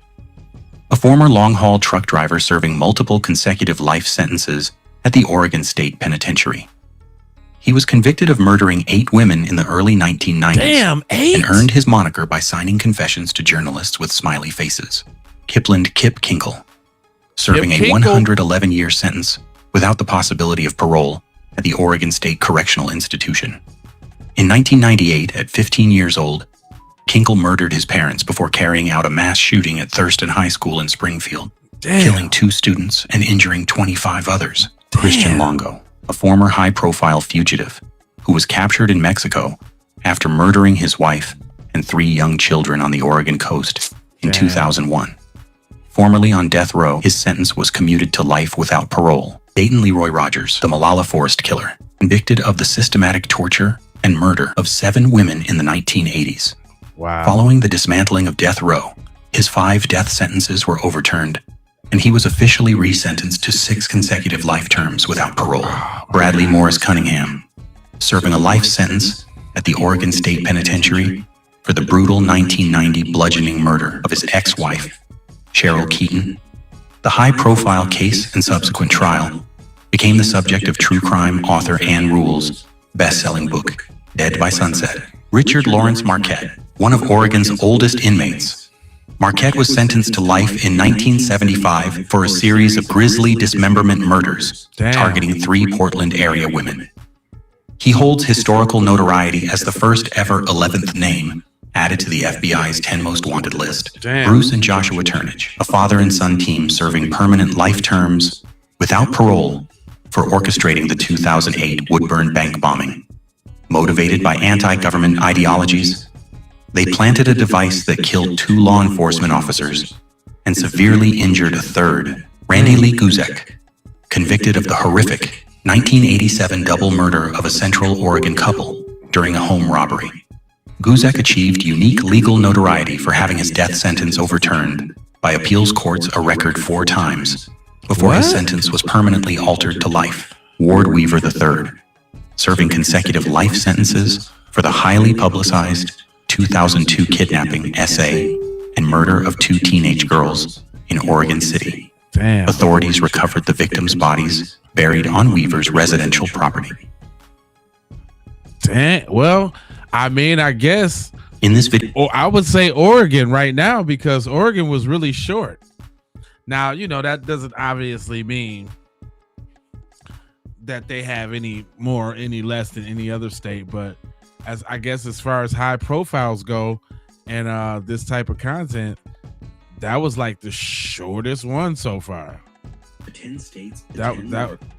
A former long-haul truck driver serving multiple consecutive life sentences at the Oregon State Penitentiary. He was convicted of murdering 8 women in the early 1990s. Damn, 8? And earned his moniker by signing confessions to journalists with smiley faces. Kipland Kip Kinkle, serving a 111-year sentence without the possibility of parole at the Oregon State Correctional Institution. In 1998, at 15 years old, Kinkle murdered his parents before carrying out a mass shooting at Thurston High School in Springfield, killing 2 students and injuring 25 others. Christian Longo, a former high-profile fugitive who was captured in Mexico after murdering his wife and 3 young children on the Oregon coast in 2001. Formerly on death row, his sentence was commuted to life without parole. Dayton Leroy Rogers, the Malala Forest killer, convicted of the systematic torture and murder of 7 women in the 1980s. Wow. Following the dismantling of death row, his 5 death sentences were overturned, and he was officially resentenced to 6 consecutive life terms without parole. Bradley Morris Cunningham, serving a life sentence at the Oregon State Penitentiary for the brutal 1990 bludgeoning murder of his ex-wife, Cheryl Keaton. The high-profile case and subsequent trial became the subject of true crime author Ann Rule's best-selling book, Dead by Sunset. Richard Lawrence Marquette, one of Oregon's oldest inmates. Marquette was sentenced to life in 1975 for a series of grisly dismemberment murders targeting 3 Portland area women. He holds historical notoriety as the first ever 11th name added to the FBI's 10 most wanted list. Bruce and Joshua Turnage, a father and son team serving permanent life terms without parole for orchestrating the 2008 Woodburn bank bombing. Motivated by anti-government ideologies, they planted a device that killed 2 law enforcement officers and severely injured a third, Randy Lee Guzek, convicted of the horrific 1987 double murder of a Central Oregon couple during a home robbery. Guzek achieved unique legal notoriety for having his death sentence overturned by appeals courts a record 4 times before his sentence was permanently altered to life. Ward Weaver III, serving consecutive life sentences for the highly publicized 2002 kidnapping, essay, and murder of 2 teenage girls in Oregon City. Damn. Authorities recovered the victims' bodies buried on Weaver's residential property. Damn. Well, I mean, I guess in this video, I would say Oregon right now, because Oregon was really short. Now, you know, that doesn't obviously mean that they have any more, any less than any other state, but as I guess as far as high profiles go and this type of content, that was like the shortest one so far. The 10 states, that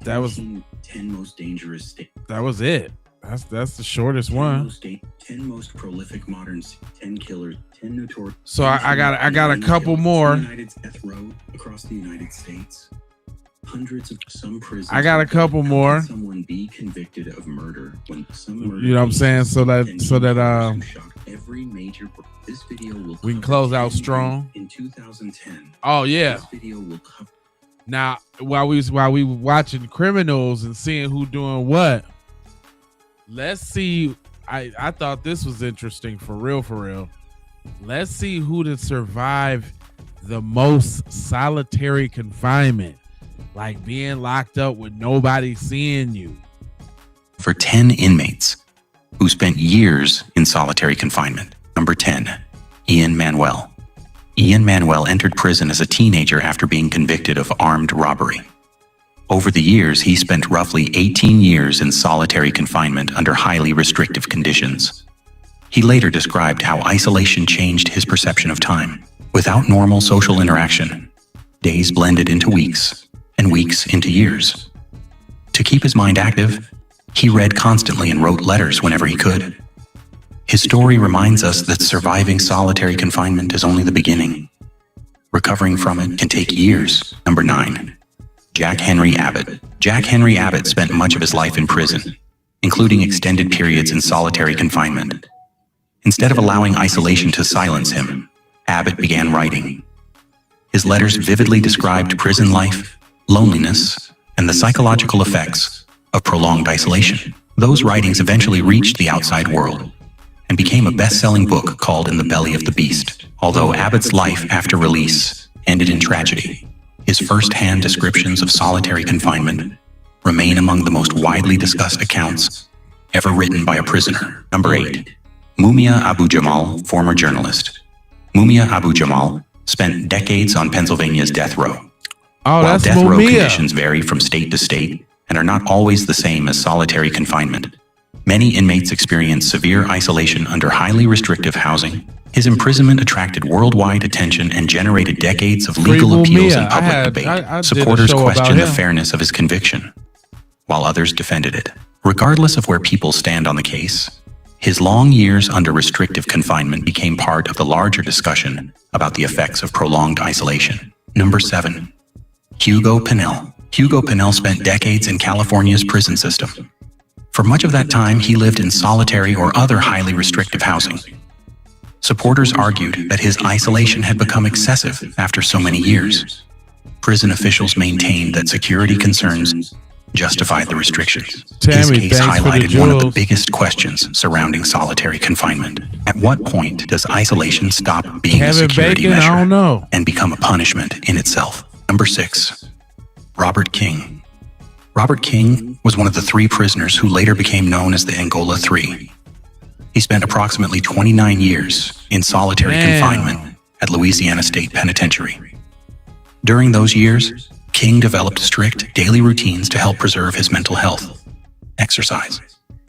was 10 most dangerous states. That was it. That's the shortest one. 10 most prolific modern, 10 killers, 10 notorious. So I got a couple more. Death row across the United States. Hundreds of some prisons. I got a couple more. Someone be convicted of murder when some murder. You know what I'm saying? So that every major. This video will we can close out strong. In 2010. Oh yeah. This video will cover. Now while we watching criminals and seeing who doing what, let's see. I thought this was interesting for real. Let's see who to survive the most solitary confinement, like being locked up with nobody seeing you. For 10 inmates who spent years in solitary confinement. Number 10, Ian Manuel. Ian Manuel entered prison as a teenager after being convicted of armed robbery. Over the years, he spent roughly 18 years in solitary confinement under highly restrictive conditions. He later described how isolation changed his perception of time. Without normal social interaction, days blended into weeks, and weeks into years. To keep his mind active, he read constantly and wrote letters whenever he could. His story reminds us that surviving solitary confinement is only the beginning. Recovering from it can take years. Number 9. Jack Henry Abbott. Jack Henry Abbott spent much of his life in prison, including extended periods in solitary confinement. Instead of allowing isolation to silence him, Abbott began writing. His letters vividly described prison life, loneliness, and the psychological effects of prolonged isolation. Those writings eventually reached the outside world, and became a best-selling book called In the Belly of the Beast. Although Abbott's life after release ended in tragedy, his first-hand descriptions of solitary confinement remain among the most widely discussed accounts ever written by a prisoner. Number 8. Mumia Abu-Jamal, former journalist. Mumia Abu-Jamal spent decades on Pennsylvania's death row. While death row conditions vary from state to state and are not always the same as solitary confinement, many inmates experience severe isolation under highly restrictive housing. His imprisonment attracted worldwide attention and generated decades of legal appeals and public debate. Supporters questioned the fairness of his conviction, while others defended it. Regardless of where people stand on the case, his long years under restrictive confinement became part of the larger discussion about the effects of prolonged isolation. Number 7. Hugo Pinnell. Hugo Pinnell spent decades in California's prison system. For much of that time, he lived in solitary or other highly restrictive housing. Supporters argued that his isolation had become excessive after so many years. Prison officials maintained that security concerns justified the restrictions. His case highlighted one of the biggest questions surrounding solitary confinement. At what point does isolation stop being a security measure and become a punishment in itself? Number 6. Robert King. Robert King was one of the 3 prisoners who later became known as the Angola 3. He spent approximately 29 years in solitary confinement at Louisiana State Penitentiary. During those years, King developed strict daily routines to help preserve his mental health. Exercise,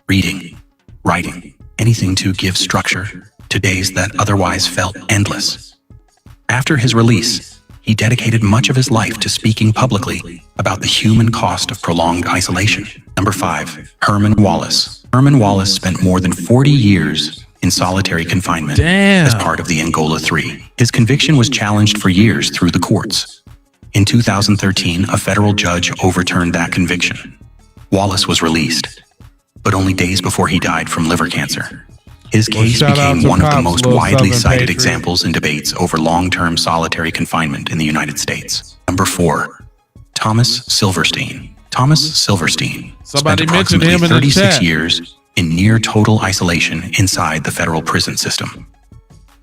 reading, writing, anything to give structure to days that otherwise felt endless. After his release, he dedicated much of his life to speaking publicly about the human cost of prolonged isolation. Number 5. Herman Wallace. Herman Wallace spent more than 40 years in solitary confinement as part of the Angola 3. His conviction was challenged for years through the courts. In 2013, a federal judge overturned that conviction. Wallace was released, but only days before he died from liver cancer. His case became one of the most widely cited examples in debates over long-term solitary confinement in the United States. Number 4. Thomas Silverstein. Thomas Silverstein spent approximately 36 years in near-total isolation inside the federal prison system.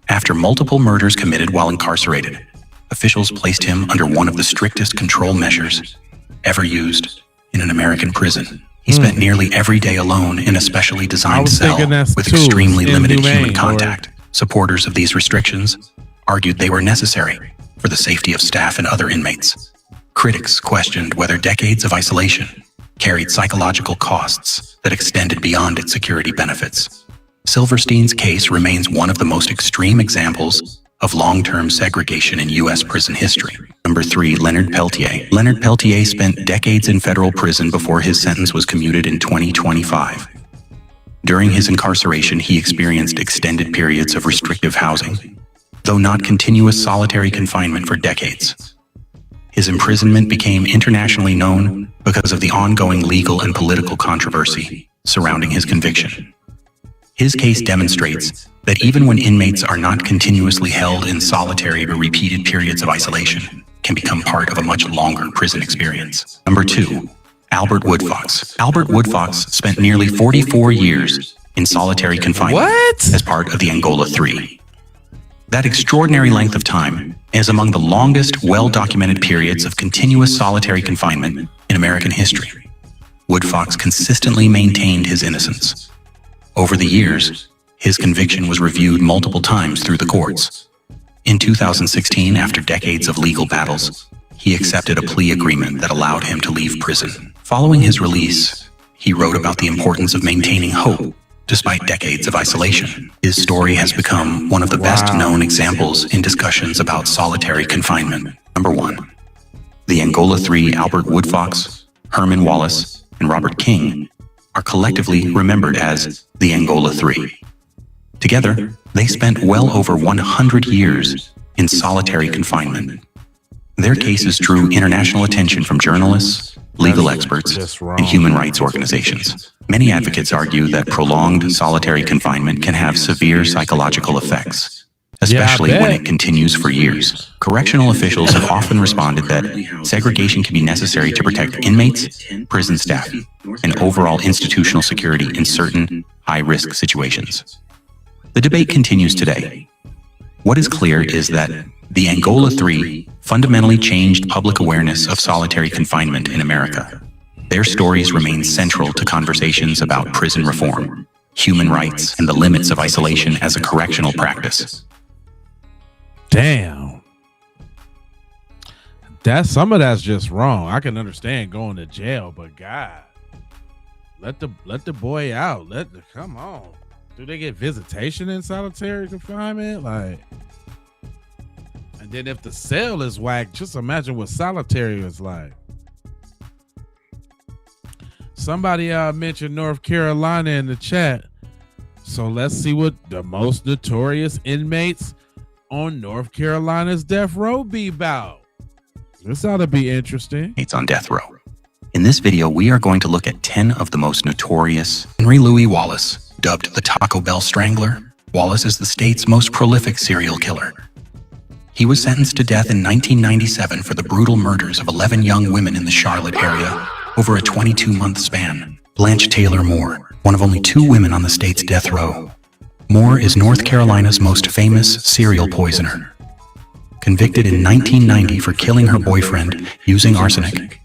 After multiple murders committed while incarcerated, officials placed him under one of the strictest control measures ever used in an American prison. He spent nearly every day alone in a specially designed cell with extremely limited human contact. Supporters of these restrictions argued they were necessary for the safety of staff and other inmates. Critics questioned whether decades of isolation carried psychological costs that extended beyond its security benefits. Silverstein's case remains one of the most extreme examples of long-term segregation in U.S. prison history. Number 3. Leonard Peltier. Leonard Peltier spent decades in federal prison before his sentence was commuted in 2025. During his incarceration, he experienced extended periods of restrictive housing, though not continuous solitary confinement for decades. His imprisonment became internationally known because of the ongoing legal and political controversy surrounding his conviction. His case demonstrates that even when inmates are not continuously held in solitary or repeated periods of isolation, can become part of a much longer prison experience. Number 2. Albert Woodfox. Albert Woodfox spent nearly 44 years in solitary confinement as part of the Angola 3. That extraordinary length of time is among the longest well-documented periods of continuous solitary confinement in American history. Woodfox consistently maintained his innocence. Over the years, his conviction was reviewed multiple times through the courts. In 2016, after decades of legal battles, he accepted a plea agreement that allowed him to leave prison. Following his release, he wrote about the importance of maintaining hope despite decades of isolation. His story has become one of the best-known examples in discussions about solitary confinement. Number 1. The Angola 3, Albert Woodfox, Herman Wallace, and Robert King are collectively remembered as the Angola 3. Together, they spent well over 100 years in solitary confinement. Their cases drew international attention from journalists, legal experts, and human rights organizations. Many advocates argue that prolonged solitary confinement can have severe psychological effects, especially when it continues for years. Correctional officials have often responded that segregation can be necessary to protect inmates, prison staff, and overall institutional security in certain high-risk situations. The debate continues today. What is clear is that the Angola 3 fundamentally changed public awareness of solitary confinement in America. Their stories remain central to conversations about prison reform, human rights, and the limits of isolation as a correctional practice. Damn. Some of that's just wrong. I can understand going to jail, but God, let the boy out. Come on. Do they get visitation in solitary confinement? Like, and then if the cell is whack, just imagine what solitary is like. Somebody mentioned North Carolina in the chat. So let's see what the most notorious inmates on North Carolina's death row be about. This ought to be interesting. It's on death row. In this video, we are going to look at 10 of the most notorious. Henry Louis Wallace, dubbed the Taco Bell Strangler, Wallace is the state's most prolific serial killer. He was sentenced to death in 1997 for the brutal murders of 11 young women in the Charlotte area over a 22-month span. Blanche Taylor Moore, one of only 2 women on the state's death row. Moore is North Carolina's most famous serial poisoner. Convicted in 1990 for killing her boyfriend using arsenic,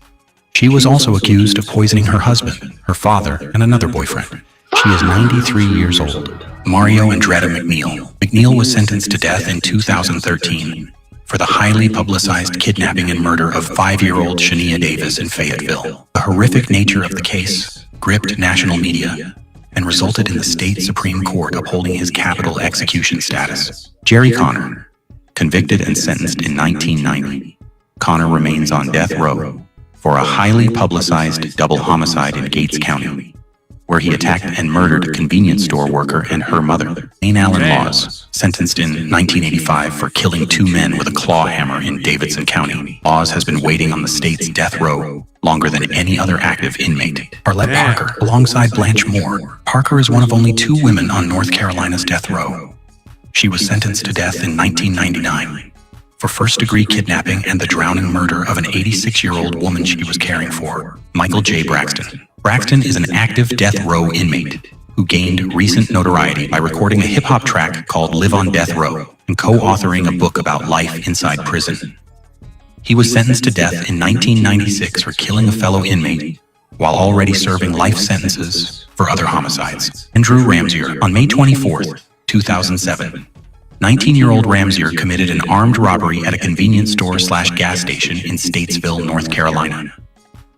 she was also accused of poisoning her husband, her father, and another boyfriend. She is 93 years old. Mario Andretta McNeil. McNeil was sentenced to death in 2013 for the highly publicized kidnapping and murder of 5-year-old Shania Davis in Fayetteville. The horrific nature of the case gripped national media and resulted in the state Supreme Court upholding his capital execution status. Jerry Connor, convicted and sentenced in 1990. Connor remains on death row for a highly publicized double homicide in Gates County, where he attacked and murdered a convenience store worker and her mother. Jane Allen Laws, sentenced in 1985 for killing 2 men with a claw hammer in Davidson County. Laws has been waiting on the state's death row longer than any other active inmate. Arlette Parker, alongside Blanche Moore. Parker is one of only 2 women on North Carolina's death row. She was sentenced to death in 1999 for first-degree kidnapping and the drowning murder of an 86-year-old woman she was caring for. Michael J. Braxton. Braxton is an active death row inmate who gained recent notoriety by recording a hip-hop track called Live on Death Row and co-authoring a book about life inside prison. He was sentenced to death in 1996 for killing a fellow inmate while already serving life sentences for other homicides. Andrew Ramsier. On May 24th, 2007, 19-year-old Ramsier committed an armed robbery at a convenience store/gas station in Statesville, North Carolina.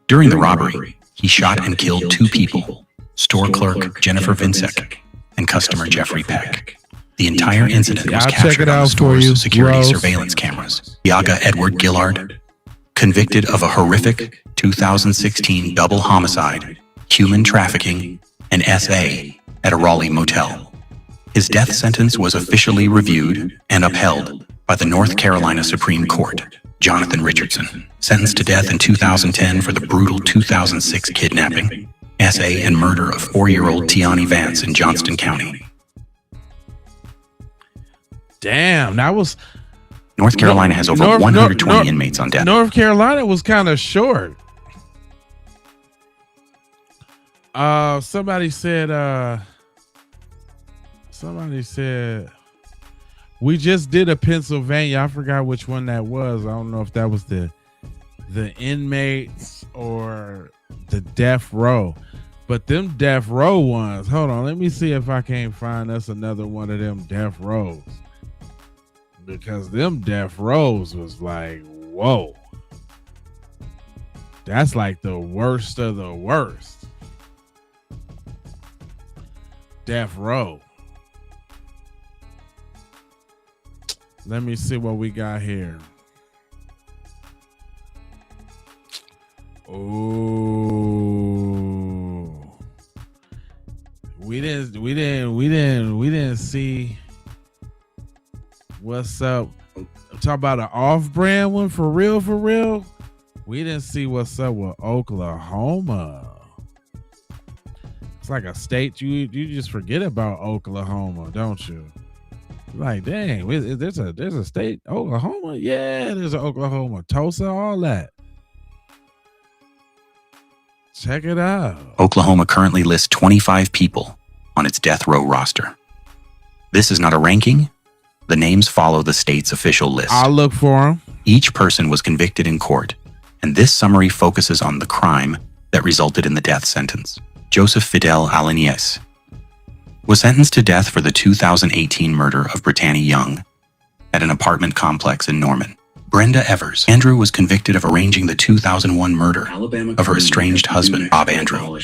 During the robbery, he shot and killed 2 people, store clerk Jennifer Vincek and customer Jeffrey Peck. The entire incident was captured on the store's security surveillance cameras. Yaga Edward Gillard, convicted of a horrific 2016 double homicide, human trafficking, and SA at a Raleigh motel. His death sentence was officially reviewed and upheld by the North Carolina Supreme Court. Jonathan Richardson, sentenced to death in 2010 for the brutal 2006 kidnapping, SA, and murder of 4-year-old Tiani Vance in Johnston County. Damn, that was... North Carolina has over 120 inmates on death. North Carolina was kind of short. Somebody said we just did a Pennsylvania. I forgot which one that was. I don't know if that was the inmates or the death row, but them death row ones. Hold on, let me see if I can't find us another one of them death rows, because them death rows was like, whoa, that's like the worst of the worst. Death row. Let me see what we got here. Oh, we didn't see what's up. Talk about an off-brand one for real. We didn't see what's up with Oklahoma. It's like a state you just forget about Oklahoma, don't you? Like, dang, there's a state, Oklahoma? Yeah, there's an Oklahoma, Tulsa, all that. Check it out. Oklahoma currently lists 25 people on its death row roster. This is not a ranking. The names follow the state's official list. I'll look for them. Each person was convicted in court, and this summary focuses on the crime that resulted in the death sentence. Joseph Fidel Alanis was sentenced to death for the 2018 murder of Brittany Young at an apartment complex in Norman. Brenda Evers Andrew was convicted of arranging the 2001 murder of her estranged husband, Bob Andrew.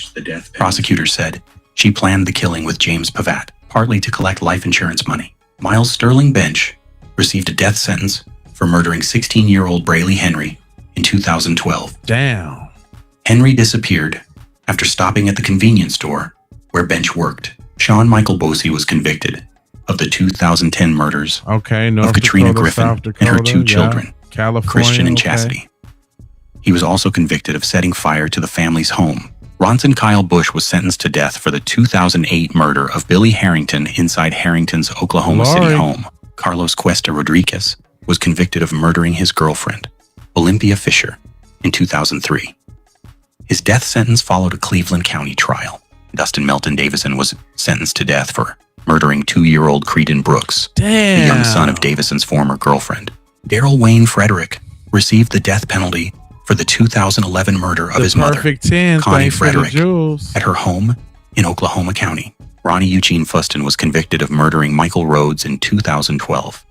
Prosecutors said she planned the killing with James Pavat, partly to collect life insurance money. Miles Sterling Bench received a death sentence for murdering 16-year-old Braylee Henry in 2012. Damn. Henry disappeared after stopping at the convenience store where Bench worked. Sean Michael Bosey was convicted of the 2010 murders of Katrina Griffin and her two children, California, Christian and Chastity. He was also convicted of setting fire to the family's home. Ronson Kyle Bush was sentenced to death for the 2008 murder of Billy Harrington inside Harrington's Oklahoma City home. Carlos Cuesta Rodriguez was convicted of murdering his girlfriend, Olympia Fisher, in 2003. His death sentence followed a Cleveland County trial. Dustin Melton Davison was sentenced to death for murdering 2-year-old Creedon Brooks, the young son of Davison's former girlfriend. Daryl Wayne Frederick received the death penalty for the 2011 murder of his mother, Connie Frederick, at her home in Oklahoma County. Ronnie Eugene Fuston was convicted of murdering Michael Rhodes in 2012.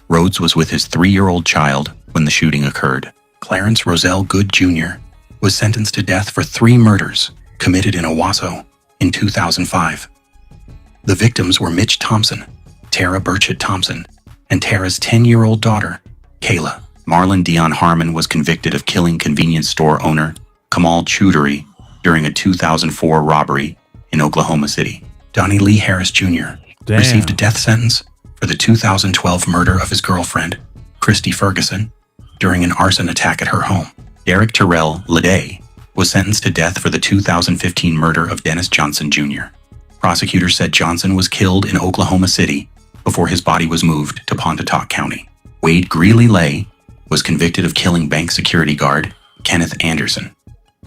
Rhodes was with his 3-year-old child when the shooting occurred. Clarence Roselle Good Jr. was sentenced to death for 3 murders committed in Owasso in 2005. The victims were Mitch Thompson, Tara Burchett Thompson, and Tara's 10-year-old daughter, Kayla. Marlon Dion Harmon was convicted of killing convenience store owner Kamal Choudhury during a 2004 robbery in Oklahoma City. Donnie Lee Harris Jr. received a death sentence for the 2012 murder of his girlfriend, Christy Ferguson, during an arson attack at her home. Derek Terrell Leday was sentenced to death for the 2015 murder of Dennis Johnson Jr. Prosecutors said Johnson was killed in Oklahoma City before his body was moved to Pontotoc County. Wade Greeley Lay was convicted of killing bank security guard Kenneth Anderson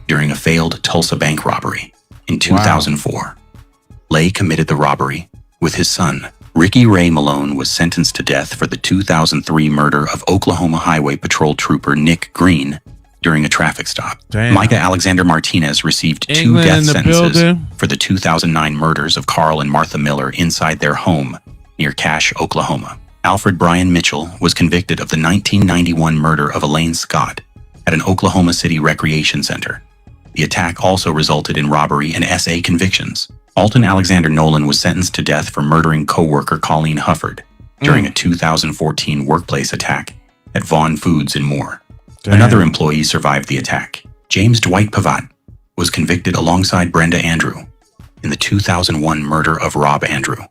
during a failed Tulsa bank robbery in 2004. Lay committed the robbery with his son. Ricky Ray Malone was sentenced to death for the 2003 murder of Oklahoma Highway Patrol Trooper Nick Green during a traffic stop. Micah Alexander Martinez received 2 death sentences for the 2009 murders of Carl and Martha Miller inside their home near Cache, Oklahoma. Alfred Brian Mitchell was convicted of the 1991 murder of Elaine Scott at an Oklahoma City recreation center. The attack also resulted in robbery and SA convictions. Alton Alexander Nolan was sentenced to death for murdering co-worker Colleen Hufford during a 2014 workplace attack at Vaughn Foods in Moore. Another employee survived the attack. James Dwight Pavat was convicted alongside Brenda Andrew in the 2001 murder of Rob Andrew.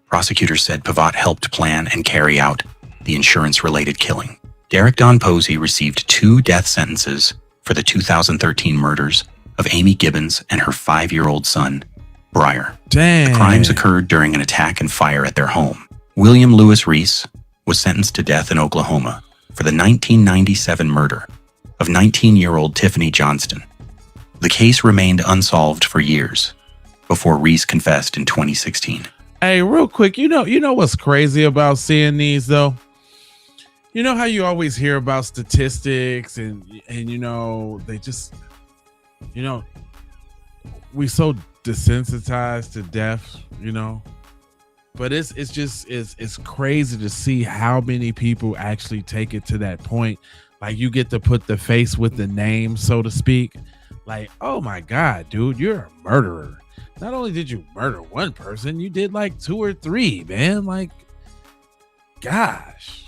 Prosecutors said Pavat helped plan and carry out the insurance-related killing. Derek Don Posey received 2 death sentences for the 2013 murders of Amy Gibbons and her 5-year-old son, Briar. The crimes occurred during an attack and fire at their home. William Lewis Reese was sentenced to death in Oklahoma for the 1997 murder of 19-year-old Tiffany Johnston. The case remained unsolved for years before Reese confessed in 2016. Hey, real quick, you know what's crazy about seeing these though? You know how you always hear about statistics and they just, we so desensitized to death, but it's crazy to see how many people actually take it to that point. Like you get to put the face with the name, so to speak. Like, oh my God, dude, you're a murderer. Not only did you murder one person, you did like 2 or 3, man. Like, gosh.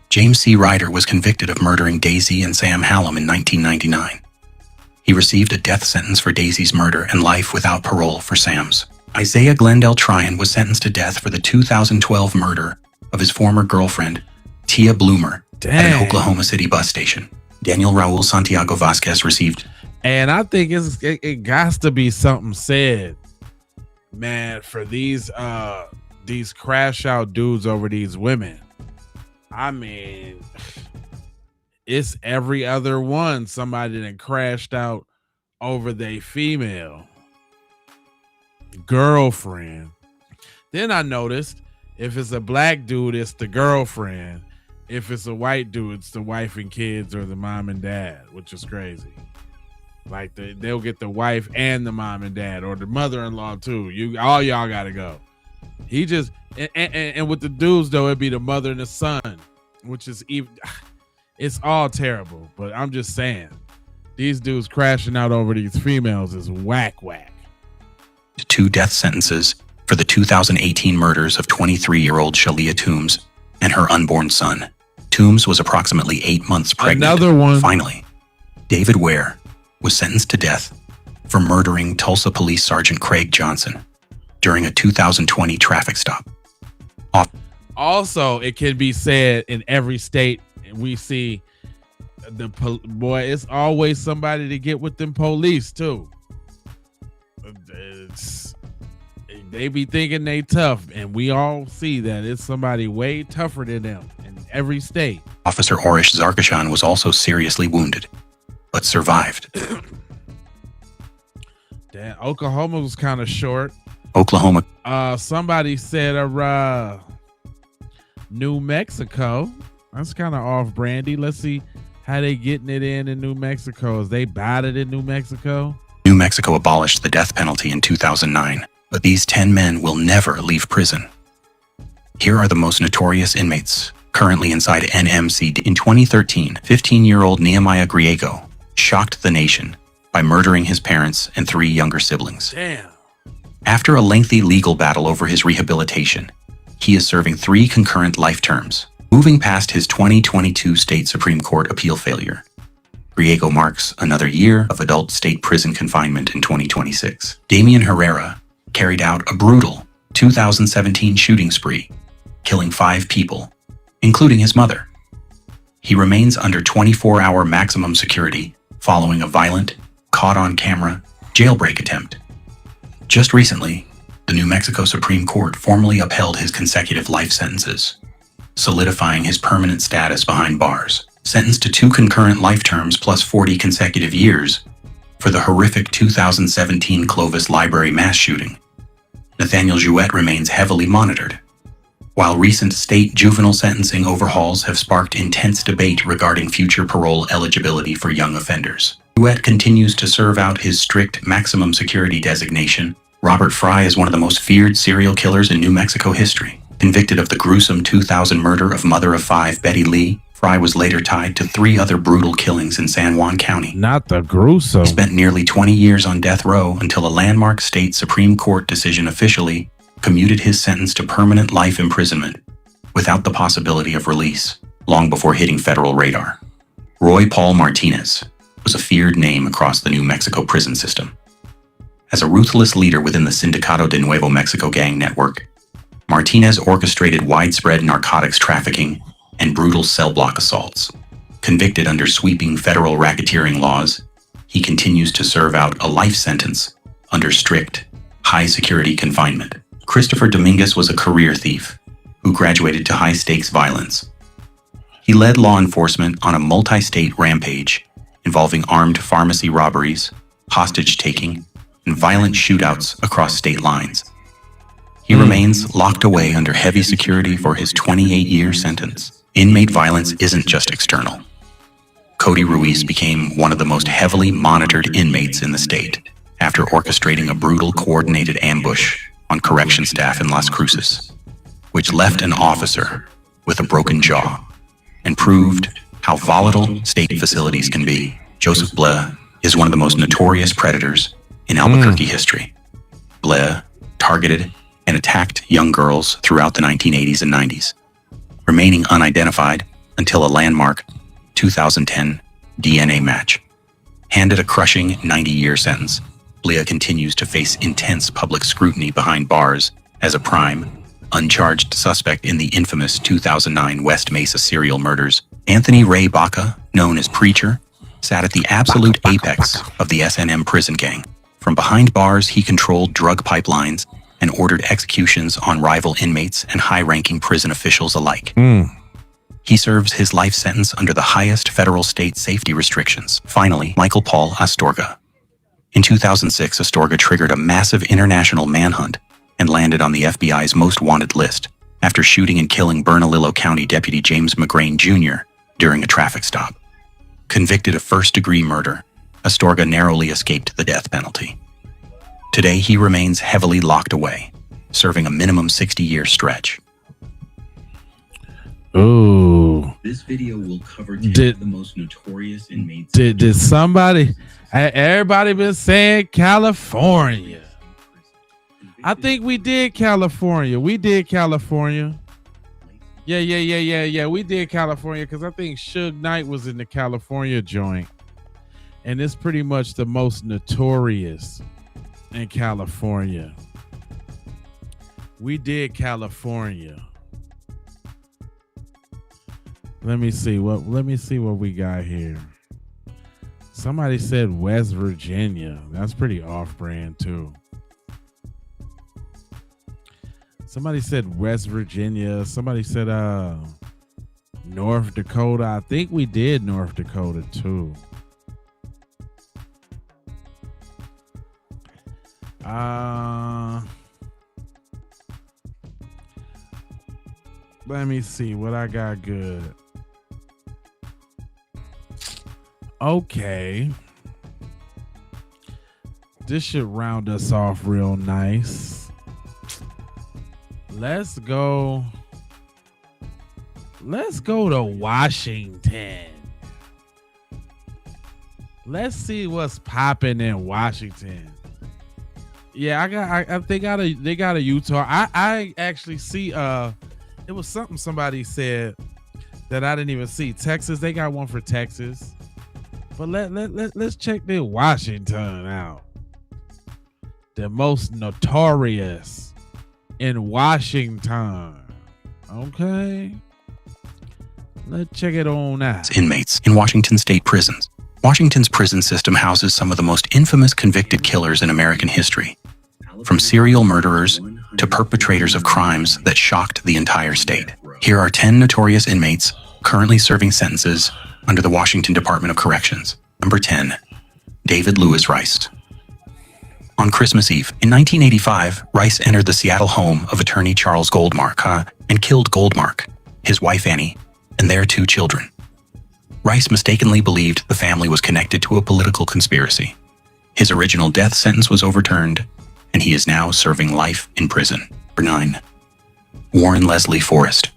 James C. Ryder was convicted of murdering Daisy and Sam Hallam in 1999. He received a death sentence for Daisy's murder and life without parole for Sam's. Isaiah Glendale Tryon was sentenced to death for the 2012 murder of his former girlfriend, Tia Bloomer, at an Oklahoma City bus station. Daniel Raul Santiago Vasquez received... And I think it got to be something said, man, for these crash out dudes over these women. I mean, it's every other one somebody that crashed out over their female girlfriend. Then I noticed if it's a black dude, it's the girlfriend. If it's a white dude, it's the wife and kids or the mom and dad, which is crazy. Like they'll get the wife and the mom and dad or the mother-in-law too. All y'all gotta go. He just and with the dudes though, it'd be the mother and the son, which is even. It's all terrible. But I'm just saying, these dudes crashing out over these females is whack. 2 death sentences for the 2018 murders of 23-year-old Shalia Toombs and her unborn son. Toombs was approximately 8 months pregnant. Another one. Finally, David Ware was sentenced to death for murdering Tulsa Police Sergeant Craig Johnson during a 2020 traffic stop. Also, it can be said in every state we see it's always somebody to get with them police too. They be thinking they tough, and we all see that it's somebody way tougher than them in every state. Officer Orish Zarkashan was also seriously wounded, but survived. Damn, Oklahoma was kind of short. Oklahoma. Somebody said New Mexico. That's kind of off brandy. Let's see how they getting it in New Mexico. Is they bad it in New Mexico? New Mexico abolished the death penalty in 2009, but these 10 men will never leave prison. Here are the most notorious inmates currently inside NMC. In 2013, 15-year-old Nehemiah Griego shocked the nation by murdering his parents and 3 younger siblings. Damn. After a lengthy legal battle over his rehabilitation, he is serving 3 concurrent life terms, moving past his 2022 state Supreme Court appeal failure. Griego marks another year of adult state prison confinement in 2026. Damian Herrera carried out a brutal 2017 shooting spree, killing 5 people, including his mother. He remains under 24-hour maximum security following a violent, caught-on-camera jailbreak attempt. Just recently, the New Mexico Supreme Court formally upheld his consecutive life sentences, solidifying his permanent status behind bars. Sentenced to 2 concurrent life terms plus 40 consecutive years for the horrific 2017 Clovis Library mass shooting, Nathaniel Jouett remains heavily monitored. While recent state juvenile sentencing overhauls have sparked intense debate regarding future parole eligibility for young offenders, Jouett continues to serve out his strict maximum security designation. Robert Fry is one of the most feared serial killers in New Mexico history. Convicted of the gruesome 2000 murder of mother of 5 Betty Lee, Fry was later tied to 3 other brutal killings in San Juan County. Not the gruesome. He spent nearly 20 years on death row until a landmark state Supreme Court decision officially commuted his sentence to permanent life imprisonment without the possibility of release, long before hitting federal radar. Roy Paul Martinez was a feared name across the New Mexico prison system. As a ruthless leader within the Sindicato de Nuevo Mexico gang network, Martinez orchestrated widespread narcotics trafficking and brutal cell block assaults. Convicted under sweeping federal racketeering laws, he continues to serve out a life sentence under strict, high-security confinement. Christopher Dominguez was a career thief who graduated to high-stakes violence. He led law enforcement on a multi-state rampage involving armed pharmacy robberies, hostage-taking, and violent shootouts across state lines. He remains locked away under heavy security for his 28-year sentence. Inmate violence isn't just external. Cody Ruiz became one of the most heavily monitored inmates in the state after orchestrating a brutal coordinated ambush on correction staff in Las Cruces, which left an officer with a broken jaw and proved how volatile state facilities can be. Joseph Blea is one of the most notorious predators in Albuquerque history. Blea targeted and attacked young girls throughout the 1980s and 90s, remaining unidentified until a landmark 2010 DNA match. Handed a crushing 90-year sentence, Blea continues to face intense public scrutiny behind bars as a prime, uncharged suspect in the infamous 2009 West Mesa serial murders. Anthony Ray Baca, known as Preacher, sat at the absolute apex of the S&M prison gang. From behind bars, he controlled drug pipelines and ordered executions on rival inmates and high-ranking prison officials alike. He serves his life sentence under the highest federal state safety restrictions. Finally, Michael Paul Astorga. In 2006, Astorga triggered a massive international manhunt and landed on the FBI's most wanted list after shooting and killing Bernalillo County Deputy James McGrain Jr. during a traffic stop. Convicted of first-degree murder, Astorga narrowly escaped the death penalty. Today, he remains heavily locked away, serving a minimum 60-year stretch. Ooh. This video will cover 10 of the most notorious inmates. Did somebody... Everybody been saying California. I think we did California. We did California. Yeah. We did California because I think Suge Knight was in the California joint. And it's pretty much the most notorious in California. We did California. Let me see what we got here. Somebody said West Virginia. That's pretty off-brand too. Somebody said West Virginia. Somebody said North Dakota. I think we did North Dakota too. Let me see what I got good. Okay. This should round us off real nice. Let's go to Washington. Let's see what's popping in Washington. Yeah, they got a Utah. I actually see it was something somebody said that I didn't even see. Texas, they got one for Texas. But let's check the Washington out. The most notorious in Washington. Okay. Let's check it on out. Inmates in Washington state prisons. Washington's prison system houses some of the most infamous convicted killers in American history, from serial murderers to perpetrators of crimes that shocked the entire state. Here are 10 notorious inmates currently serving sentences under the Washington Department of Corrections. Number 10, David Lewis Rice. On Christmas Eve in 1985, Rice entered the Seattle home of attorney Charles Goldmark and killed Goldmark, his wife Annie, and their 2 children. Rice mistakenly believed the family was connected to a political conspiracy. His original death sentence was overturned, and he is now serving life in prison. Number 9, Warren Leslie Forrest.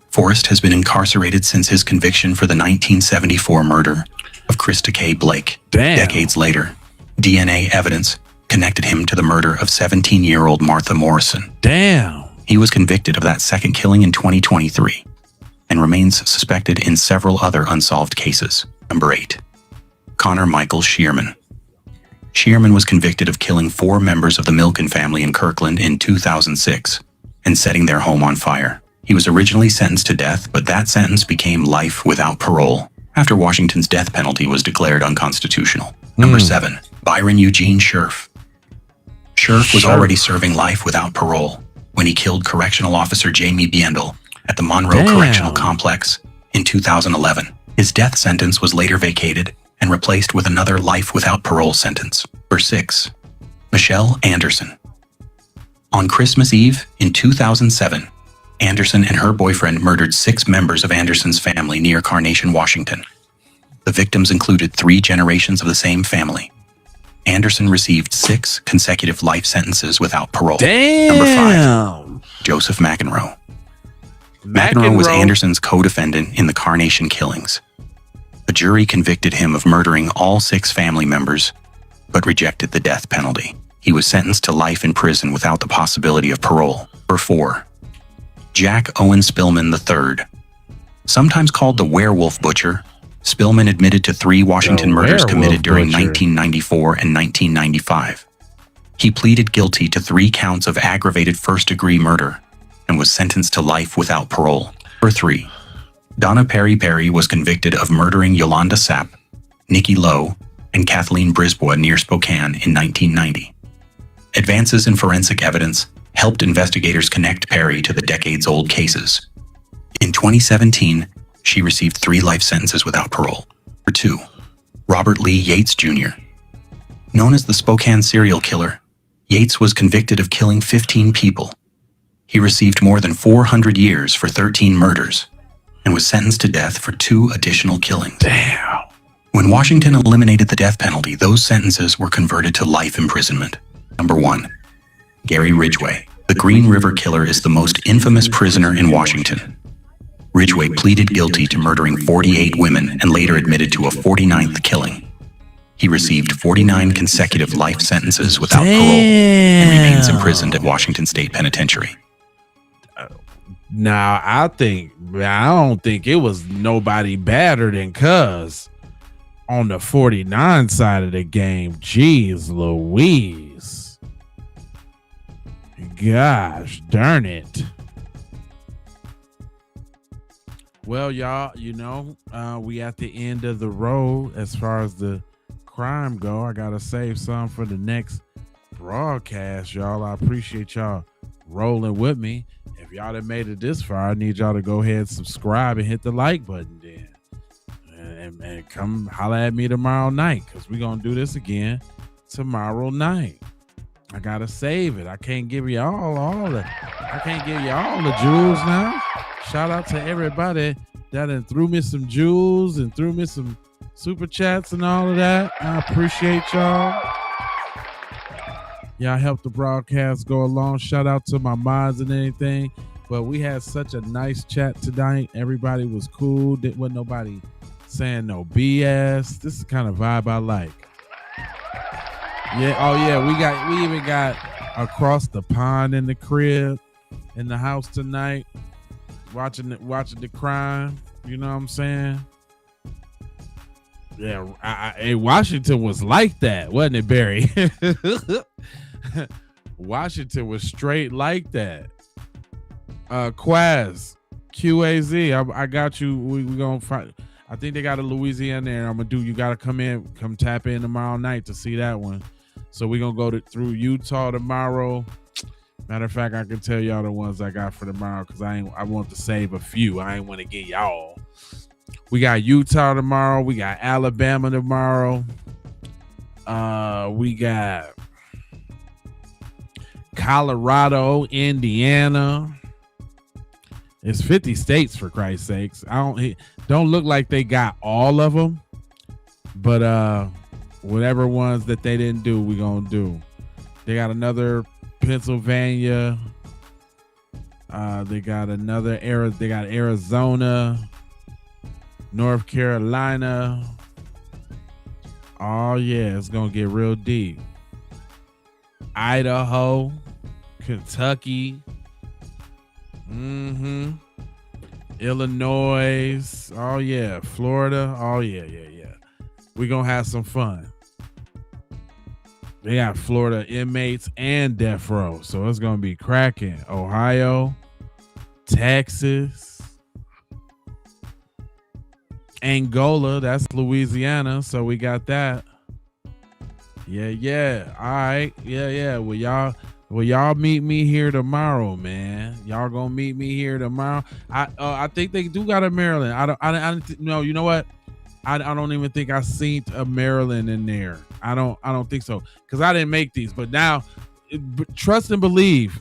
Forrest has been incarcerated since his conviction for the 1974 murder of Krista K. Blake. Damn. Decades later, DNA evidence connected him to the murder of 17-year-old Martha Morrison. Damn. He was convicted of that second killing in 2023 and remains suspected in several other unsolved cases. Number 8, Connor Michael Shearman. Shearman was convicted of killing 4 members of the Milken family in Kirkland in 2006 and setting their home on fire. He was originally sentenced to death, but that sentence became life without parole after Washington's death penalty was declared unconstitutional. Number 7, Byron Eugene Scherf. Scherf was already serving life without parole when he killed correctional officer Jamie Biendel at the Monroe Correctional Complex in 2011. His death sentence was later vacated and replaced with another life without parole sentence. Number 6, Michelle Anderson. On Christmas Eve in 2007, Anderson and her boyfriend murdered 6 members of Anderson's family near Carnation, Washington. The victims included 3 generations of the same family. Anderson received 6 consecutive life sentences without parole. Damn. Number 5, Joseph McEnroe. McEnroe was Anderson's co-defendant in the Carnation killings. A jury convicted him of murdering all 6 family members, but rejected the death penalty. He was sentenced to life in prison without the possibility of parole. Number 4, Jack Owen Spillman III. Sometimes called the Werewolf Butcher, Spillman admitted to 3 Washington murders committed during 1994 and 1995. He pleaded guilty to 3 counts of aggravated first-degree murder and was sentenced to life without parole. Number 3, Donna Perry Perry was convicted of murdering Yolanda Sapp, Nikki Lowe, and Kathleen Brisbois near Spokane in 1990. Advances in forensic evidence helped investigators connect Perry to the decades-old cases. In 2017, she received 3 life sentences without parole. Number 2, Robert Lee Yates Jr. Known as the Spokane serial killer, Yates was convicted of killing 15 people. He received more than 400 years for 13 murders and was sentenced to death for 2 additional killings. Damn. When Washington eliminated the death penalty, those sentences were converted to life imprisonment. Number 1. Gary Ridgway. The Green River Killer is the most infamous prisoner in Washington. Ridgway pleaded guilty to murdering 48 women and later admitted to a 49th killing. He received 49 consecutive life sentences without parole and remains imprisoned at Washington State Penitentiary. Now, I don't think it was nobody badder than Cuz on the 49 side of the game. Jeez Louise. Gosh darn it. Well, y'all, we at the end of the road as far as the crime go. I gotta save some for the next broadcast, y'all. I appreciate y'all rolling with me. If y'all done made it this far, I need y'all to go ahead and subscribe and hit the like button then. And come holla at me tomorrow night, because we're gonna do this again tomorrow night. I gotta save it. I can't give y'all all the jewels now. Shout out to everybody that done threw me some jewels and threw me some super chats and all of that. I appreciate y'all. Y'all help the broadcast go along. Shout out to my mods and anything. But we had such a nice chat tonight. Everybody was cool. There wasn't nobody saying no BS. This is the kind of vibe I like. Yeah. Oh yeah. We even got across the pond in the crib in the house tonight, watching the crime. You know what I'm saying? Yeah. Washington was like that, wasn't it, Barry? Washington was straight like that. Quaz, QAZ, I got you. We gonna find. I think they got a Louisiana there. I'm gonna do. You gotta come tap in tomorrow night to see that one. So we're gonna go through Utah tomorrow. Matter of fact, I can tell y'all the ones I got for tomorrow because I want to save a few. I ain't want to get y'all. We got Utah tomorrow. We got Alabama tomorrow. We got Colorado, Indiana. It's 50 states for Christ's sakes. Don't look like they got all of them, but whatever ones that they didn't do, we gonna do. They got another Pennsylvania. They got another They got Arizona, North Carolina. Oh yeah, it's gonna get real deep. Idaho, Kentucky, Illinois. Oh yeah, Florida. Oh yeah. We're gonna have some fun. They got Florida inmates and death row, so it's gonna be cracking. Ohio, Texas, Angola, that's Louisiana, so we got that. Yeah. All right. Yeah. Well, y'all meet me here tomorrow, man. Y'all gonna meet me here tomorrow. I think they do got a Maryland. No, you know what? I don't even think I seen a Maryland in there. I don't think so, because I didn't make these. But now, trust and believe,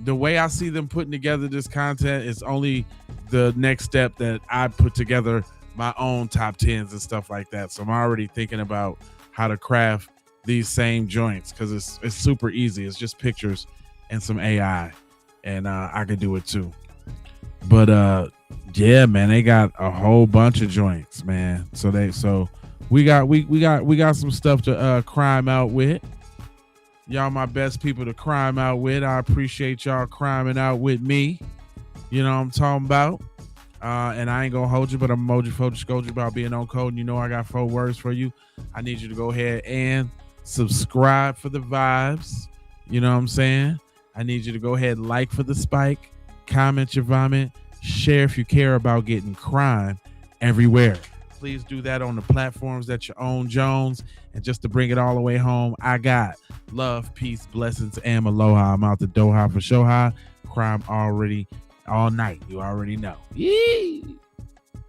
the way I see them putting together this content is only the next step that I put together my own top 10s and stuff like that. So I'm already thinking about how to craft these same joints, because it's super easy. It's just pictures and some AI, and I can do it too. But yeah, man, they got a whole bunch of joints, man. So we got some stuff to crime out with. Y'all my best people to crime out with. I appreciate y'all criming out with me. You know what I'm talking about. And I ain't gonna hold you, but I'm emoji focused you about being on code. And you know I got 4 words for you. I need you to go ahead and subscribe for the vibes. You know what I'm saying? I need you to go ahead and like for the spike, comment your vomit, share if you care about getting crime everywhere. Please do that on the platforms that you own, Jones. And just to bring it all the way home, I got love, peace, blessings, and aloha. I'm out the Doha for Shoha. Crime already all night. You already know. Yee!